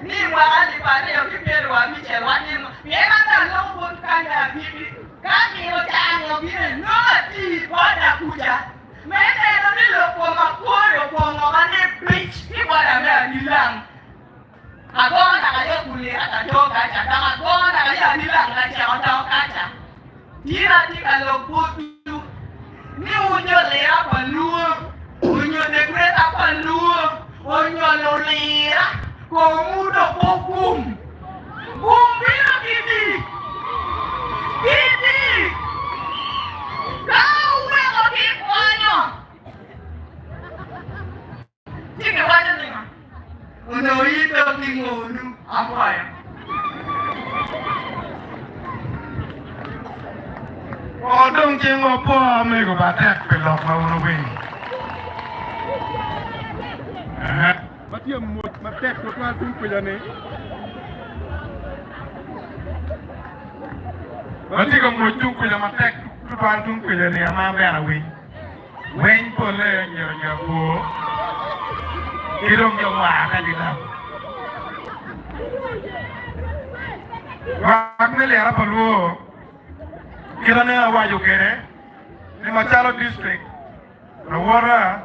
Ni mwara ni pare yo kipero wa Michel wa ni. Ye manda long bon kanya bibi. Kani o tani o bibi no ti boda kuja. Mene no ni lo ko makoro ko ngane bitch ki boda me ni lang. Agona ga yo kulira ka toga cha ta agona ga yo ni lang la cha ta kacha. Tira tika lo putu. Ni unyo lera paluo, unyo negreta paluo, unyo lolera, komudo pokum. Bumbino kiti. Kau weko kipwanyo. Chiki wacha ninga. Uno ito kingonu. Apa ya? Odong jengo po amigo batek pelok na uno win. Batia mut matek to kwa tung pejane. Batia ko mut tung pejane matek to kwa tung pejane ama bera win. Win po le nyo po. Kidong yo wa ka dina. Wak ne le ara palu. Kirane awajo kere ni Machalo district rawara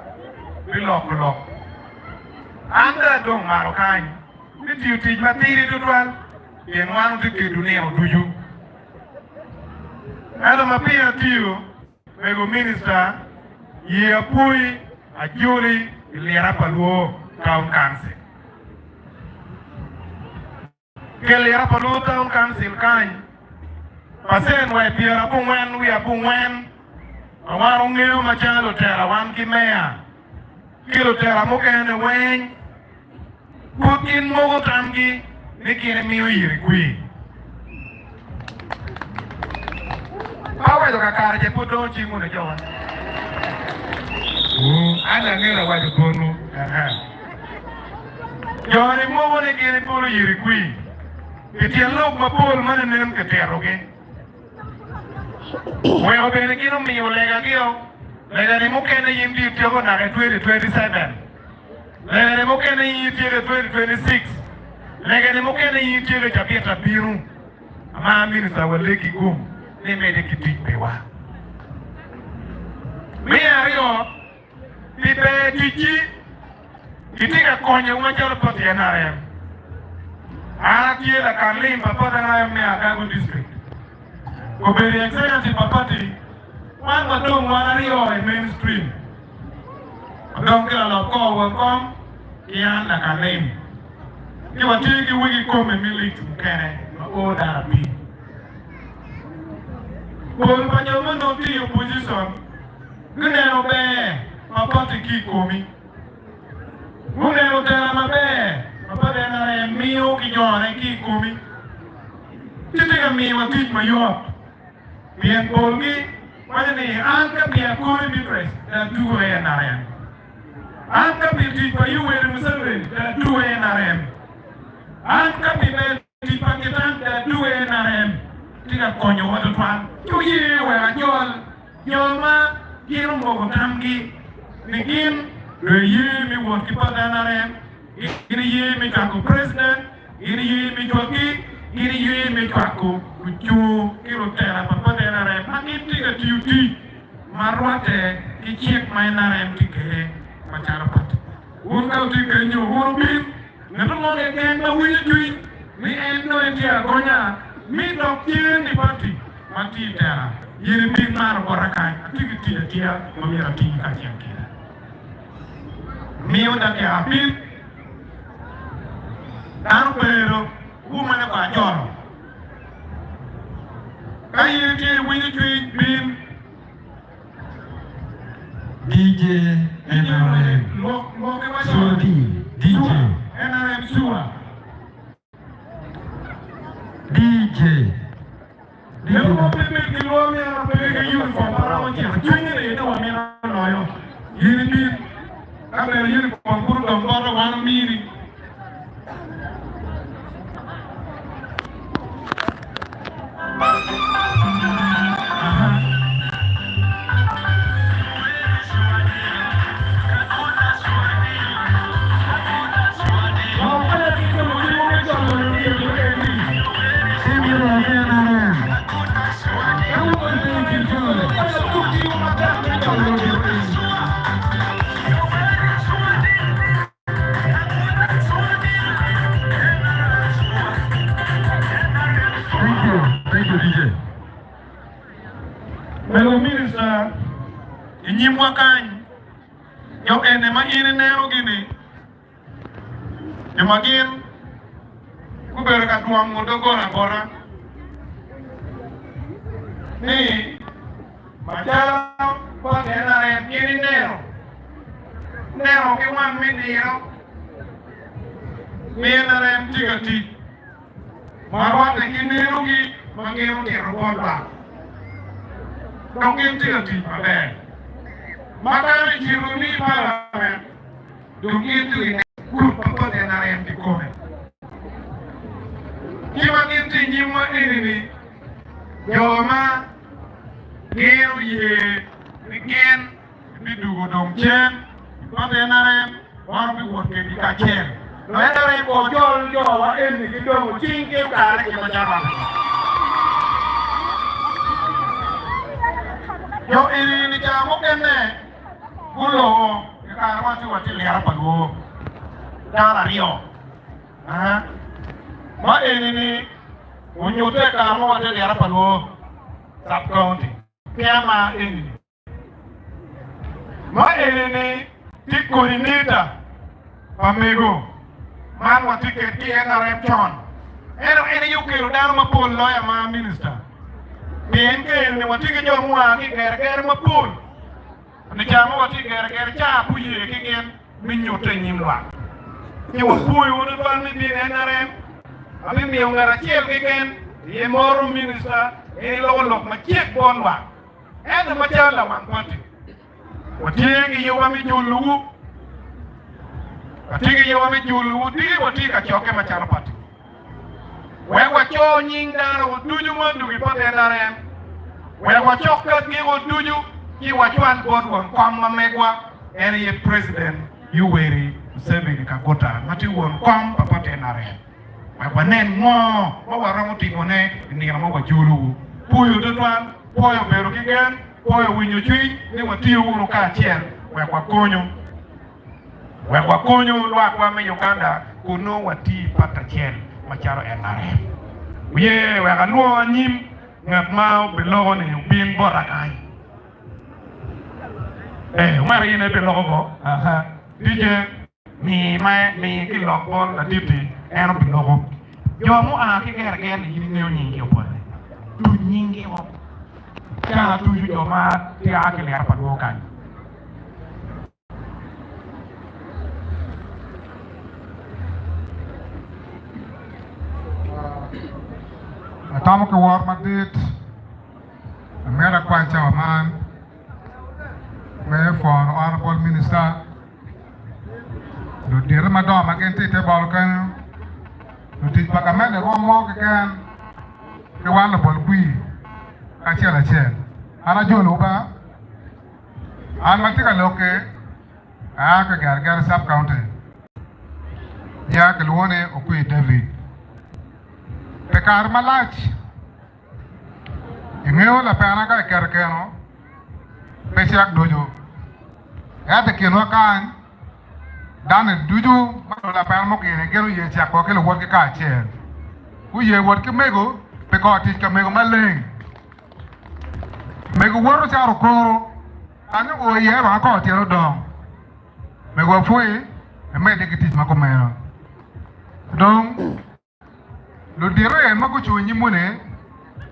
bilok anda dong marokan ni tiuti matiri tutwal yen wanu tiki dunia utuju ada mapia tiu mego minister ye apui ajuri ilera paluo town council kelera paluo town council kan pasen wa piera pungwen wi apungwen awaro ngeo Machalo tera wan ki mea kilo tera mokene wen putin mogo tamgi nikire miyo yiri kui awa doka karaje puto chingu ne jawa ana ngera wa jogonu jori mogo nikire polo yiri kui kitialok mapol mana nem keteroge Well, bene kino miyo lega ni mukene yimdi tiyogo nage 2027. Lega ni mukene yimdi 2026. Lega ni mukene yimdi chapieta biru. Ama minister waleki gum. Ni mede kitich pewa. Mia rio. Pipe tichi. Kitika konye Machalo poti NRM. Ana tiela kalimba pota NRM mea Kago district. Koberi executive papati wan wadong wanario e mainstream wadong kila loko wakom kian na kalim ki watiki wiki kome miliki mkene o darabi kol panyomo no ti opposition guneno be papati ki komi guneno tera mabe papati na miyo ki jone ki komi titika mi watich mayot Bien polgi, wajani angka biar kuri bipres dan dua NRM. Angka biar payu wele Museveni dan dua NRM. Angka biar di Pakistan dan dua NRM. Tidak konyo waktu tuan. Cuci wela nyol ma kira mau tamgi. Mungkin ye mi buat kipas NRM. Ini ye mi kaku presiden. Ini ye mi joki. Ini ye mi kaku kucu kilo tera papa tera rem makiti ke tiuti marwate kicik main rem tike Machalo pat unkau tike nyu urubin ngetung ke ken ma wili tui mi endo entia gonya mi dokien di parti mati tera yiri mi mar borakai atiki tia mamira tiki kaciam kira mi udah ke apil taruh pero umane kwa joro Kayi tie winyi tweet bin DJ NRM Suadi DJ NRM Sua DJ Lelo mo pepe kilo mi ana pepe uniform para wanchi chunye ne ito wami na noyo yini bin kamera uniform kuru gambara wana miri Melo minister, inyimwa kanyi, yo ene ma ine nero gini, yo magin, kubere katuwa mudo gora, ni, Machalo, kwa NRM ine nero, neno ki wang midiro mina rem tigati marwate kinero gi mangero tero bonda dongin tigati mabe makare jiruni parliament dongin tigati kur papa de na rem di kome kima ginti nyima ini joma gero ye bigen bidugo dong chen papa de na rem war bi wote di ka chen Nara ko jol wa en ni do ching ke ka ke ma jaba yo ini ni ja mo kenne bulo ka ma ti wati le ara pago dara rio ma ini ni onyo te ka mo wati le ara pago sub county piama ini ma ini ni ti coordinator pamego man wa ticket ki NRM John eno yukiru dano ma pol lawyer ma minister bien ke ne wa ticket jo mwa ki ger ma pol ne jama wa ticket ger cha puye ki gen min nyote nyimwa ni wa puyo wona bal mi bien NRM abi mi ngara chiel ki gen ye moro minister e lo ma chiek bon wa en ma cha la wan kwati wa tiengi yo wa mi julu Atigi yewa me julu digi wati ka choke macharo pati. Wewa cho nying dara waduju mandu ki pati NRM. Wewa choka ki waduju ki wachuan bod wan kwa megwa eri ye president Yoweri Museveni Kagota mati wan kwa pati NRM. Wewa nen mo waramo tingone ni ngama wajulu. Puyo dutwan, poyo beru kigen, poyo winyo chui ni watiyo unu ka chien. Wewa konyo Wewa konyo lwa kwa me Uganda kuno wati pata chen macharo NRM. Uye wega luo nyim ngat mao belogo ni bin borakai. Umari yine belogo go. Dije mi kilok bon la dipti eno belogo. Jomu ki gerger ni yini neo nyingi opone. Tu nyingi op. Kala tuju joma ti aki le arpa duo kanyi. Atamu ke war madit Mera Kwancha Waman for Honorable Minister do dir madam agenti te balkan do ti pakamene romo ke kan ke wala bol bui ka chela chen ana jolo ba an matika loke a ka gargar sub county ya ke luone okui David Pekar malach ingeo la pena ka kerkeno pesiak dojo ya te keno kan dan duju ma la pena mo kene gero ye chak ko ke lo wor ke ka chen ku ye wor ke mego pe ko ti ka mego maleng mego wor cha ro ko anu o ye ba ko ti ro dong mego foi e me de ke ti ma ko mero dong lo dire ma ko chu nyi mune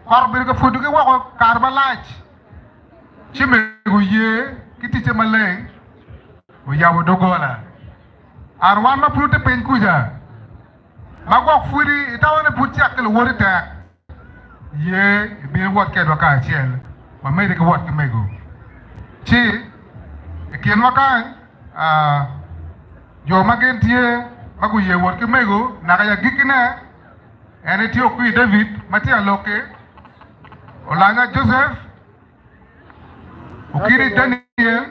korbe ka fodu ke wa ko karba lach chime go ye kiti che maleng o ya wo dogola arwan ma prute pen kuja ma ko furi itawane puti akkel wori ta ye bi wo ke do ka chiel ma me de ko wat ke mego chi ke no ka yo magentie ma ko ye wor ke mego na ka ya gikine ene ti okui David mati aloke olanga Joseph ukiri Daniel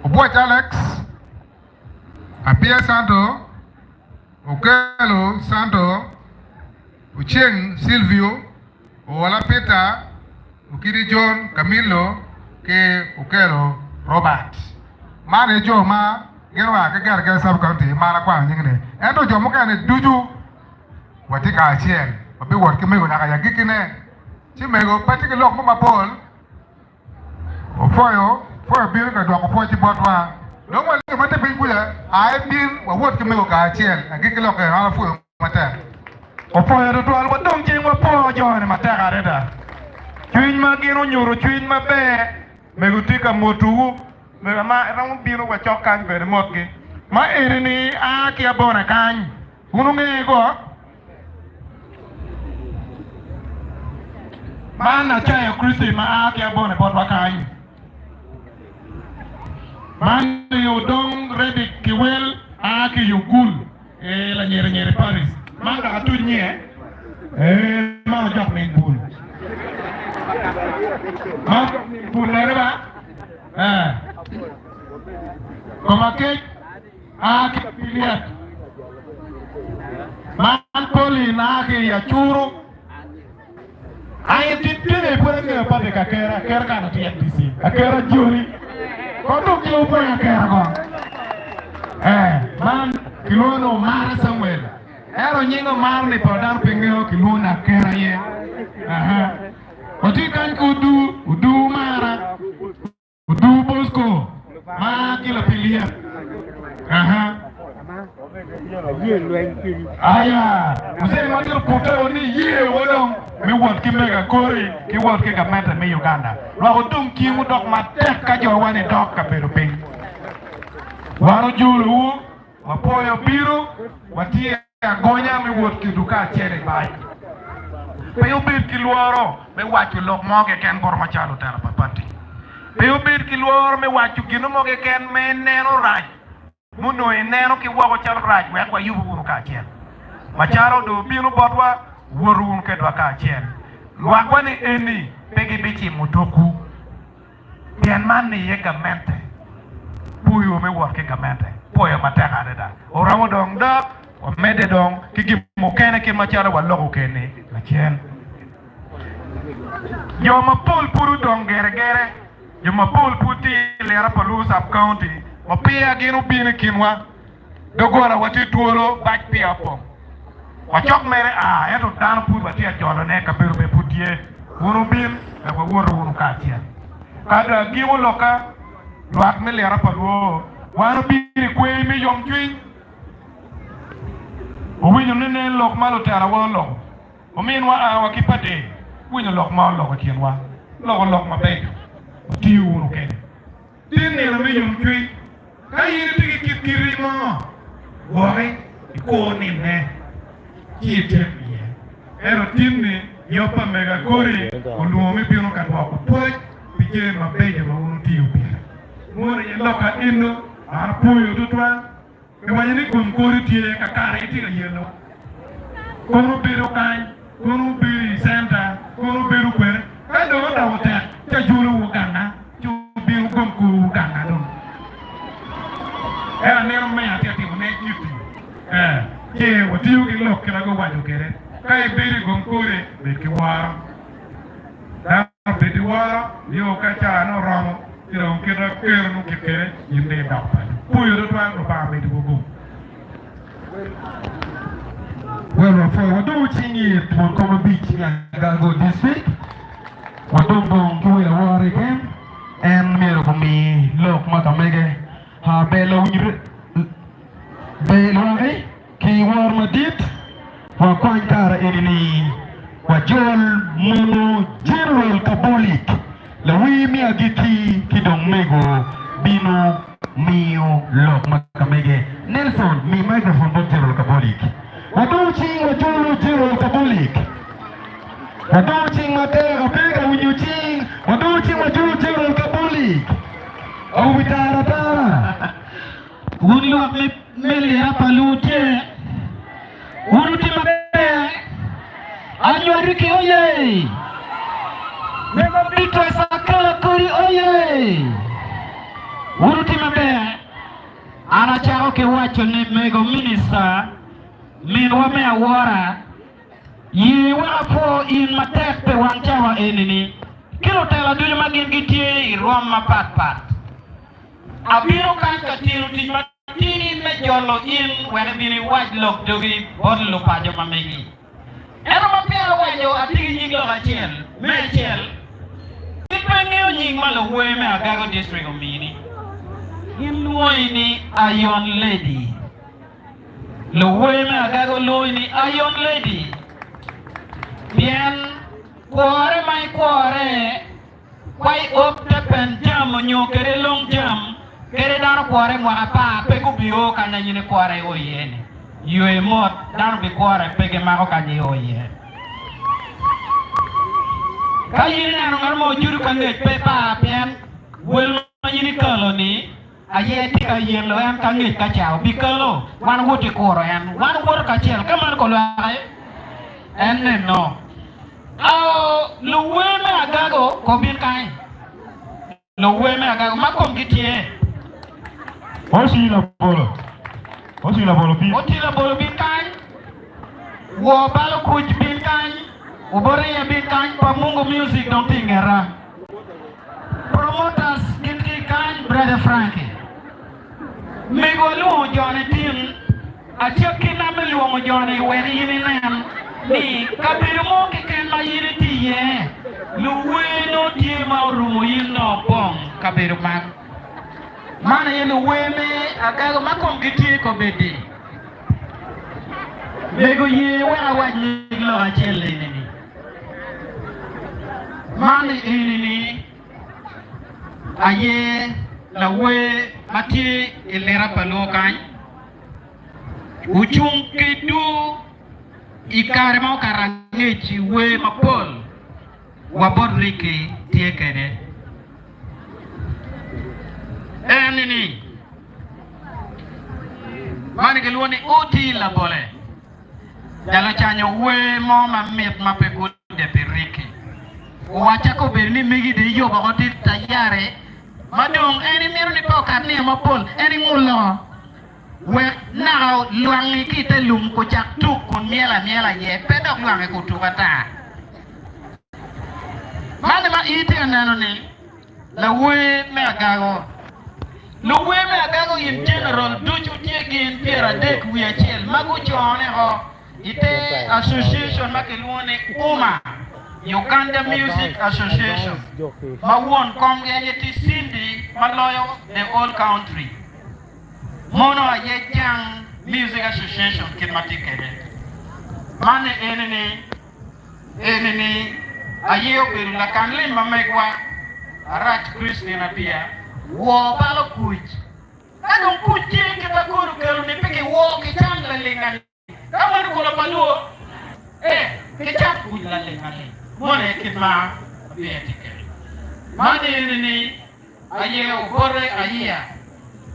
Oboch Alex Apia Santo Okelo Santo Ucheng Silvio Ola Peter ukiri John Camilo ke Okelo Robert mane jo ma gerwa ke gar sub county mala kwa nyingine endo jo mo kane duju wati ka chien obi wor ke mego na ka yagikine chi mego pati ke lok mo mapol o foyo bir ka do ko pochi botwa no mo le mate pin kula ai bir wa wot ke mego ka chien agike lok ala fu mate o foyo do al wadong jing wa po jo ne mate ka reda chuin ma gino nyuro chuin ma be mego tika motu me ma ram biro wa chokan be mot ge ma erini a kia bona kan unu nge go mana cha Kristi ma a kia bona bot wa kan man yu dong ready kiwel a ki yugul la nyere Paris man da tu nye ma jox len bul ma bul la ba como que aquí piliat man poli na ke ya churu ay titine puede que pa de kakera kerka na tiya disi akera juri ko to ki upo ya kera ko man kilono mar Samuel ero nyingo mar ni podar pingeo kilona kera ye oti kan udu mara udu Bosco ma kila pilia aya mzee madir puto ni ye wodong mi wot ki mega kori ki wot ki gamata mi Uganda lo dum ki mu dok ma tek ka jo wane dok ka peru ping waro julu wa poyo biru watie agonya mi wot ki duka chere bai pe ubir ki luoro me wachu lok moge ken gor ma chalo tera papati pe ubir ki luoro me wachu gino moge ken me neno raj muno e neno ki wago chalo raj we kwa yubu unu ka chen macharo do binu botwa woru unu ke dwa ka chen lwagwa ni eni pegi bichi mutoku pien man ni ye gamente puyo me wot ke gamente poyo mateka deda oramo dong da o mede dong kiki mokene ki macharo wa logo kene la chen yo ma pol puru dong gere yo ma pol puti le rapalu sub county ma pia ginu bini kinwa dogora wati tuolo bak pia pom wa chok mere eto dan pur wati a jolo ne ka biru be putie unu bin e wa woro unu ka chen kada giwo loka luak me le rapalu wano bini kwe mi yom twin o winyo nene lok malo tera wo lok o min wa kipate winyo lok malo lok kienwa lok ma bejo tiu unu kene tin ne mi yom twin ka yiri tigi kiri mo wore ko ni ne kite ye ero tin ne yopa mega kori o luomi bino ka ko poj pije ma bejo ma unu tiu pira mo ye loka ino ar puyo tutwa ke wanyani kum kori tie ka kare tiga yelo kono biro kan kono biri senta kono biro kwere ka do da wota ta julu Uganda ju biro kum ku Uganda don era ne me ati ati ne yipi ke woti yu ki lok na go waju kere kai biri kum kori be ki waro da be di waro yo ka cha no romo iro kira kernu ki kere yinde da puyo do twa no ba me di go well, for what do you think it will come a beach in Galgo district? What do you think it will again? And me, look, Matamege, ha bello, bello, ki war madit, wa kwankara enini, wa jol mono general kabolik, la wi mi agiti kidong mego, bino mio look, Matamege, Nelson, mi microphone don't general kabolik. Waduching wajulu jiro kabulik. Waduching matera pega unyuching. Waduching wajulu jiro kabulik. Au bitara tara. Unlu meli hapa luche. Uruti mabea. Anywariki oye. Mega bito sakala kuri oye. Uruti mabea. Anachao ke wacho ni mego minister. Min wame awara yi wa po in matek pe wanchawa enini kilo tela duli magin gitie rom ma pat abiro kan ka tiru ti matini me jolo in wena bini waj lok dogi bodlo pajo mamegi ero ma pela wajo atigi nyiglo achiel me achiel tipengeo nying malo we me Agago district omini in luoini Iron Lady Lowe me Agago loini Iron Lady. Bien kware mai kware kwai op tepen jam nyokere long jam kere dano kware mwana pa pe ku biyo kana nyine kware o yene yue mot dano bi kware pe ge mako kanye o yene ka yine nano ngal mo juru kange pe pa pen wel ma nyine koloni aye ti ka yen lo am kange ka chao bi kolo wan wote koro en wan wor ka chel kaman ko lae en no luwe me agago ko bin kai luwe me agago makom gitie Osi la bolo bi. Otila bolo bin kai. Wo balo kuj bin kai. Ubore ya bin kai pa Mungu Music don't tingera. Promoters kinti kai brother Frankie. Mego lu jone tim. Achia kina me lu jone weni yini nan. Ni kabiru mo ke ken ma yini tiye. Luwe no tie ma rumo yino pong kabiru mak. Mana yele weme agago makom giti ko bedi mego ye wala waji lo achele ni mana ini aye la we mati elera palo kan uchung kidu ikare mau karangechi we mapol wabodrike tiekere enini mani ke luoni uti la bole jala chanyo we mo ma met ma pe ku de piriki wacha ko berni megi de yo ba oti tayare madong eni miru ni pokat ni mo pol eni ngulo we now luangi kite lum ko chak tuk kun miela ye pedok luangi ku tukata mani ma iti anano ni la we me agago Luwe me agago in general duchu tiegin piera dek wiachel magu chone ho ite association makeluone UMA Uganda Music Association mawon kom yeti Cindy maloyo the whole country mono aye jang music association kimatikere mane enene aye operu la kanle mamegwa Arach Christina pia wo balo kuj kadong kuj kita kuru kelu ni peke wo kecam lalingan kamu ko la paluo kecam kuj lalingan mone kitma bietike mane ni aye obore aye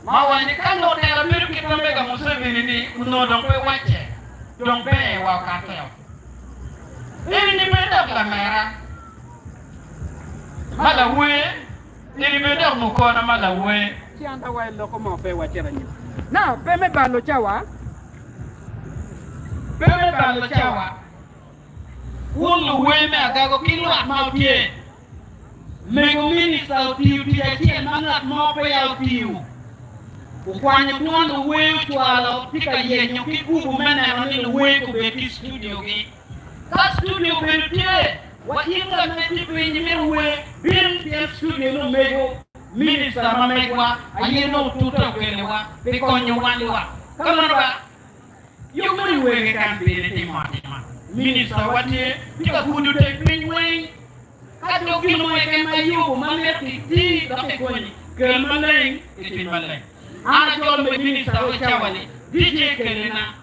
mawani kando tela biru kitma mega Museveni ni uno dong pe wache dong pe wa kateo ini beda la mera mala we Nili beda mukona mala we Sianda wa loko mo pe wa chera nyi na pe me balo chawa Ulu we me agago kilwa mautie Mego minister utiu tiatie mangat mo pe utiu Ukwanyo tuando we uchwalo tika yenyo kikubu meneno ni we kubeki studio gi Ka studio benutie wa inga meti penye mewe bin pia studio no mego minister mamegwa ayeno tuta ukelewa pikonyo waliwa kama ba yumuri wege kampere timatima minister watie tika kudu te pinwe kato kilo wege mayu mameti ti doke kwenye kelmaleng itinmaleng ana jolme minister wachawali DJ kelena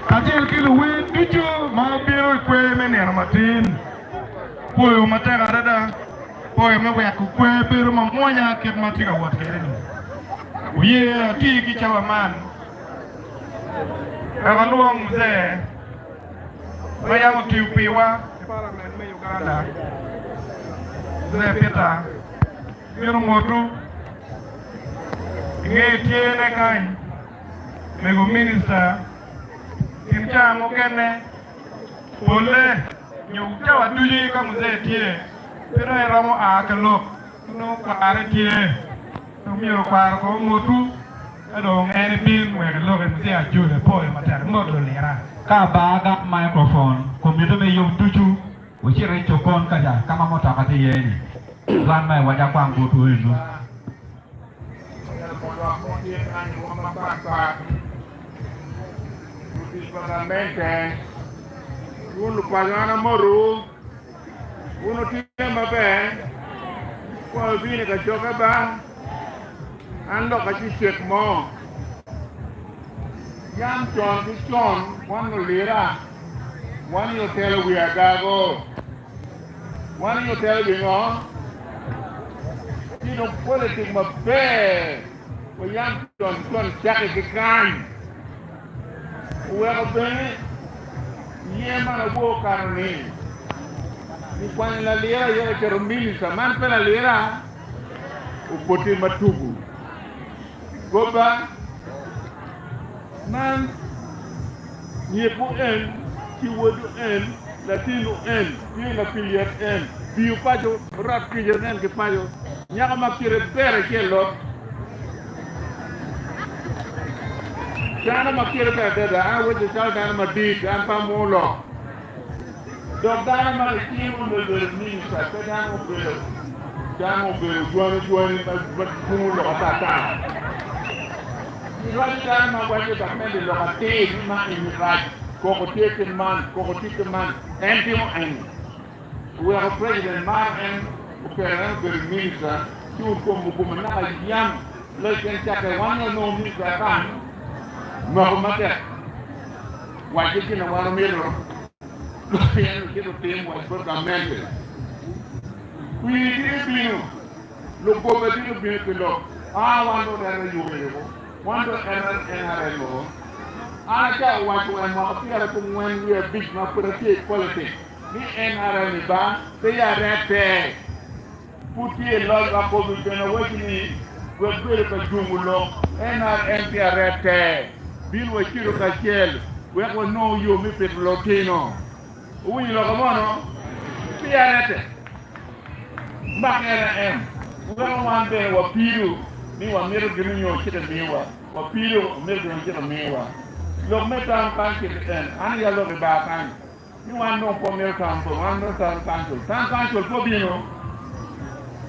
Achiel kilo wen duto ma biro kwe meneno matin. Puoyo matek adada. Puoyo meweko kwe biro mamuonya ket matiga wuot kere ni. Uye ati gi chawaman. Ewaluong mzee. Mayamo kiupiwa. Parliament me Uganda. Mzee Peter. Biro motu. Inge tiene kany. Mego minister. Kimcha mokene. Pole. Nyuka watuji ka mzee tie. Pero eramo akelok. No kware tie. Tumio kware ko motu. Adong ene bin wege loge mzee ajule poe mater modo lera. Ka baga microphone. Komito me yung tuchu. Uchire chokon kaja. Kama mota kati yeni. Zan mai waja kwang butu inu. Uno pagana moru, uno tiene mabe, poi viene che gioca ba, ando che ci check mo. Yam John, quando lira, one you tell we are gago, one you tell we no, you know politics mabe, we Yam John check the can, we are bene. Yema na buo karni. Ni kwani la lera yeye kerumili saman pela lera upote matubu. Goba man yepu en kiwodu en latino en yela filiat en biu pajo rap ki jenen ke pajo nyaka makire bere ke lot. Jana makire bere da wodi tal dana madit an pa molo. Donc dana ma kimu de ministre pe dana mo bere. Dana mo bere juani ba kumu lo tata. Ni wadi dana ma wadi ba mende lo ate ni ma in raj ko teke man entimo en. We are president man en o pere bere ministre tu ko mo na yam le ken chake wana no ministre kan. Mahomate waje kina wano melo yano kito temu wa government kuyi bino lo gobe bino kilo wando dara yugo wando NRL acha watu wa mafia ko mwen we big na politique ni NRL ni ba te ya rete putie lo la ko bino wajini we bere ka jumulo NRL ti rete Bill wa chiro ka chel we ko no yo mi pet lotino uwi lo komono piarete mbakera em ngam wande wa piru ni wa mero ginu nyo chita miwa wa piru mero ginu chita miwa lo meta kan chita an ya lo ba kan ni wa no po mero kan po wan no tan ko po bino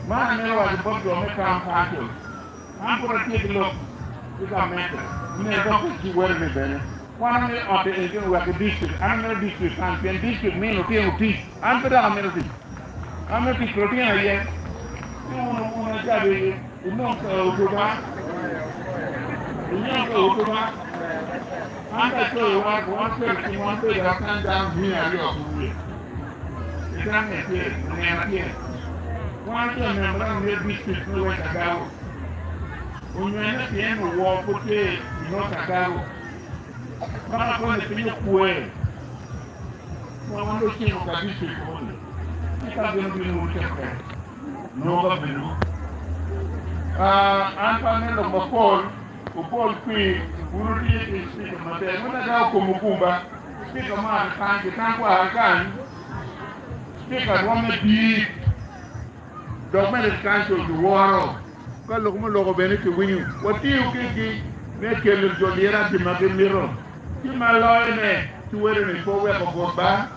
ma mero wa po do meta kan ko an ko ti lo ika meta ne ba ko ci wër mi ben wana ne ate e gën wa district an na district an pen district mi no tienu ti an pe da amero ti amero ti protein aye uno jabe no ko utuba an ka to wa ko pe ti mo pe da kan da mi ya yo ku ita ne ti ne na ti wana to ne mra ne district no wa ka dawo Unyana tiene wo porque no sacaron. Vamos a poner pequeño cue. Cuando lo quiero que dice con. Está bien bien mucho que. No va bien. Antes lo mejor, o por que uno tiene que explicar más. Una dado como Cuba, explica más que tanto acá. Explica cómo di. Documento cancho de waro. Kalau kamu logo bene ke wini wati ukiki ne kele joliera di magemiro ki maloy ne ti were ne ko we ko gomba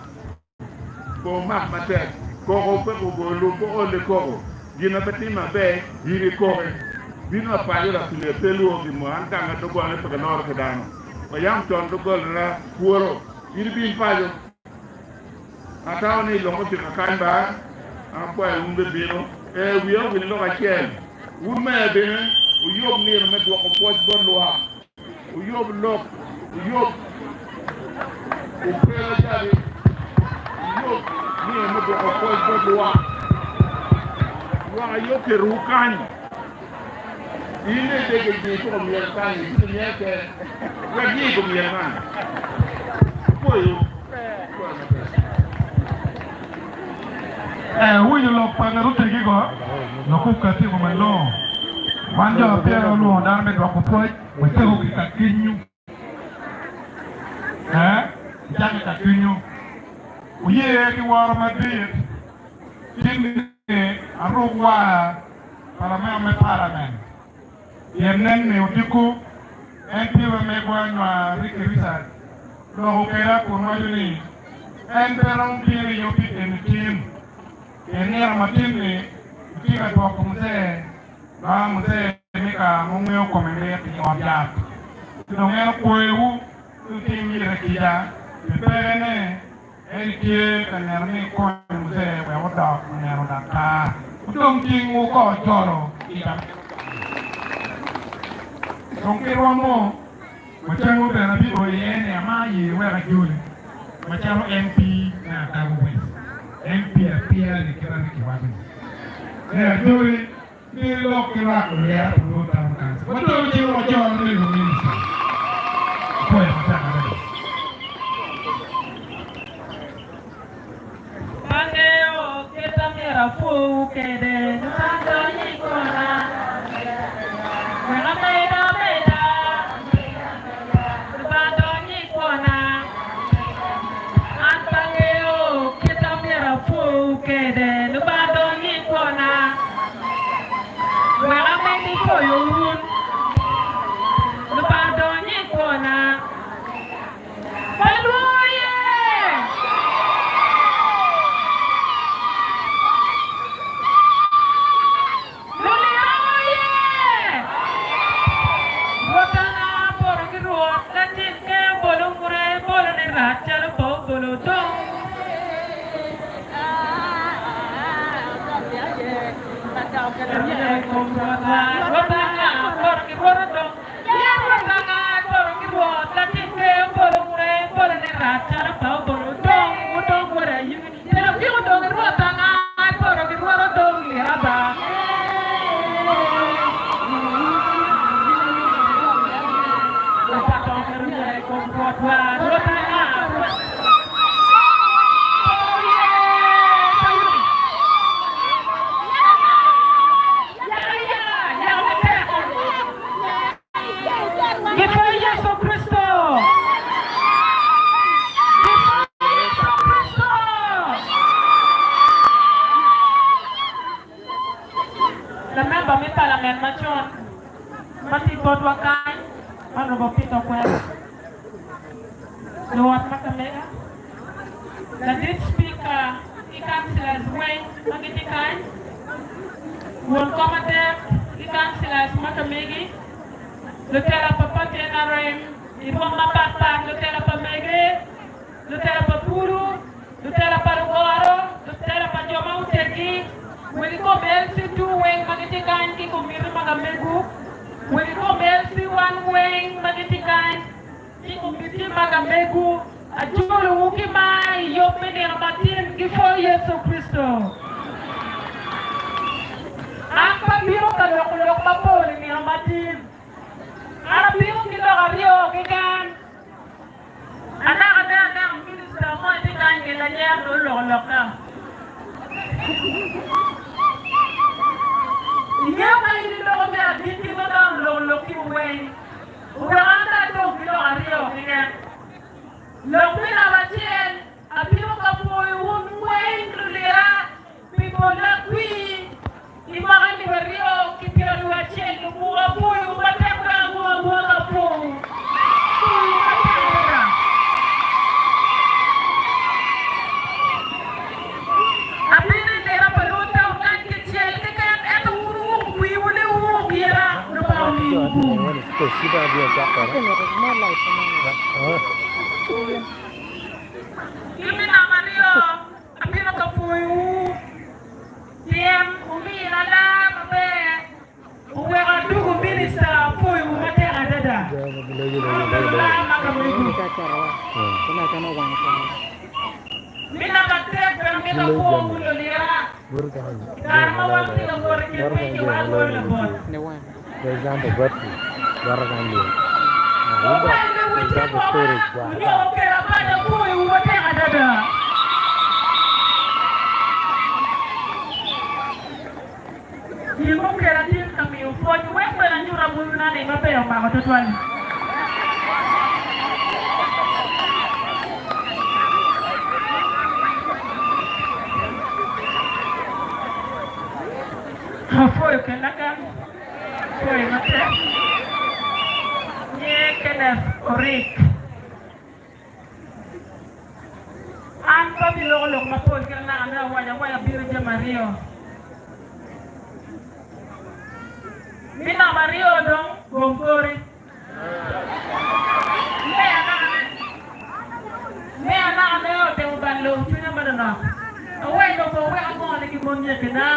ko ma mate ko pe ko lu ko ole ko dina betima be yiri ko dina pa yira ti le pelu di mo anta nga to gole pe nor ke dano o yam ton to gol na kuoro yiri bin pajo ataw ni longo ti kan ba a ko e umbe bino e wiyo bin lo ka chen Woman, you need to make a watch bundle up. You look, you upele jadi yo ni mo do ko wa yo ke rukani ile de ko mi kan ni ke wa ni ko mi kan ko yo wuyu lo pangaru tegi ko no ko kati ko malo wanja pero lo dar me do ko poi ko te ko ka kinyu jang ka kinyu uye ki war ma dir tin arugwa para me parliament yenen ne utiku entiwe me gwanwa rikirisa lo ko kera ko no ni enterong piri yopi en tim enera matini kika to kumse ba mse mika mumyo komende ti objak no ngero koewu timi rekida pepene entie kanerni ko mse we oda ngero daka dong tingu ko joro ida rongkiro mo machangu tena bi oyene amayi we ga juli machangu MP na tabu MP appear ni kira ni kiwani. Ya juri ni lo kira ya perlu tahu kan. Betul jiwa jalan ni minista. Apa yang macam ada? Pangeo kita mera fu kede nando ni kona. Mera mera mera. Nando ni kona. Pangeo kita mera fu kede nando ni kona. Mera mera fu yun. Nando ni kona. cara kena wang kan mina batek pero mina fogo lo lira karma waktu yang gore ke pe wa gore bon ne wan for example berarti barakan dia nah udah example storage yo ke la pada foi wa te ada Dia mau kira dia kami ufo ni wewe na nyura mulu na ni mape ya mama totwani. Foi que la kan. Foi mate. Ni kena orik. An pa bilolo mapo kena ana waya biru Mario. Mina Mario dong gongkori. Me ana o te ubalo tuna madana. Awai do ko we amo ni ki monye kena.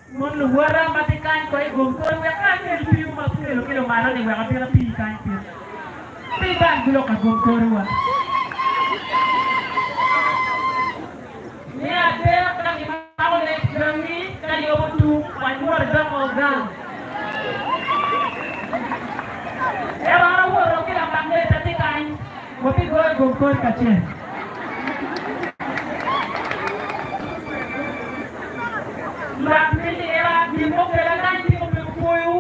Mon lu wara matikan ko e gongkori we ka ke piu ma kilo mano ni we ka pira pi kan pi. Pi ban bilo ka gongkori wa. Ni ade ka ni ma le grangi ka yo tu wa luar dang ogang. Era orang kita panggil tadi kain, kopi gor kacil. Luar ini era di mobil kain di mobil koyu,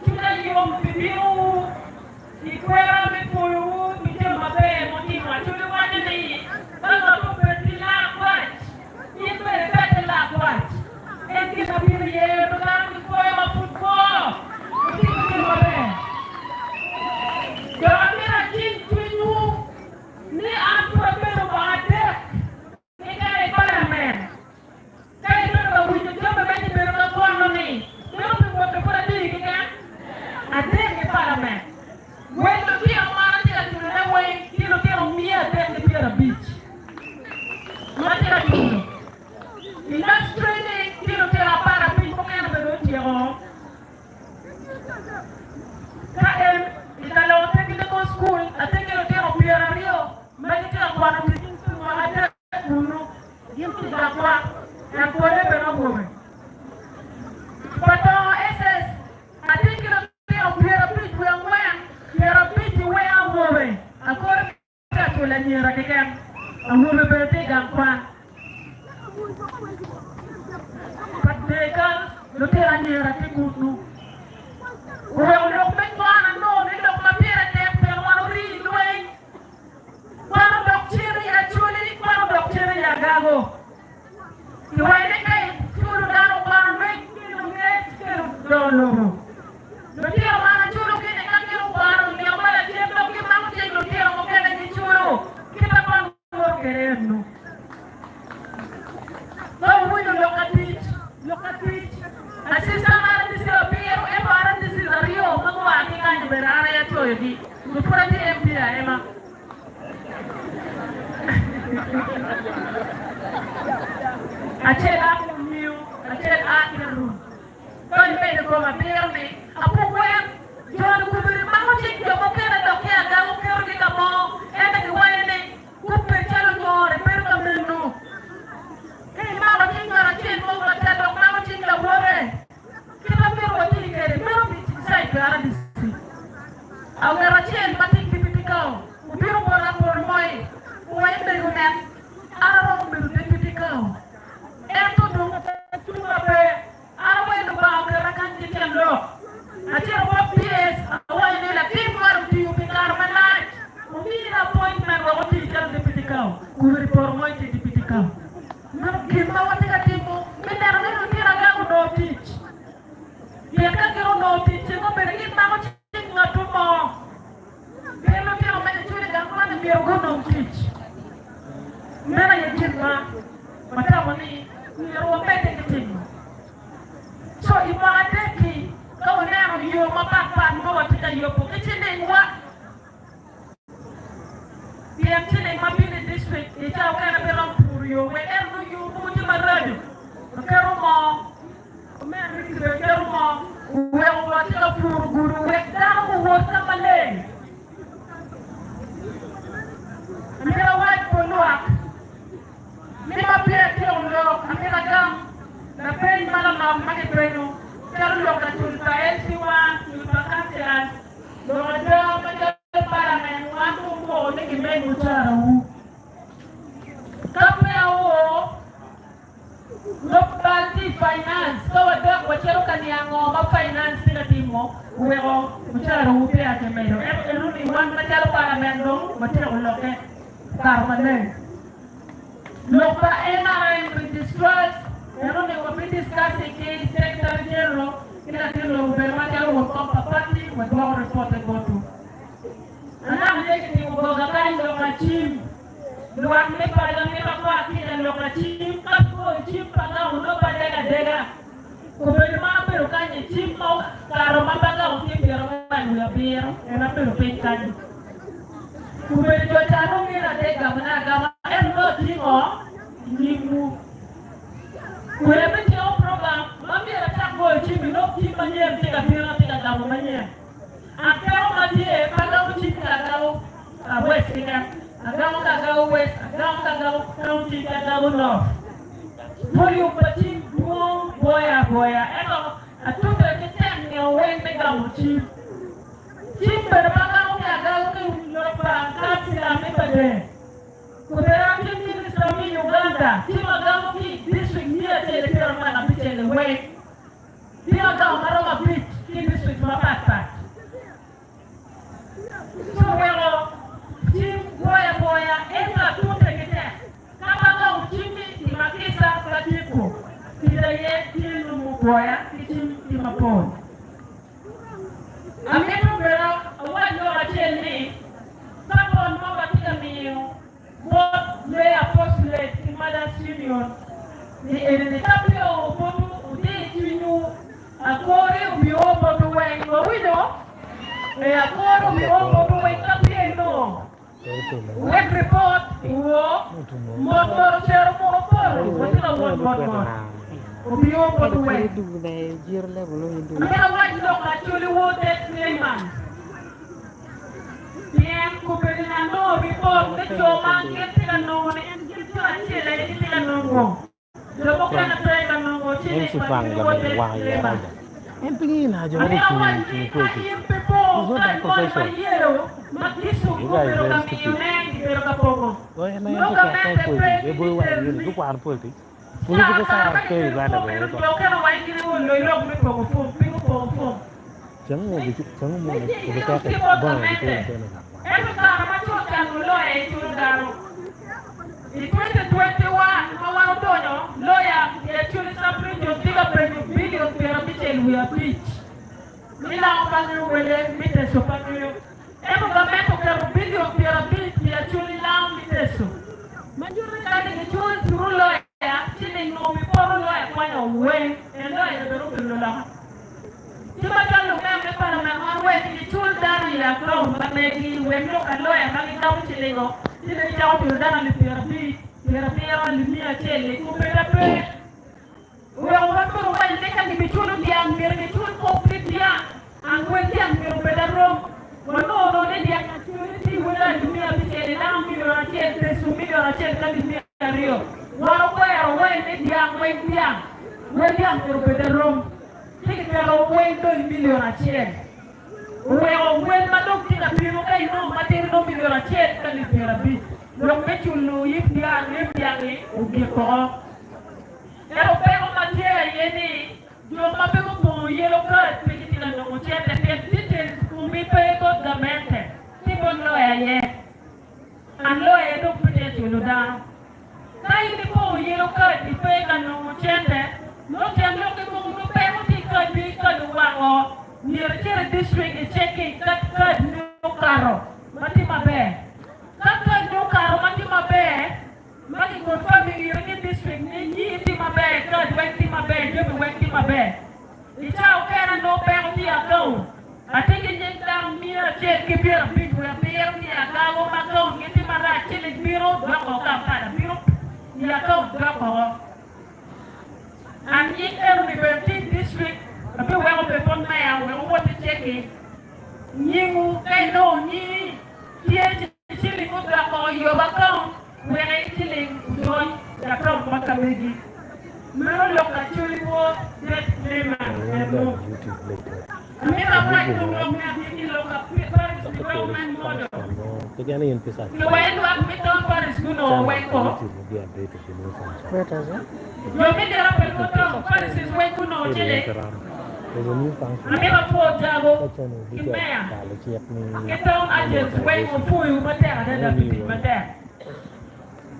kita di mobil biru, di kuera mobil koyu, bicara apa? Mungkin macam mana ni? Kalau tu bertilah kuat, itu bertilah kuat. Kita biru ye, orang di koyu football, kita apa? Jangan kira cintu ni apa berbeda. Ni kaya parlemen. Kaya berbeda wujud coba bagi berbeda kuang ni. Jangan berbuat berbuat diri kan? Ada ni parlemen. When dia orang dia sudah way, dia mia dan dia beach. Mati lagi. Industri ni dia para pimpinan berdoa Kaya kalau kita ke school, atau kalau dia biar Rio, mereka tidak kuat untuk ada guru, dia tidak kuat, yang boleh berapa? Pada SS, atau kalau dia biar pergi yang mana, biar pergi yang mana, aku ada tulen ni rakyat, aku berarti gampang. Padahal, luteran ni rakyat guru. Orang menguana no, ni dok mapira tempe wanuri lueng. Wana dok ciri actually, wana dok ciri ya gago. Iwai ni kai churu dano wana lueng kilo kiru dolo. Nanti mana churu kini kan kiru baru ni amala tempe ki mamu cenglo kiru mungkin ni churu. Kita kan ngor kereno. Kau wino lokatich. Asisten ada di Singapura, ada di Rio, kamu lagi kan berada ya coy di, lupa di MP ya emang. Aceh aku new, Aceh aku. Kau ni pernah kau mampir ni, apa kau jual kubur mau cek jauh mungkin ada kaya gaul kau kita mau, ada kau ni, kubur calon jauh, repair kamu. Hey, mau cek mana cek mau baca dok, mau cek dah boleh. Kita perlu cek kere, perlu saya kerana di sini. Awak racun batik pipi kau, perlu orang bermoi, orang berumen, orang berumen pipi kau. Itu dong, cuma be, awak itu bawa gerakan jiran lo. Aceh awak PS, awak ini lagi baru diupi karmanan. Mungkin appointment awak jiran di pipi kau, kubur bermoi di pipi kau. Mungkin awak tidak tipu, benar kira gagu notis. Dia kan kira notis, cuma berikut mau cing ngadu mau. Dia lo kira mana curi gangguan biar gua notis. Mana yang cinta, macam ni, ni ruang bete kecil. So ibu ada ki, kau nak yo mapapan kau tidak yo pun kecil ni gua. Dia cina mapini district, dia jauh kan berang purio, weru yo pun cuma radio. Kalau mau, mereka kalau mau, weru wajib pur guru, weru dah mau sama leh. training malam maki training cara lo ka tulpa esiwa tulpa kanselas lo ada macam para men wantu mo ni kimenu cara kape awo lo party finance so ada wachero kaniango ma finance na timo wero mchara upe atemero eruni wan macharo para men dong machero lo ke karmane lo pa NRM distress eruni ko bi discuss ke secretary general kila kilo gouvernement yalo ko pa party ko do report go to ana mleki ni ko ga kan do machim luar me pada me pa kila lo machim ka ko chim pa na uno pa dega gouvernement pero kanye chim mo karo mabanga uti pero manu ya pero ena pero penkan gouvernement tano ngira dega mana gama eno tingo nimu kuelekea program mami anataka chimbi no chimba nyewe mtega pira mtega damu mwenyewe akao matie pala uchimbi akao wesika akao west akao county akao north poli upati boya eno atupe kitenge wende gamu chimbe pala akao kwa kasi la mipade kuberaki ni sami Uganda chima gamu ki district niya tele pero mana pichele we dia gamu maroma beach ki district mapata so wero chim boya ena tunde kete kama gamu chimi ni makisa platiko kidaye kinu boya kichim ni mapon ameto bera wajyo acheni sabon mo batika miyo what may postulate in Mother's Union, the tapio bodu ude chinu akore ubi obodu wen go wido e akore ubi obodu wen tapio no web report wo motor share motor whatila motor ubi obodu wen mera wajlo actually wote man bien kuberina no report de choma ketila no ne ketila chile ketila no lo bokana trega no chile sifanga waya en pingin aja ada chini tu itu dah profesor you guys very stupid oh ya na yang tu kan politik dia boleh wajib ni tu kuar politik politik tu sangat kiri mana boleh tu jangan mau bicu jangan mau kita tak bang itu yang kena eno kama machoka nguloya ichulugaro in 2021 mawaro donyo loya yachuli saprinjo tiga prenu billion pero michel we are beach mila obangu wele miteso panyo eno gamento pero billion pero beach yachuli lao miteso manjuri kani kichuli turu loya chile ngomi poro loya kwanya we eno ya beru bilola Cuma kalau kami para mengawe di cul dari ya kau bagi wemlo kalau ya bagi kau cilengo tidak jauh berdan di terapi limia cile kupera pe orang tu orang mereka di bicul dia ambil bicul komplit dia angwe dia ambil bedarom mana dia kacul di bulan limia cile dah ambil orang cile sumi orang cile kan limia rio orang dia angwe dia ambil bedarom Kalau wendo milion acien, wendo madok tidak pilih kai no materi no milion acien kali terapi. Long beculu yip dia ni ugi ko. Kalau pego materi ini, jual mapego po yellow card pergi tidak no acien tapi details kumi pego gamente. Tibon lo ye, anlo dok pergi culu dah. Kai ni po yellow card pego no acien no tiang lo ke po pego Because near the district is checking cut no caro. Mati mabe. Cut no caro mati mabe. Mati confirming you in district ni ti mabe. Cut wenti mabe. Jubi wenti mabe. Ichao kera no penalty account. I think in down near check keep your big we appear ni account account ngiti mara chile biro drop kampana biro ni account drop. And in every district tapi wego pe pon maya wego wote cheki nyingu kai no ni tie chili ko dra ko yo ba ko wege chili don da ko ba ka meji Mero loka chuli po det lema eno. Mera pa tungo mera dini loka Paris development model. Kejana yang pisah. Lo wenu ak miton Paris kuno weko. Yo mi dera pe moto Paris is weko no chile. There's a new function. Mera po jago kimea. Kitong agents weko fuyu matera dada biti matera.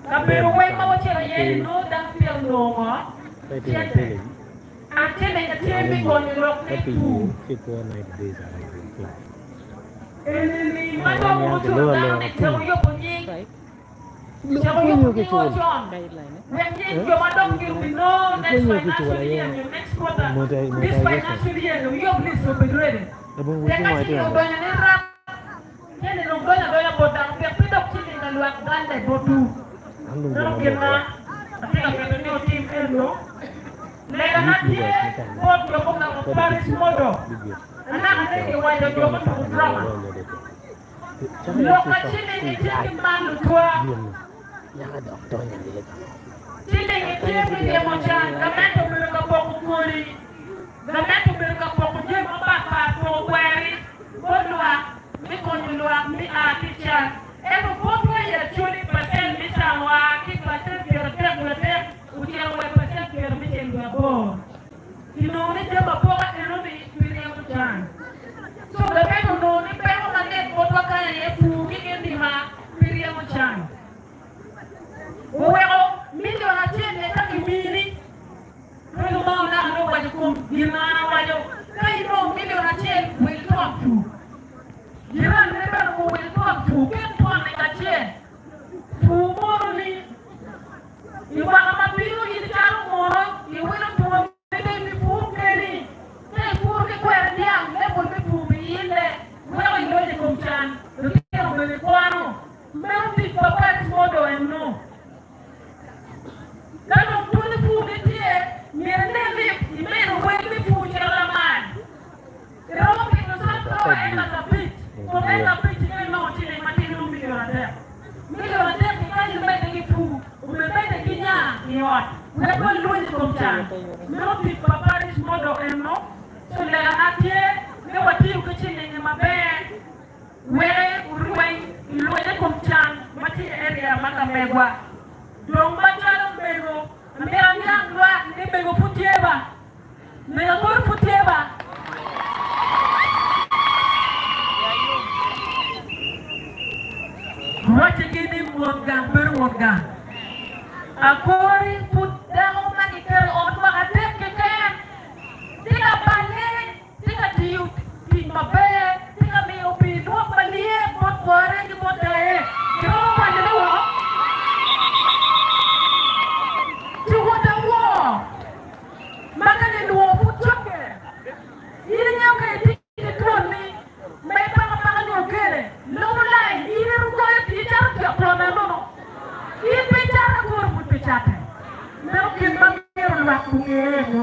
Kapero weko wachera ye no dang piel no mo. Actually, the TV on the rock next to. Lega nanti buat jokong nang Paris modo. Anak ada di wajah jokong tu drama. Lokasi ni jadi malu tua. Yang ada doktornya di lepas. Cili ni jadi dia macam, kami tu mereka pokok kuri, kami tu mereka pokok je apa pokok wari, bodua, ni konjulua, ni artisan. Elu bodua ya curi pasal misalnya kita pasal biar mulai ujian web pasal biar macam dua bor. Inoni jamba pokok inoni pilih ujian. So lepas tu inoni perlu nanti bodua kaya ye fugi ini mah pilih ujian. Uwero milion acian ni kaki mili. Kalau mau nak ada wajib kum, gimana wajib? Kalau mau milion acian, will talk to. Gimana lepas tu will talk to, kan tuan ni acian. Umur ni, ibu apa biru ini cakap orang, ibu nak tuan bebe ni pun kiri. Ni pun ke kuat dia, ni pun ke pun biile. Well, ibu ni kumcan, tapi yang beli kuano, mesti papa semua eno. Kalau tu ni food dia, mereka ni mereka buat ni food jalan man. Kalau kita satu orang tapi, orang tapi jangan mau ciri mati ni ada. Milion ada kita ni mereka ni food, mereka ni kinya niat. Mereka luar ni kumcan. Mereka papa ni semua dok eno. Sudah hati, mereka wajib kecil ni maben. Weh uruai luar ni kumcan. Mati area maka megwa. Dong baca dong bego, mereka ni angwa ni bego futieba, mereka kor futieba. Macam gini muatkan bermuatkan. Aku ni fut dah orang ikan orang ada kekayaan. Tiga balik, tiga diut, tiga bayar, tiga miopi, dua balik, buat barang di buat daya. Kau mana dua? Maka ni dua pucuk ke? Ini yang kaya tiga tuan ni, mereka makan dua kere. Lalu lain, ini rumah yang bicara tiap tuan nono. Ini bicara kurang bicara. Mungkin bagi orang waktu ini,